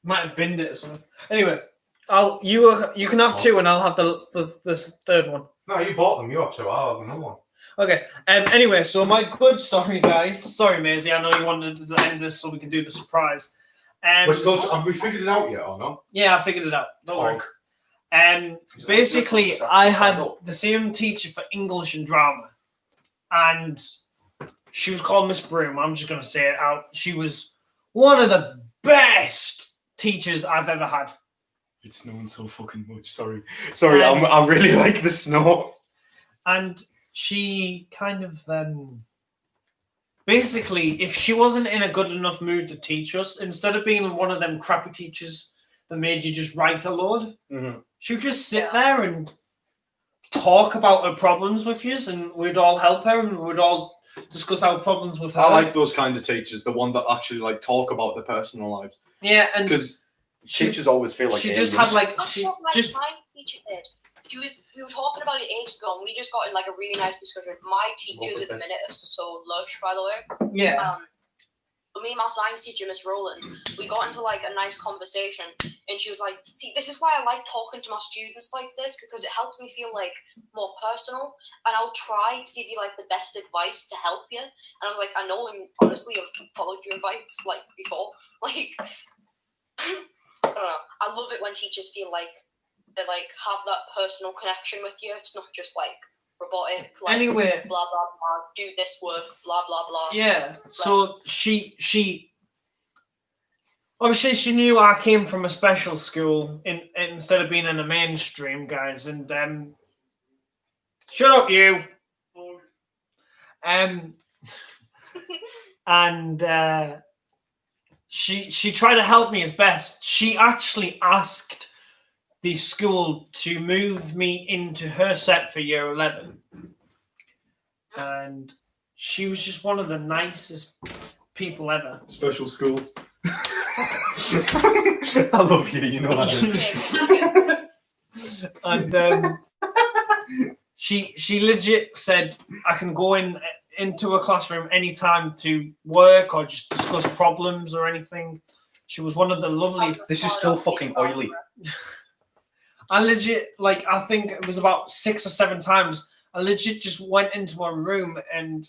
Might have binned it or something. Anyway, you can have 2 and I'll have the third one. No, you bought them. You have 2. I'll have another one. Okay. Anyway, so my good story, guys. Sorry, Maisie. I know you wanted to end this so we can do the surprise. We're still. Have we figured it out yet or not? Yeah, I figured it out. Don't worry. Fuck. Basically, I had the same teacher for English and drama, and she was called Miss Broom. I'm just gonna say it out. She was one of the best teachers I've ever had. It's snowing so fucking much. Sorry. I really like the snow. And she kind of basically, if she wasn't in a good enough mood to teach us, instead of being one of them crappy teachers that made you just write a load, she would just sit there and talk about her problems with you, and we'd all help her, and we'd all discuss our problems with her. I like those kind of teachers, the one that actually like talk about their personal lives. Yeah, and because teachers always feel like she aliens. just had like That's she what my just teacher did. We were talking about it ages ago, and we just got in like a really nice discussion. My teachers at the minute are so lush, by the way. yeah. Me and my science teacher, Miss Rowland, we got into like a nice conversation, and she was like, "See, this is why I like talking to my students like this, because it helps me feel like more personal, and I'll try to give you like the best advice to help you." And I was like, "I know, and honestly, I've followed your advice like before. Like, I don't know. I love it when teachers feel like they like have that personal connection with you. It's not just like robotic, like Anyway, blah blah blah, do this work, blah blah blah." yeah. So she obviously she knew I came from a special school instead of being in a mainstream, guys. And shut up, you. And she tried to help me as best. She actually asked the school to move me into her set for year 11. And she was just one of the nicest people ever. Special school. I love you, you know that. And she legit said I can go into a classroom anytime to work or just discuss problems or anything. She was one of the lovely. This is still fucking oily. I legit, like, I think it was about 6 or 7 times, I legit just went into my room and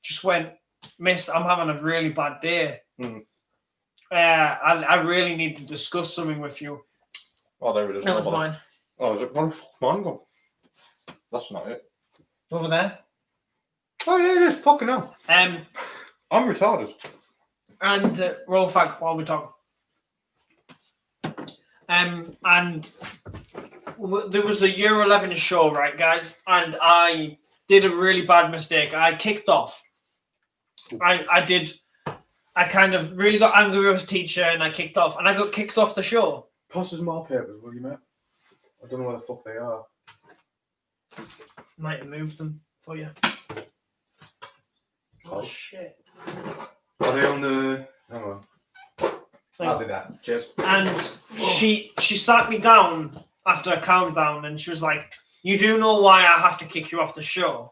just went, "Miss, I'm having a really bad day. I really need to discuss something with you." Oh, there it is. That was mine. Oh, is it? Where the fuck mine gone? That's not it. Over there. Oh, yeah, it is. Fucking hell. I'm retarded. And roll fag while we talk. And there was a year 11 show, right, guys? And I did a really bad mistake. I kicked off. I kind of really got angry with the teacher, and I kicked off. And I got kicked off the show. Pass us more papers, will you, mate? I don't know where the fuck they are. Might have moved them for you. Oh, shit. Are they on the... Hang on. I'll do that. Cheers. And she sat me down after I calmed down, and she was like, "You do know why I have to kick you off the show?"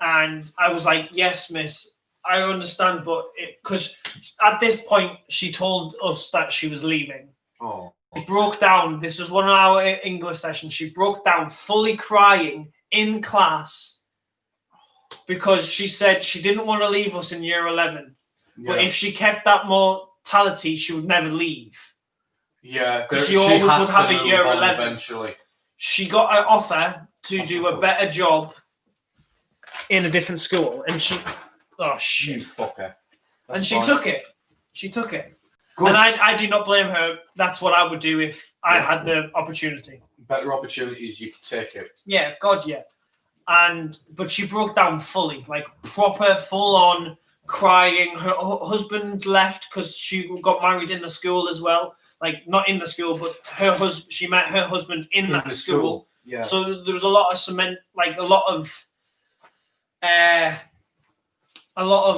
And I was like, yes, miss, I understand, but because at this point she told us that she was leaving. Oh. She broke down. This was 1 hour English session. She broke down, fully crying in class because she said she didn't want to leave us in year 11. But if she kept that mortality, she would never leave. Yeah, She always would have a year 11. Eventually. She got an offer to do a better job in a different school, and she, oh shit, You fucker. and she took it. She took it, Good. and I do not blame her. That's what I would do if I had the opportunity. Better opportunities, you could take it. Yeah, God, yeah. But she broke down fully, like proper, full on crying. Her husband left because she got married in the school as well. Like not in the school, but she met her husband in that school. Yeah. So there was a lot of cement, like a lot of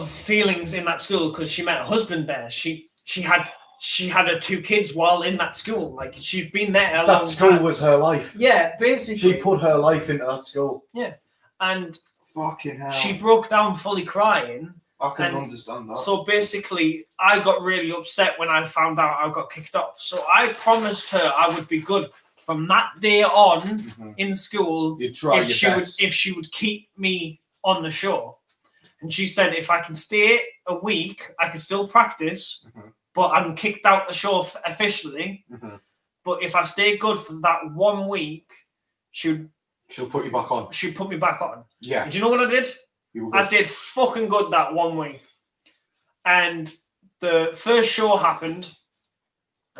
feelings in that school because she met her husband there. She had her 2 kids while in that school. Like she'd been there. That school was her life. Yeah, basically. She put her life into that school. Yeah, and Fucking hell. she broke down fully crying. I can and understand that. So basically, I got really upset when I found out I got kicked off. So I promised her I would be good from that day on in school. You try if she would keep me on the show. And she said if I can stay a week, I can still practice, but I'm kicked out the show officially. But if I stay good for that 1 week, she'll put you back on. She'd put me back on. Yeah. And do you know what I did? I did fucking good that 1 week. And the first show happened,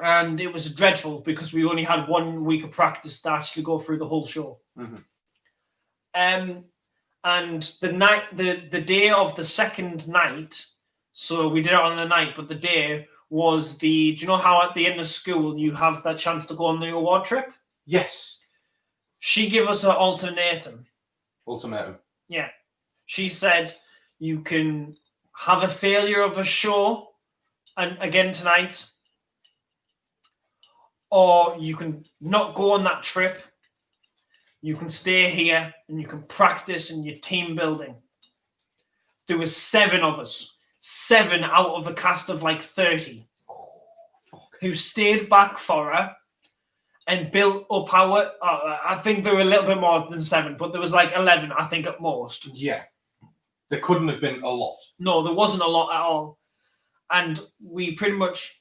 and it was dreadful because we only had 1 week of practice to actually go through the whole show. And the day of the second night, so we did it on the night, but the day was do you know how at the end of school you have that chance to go on the award trip? Yes. She gave us an ultimatum. Ultimatum. Yeah. She said you can have a failure of a show and again tonight, or you can not go on that trip. You can stay here and you can practice in your team building. There was 7 of us, 7 out of a cast of like 30, who stayed back for her and built up our. I think there were a little bit more than 7, but there was like 11, I think, at most. Yeah. There couldn't have been a lot. No, there wasn't a lot at all. And we pretty much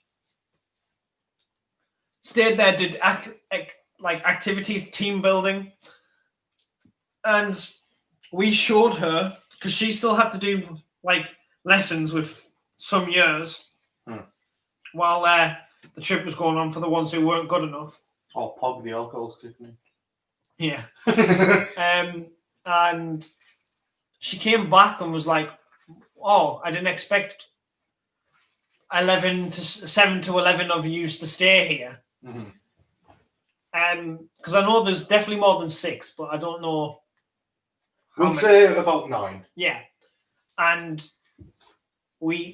stayed there, did activities, team building. And we showed her, because she still had to do like lessons with some years while the trip was going on for the ones who weren't good enough. Oh, Pog, the alcohol's kicking in. Yeah. And she came back and was like, oh, I didn't expect 7 to 11 of you to stay here. Because I know there's definitely more than 6, but I don't know. We'll say about 9. Yeah. And we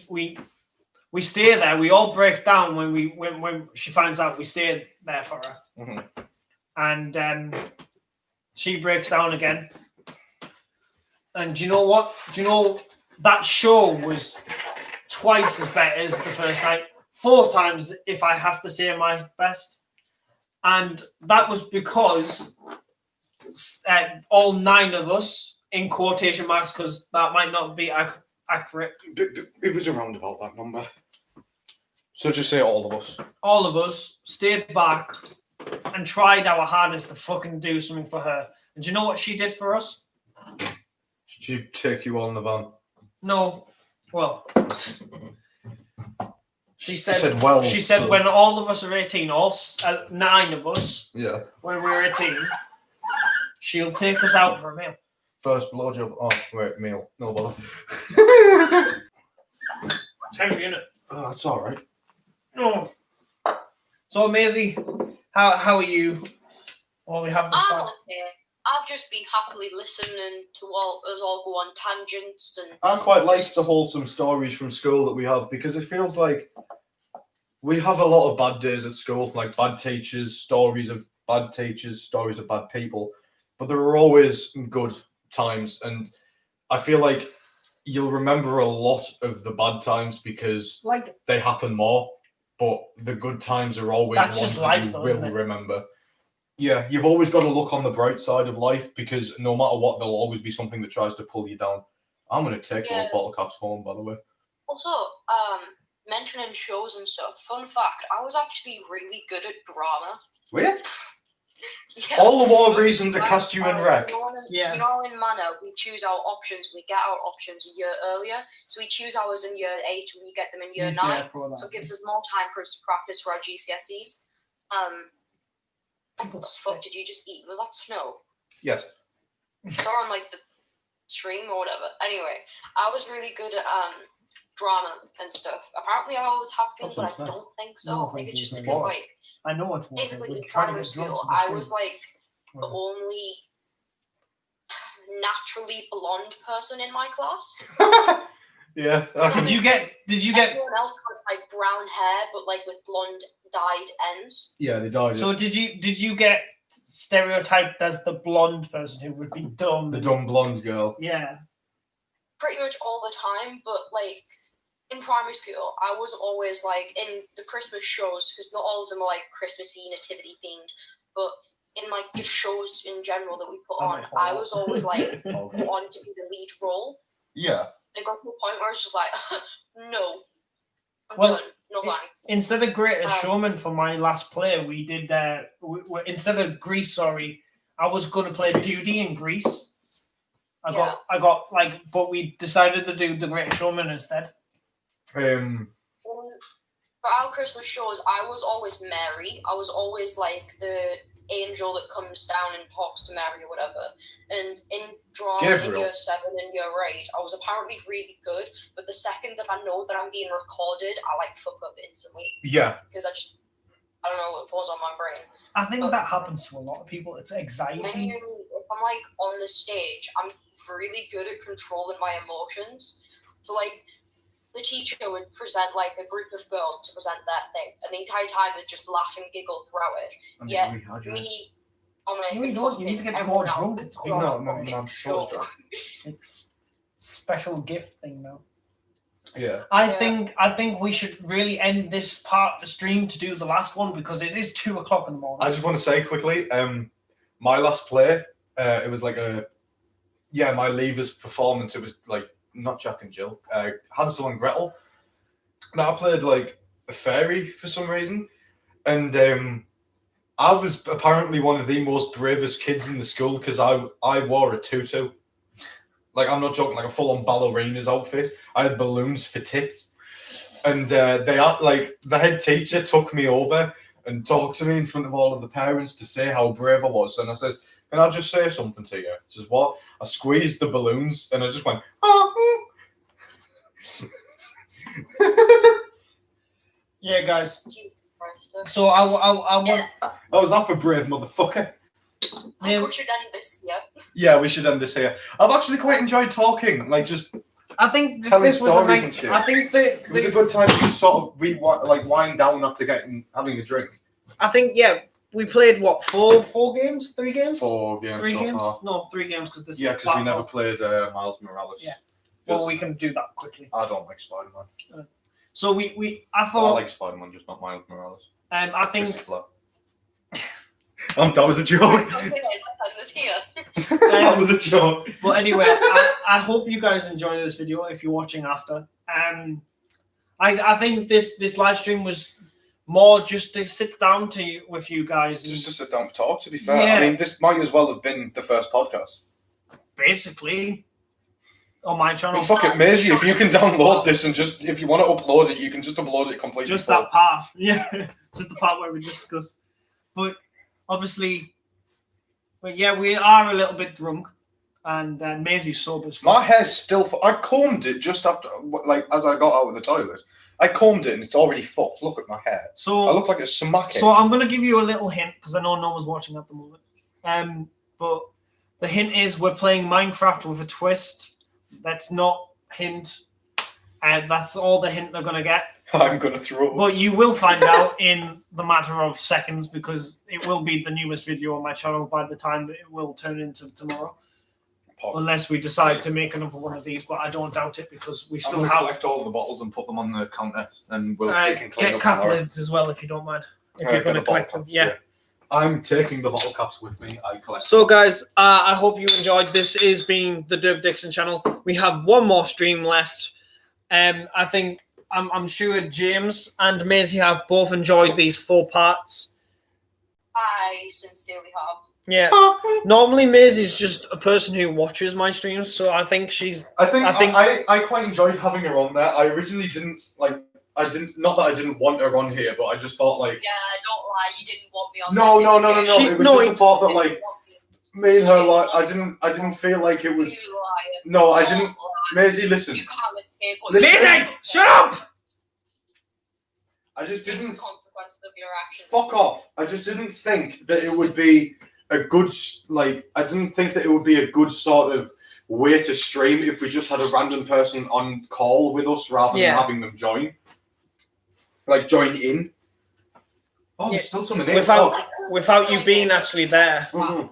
stay there. We all break down when she finds out we stayed there for her. And she breaks down again. And do you know what? Do you know that show was twice as better as the first night? 4 times, if I have to say my best. And that was because all 9 of us, in quotation marks, because that might not be accurate. It was around about that number. So just say all of us. All of us stayed back and tried our hardest to fucking do something for her. And do you know what she did for us? Did she take you all in the van? No. Well, she said so when all of us are 18, all 9 of us, when we're 18, she'll take us out for a meal. First blowjob. Oh, wait, meal. No bother. It's heavy, isn't it? Oh, that's all right. No. So, Maisie, how are you? While we have this I'm okay. I've just been happily listening to us all go on tangents and. I quite like the wholesome stories from school that we have because it feels like we have a lot of bad days at school, like bad teachers, stories of bad teachers, stories of bad people, but there are always good times. And I feel like you'll remember a lot of the bad times because Like, they happen more, but the good times are always That's ones just that life you though, will isn't it? remember. Yeah, you've always got to look on the bright side of life because no matter what, there'll always be something that tries to pull you down. I'm going to take those bottle caps home, by the way. Also, mentioning shows and stuff. Fun fact: I was actually really good at drama. Were you? Yeah. All the more reason to cast you in rec. Yeah. You know, in Manor, we choose our options. We get our options a year earlier. So we choose ours in year 8 and we get them in year 9. So it gives us more time for us to practice for our GCSEs. What the fuck did you just eat? Was that snow? Yes. It's on like the stream or whatever. Anyway, I was really good at drama and stuff. Apparently, I always have been, but I don't think so. No, I think it's just thank because, you. like, I know it's basically in primary school, I was like the only naturally blonde person in my class. Yeah. Did you get? Everyone else had like brown hair, but like with blonde dyed ends. Yeah, they died. So did you get stereotyped as the blonde person who would be dumb? The dumb blonde girl. Yeah. Pretty much all the time, but like in primary school, I wasn't always like in the Christmas shows because not all of them are like Christmassy nativity themed, but in like just shows in general that we put on, I was always like wanting to be the lead role. Yeah. And it got to a point where I was just like, no, I'm Well, done. No thanks. Instead of Greatest Showman for my last play, we did instead of Grease. Sorry, I was going to play Duty in Grease. I got like, but we decided to do the Greatest Showman instead. For our Christmas shows, I was always Mary. I was always like the angel that comes down and talks to Mary or whatever. And in drama in year 7 and year 8, I was apparently really good. But the second that I know that I'm being recorded, I like fuck up instantly. Yeah. Because I don't know what falls on my brain. I think that happens to a lot of people. It's anxiety. If I'm like on the stage, I'm really good at controlling my emotions. So like the teacher would present like a group of girls to present their thing, and the entire time they'd just laugh and giggle throughout it. Yeah, me, I'm like, no, you don't. You need to get more drunk. It's big. No, sure. It's special gift thing now. Yeah. I think we should really end this part of the stream to do the last one because it is 2:00 in the morning. I just want to say quickly, my last play, it was like my leavers performance. It was like not Jack and Jill, Hansel and Gretel. Now I played like a fairy for some reason, and I was apparently one of the most bravest kids in the school because I wore a tutu. Like, I'm not joking, like a full-on ballerina's outfit. I had balloons for tits. And the head teacher took me over and talked to me in front of all of the parents to say how brave I was. And I says, can I just say something to you? He says, what? I squeezed the balloons and I just went, oh. Yeah, guys. So I want... That was that for brave, motherfucker. We should end this here. Yeah, we should end this here. I've actually quite enjoyed talking, like just. I think telling this was a stories nice. and shit. I think it was a good time to just sort of wind down after having a drink. I think we played what 4 games, 3 games, 4 games. 3 so games. Far. No, 3 games because this. Yeah, because we never played Miles Morales. Yeah. Well, we can do that quickly. I don't like Spider-Man. So I thought. I like Spider-Man, just not Miles Morales. I think. That was a joke. That was a joke. But anyway, I hope you guys enjoy this video if you're watching after. I think this live stream was more just to sit down with you guys. Just to sit down and talk, to be fair. Yeah. I mean, this might as well have been the first podcast. Basically. On my channel. I mean, fuck it, Maisie, if you can download this and just, if you want to upload it, you can just upload it completely. Just that part. Yeah. Just the part where we discuss. But obviously, we are a little bit drunk. And Maisie's sober as fuck. My hair's still... I combed it just after, as I got out of the toilet. I combed it and it's already fucked. Look at my hair. So I look like a smackhead. So I'm going to give you a little hint, because I know no one's watching at the moment. But the hint is we're playing Minecraft with a twist. That's not hint. That's all the hint they're going to get. I'm going to throw up. But you will find out in the matter of seconds, because it will be the newest video on my channel by the time that it will turn into tomorrow. unless we decide to make another one of these. But I don't doubt it because we I'm still gonna have collect all of the bottles and put them on the counter, and we can clean get up cap tomorrow. lids as well if you don't mind. If Get you're going the to bottle collect them, caps, yeah. I'm taking the bottle caps with me. I collect. So, guys, I hope you enjoyed. This is being the Derb Dixon channel. We have one more stream left. I think I'm sure James and Maisie have both enjoyed these 4 parts. I sincerely have. Yeah. Normally, Maisie's just a person who watches my streams, so I think she's. I think I quite enjoyed having her on there. I originally didn't like. Not that I didn't want her on here, but I just thought like. Yeah, don't lie. You didn't want me on. No. there, did you? It was just a thought that like me and her like I didn't feel like it was. You liar. No, I Don't didn't. lie. Maisie, listen. You can't escape. Listen. Maisie, shut up! I just It's the didn't. consequences of your actions. Fuck off! I just didn't think that it would be a good I didn't think that it would be a good sort of way to stream if we just had a random person on call with us rather than having them join. Like join in. Oh, there's still someone in. Without you being actually there. Mhm.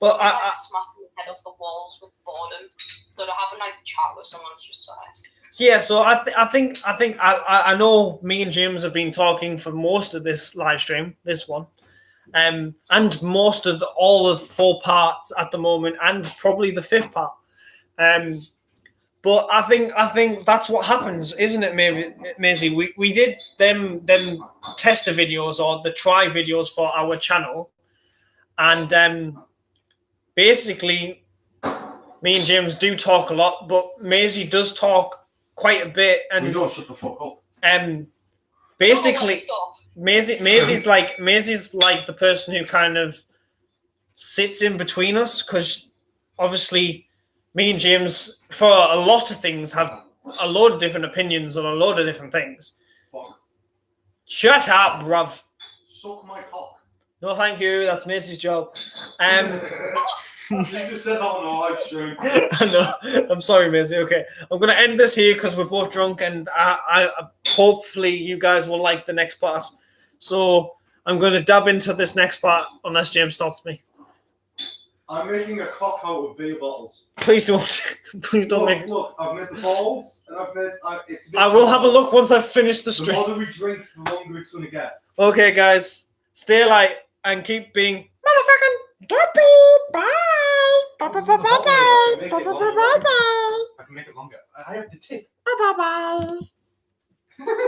But I smack my head off the walls with boredom. So to have a nice chat with someone's just nice. yeah, so I know me and James have been talking for most of this live stream, this one, and most of all of 4 parts at the moment, and probably the 5th part. But I think that's what happens, isn't it, Maisie? We did them tester videos or the try videos for our channel, and basically, me and James do talk a lot, but Maisie does talk quite a bit, and We don't shut the fuck up. basically, Stop. Maisie's like the person who kind of sits in between us, because obviously me and James for a lot of things have a load of different opinions on a load of different things. Fuck. Shut up, bruv. Suck my cock. No, thank you. That's Maisie's job. You just said that on a live stream. I know. I'm sorry, Maisie. Okay, I'm gonna end this here because we're both drunk, and I hopefully you guys will like the next part. So I'm gonna dab into this next part unless James stops me. I'm making a cock out of beer bottles. Please don't. Please don't make. Look, I've made the balls, and I've made. I will have a look once I've finished the The stream. more that we drink, the longer it's gonna get. Okay, guys, stay light and keep being motherfucking derpy. Bye. Bye. Bye. Bye. Bye. Bye. Bye. Bye. Bye. I can make it longer. I have the tip. Bye. Bye. Bye.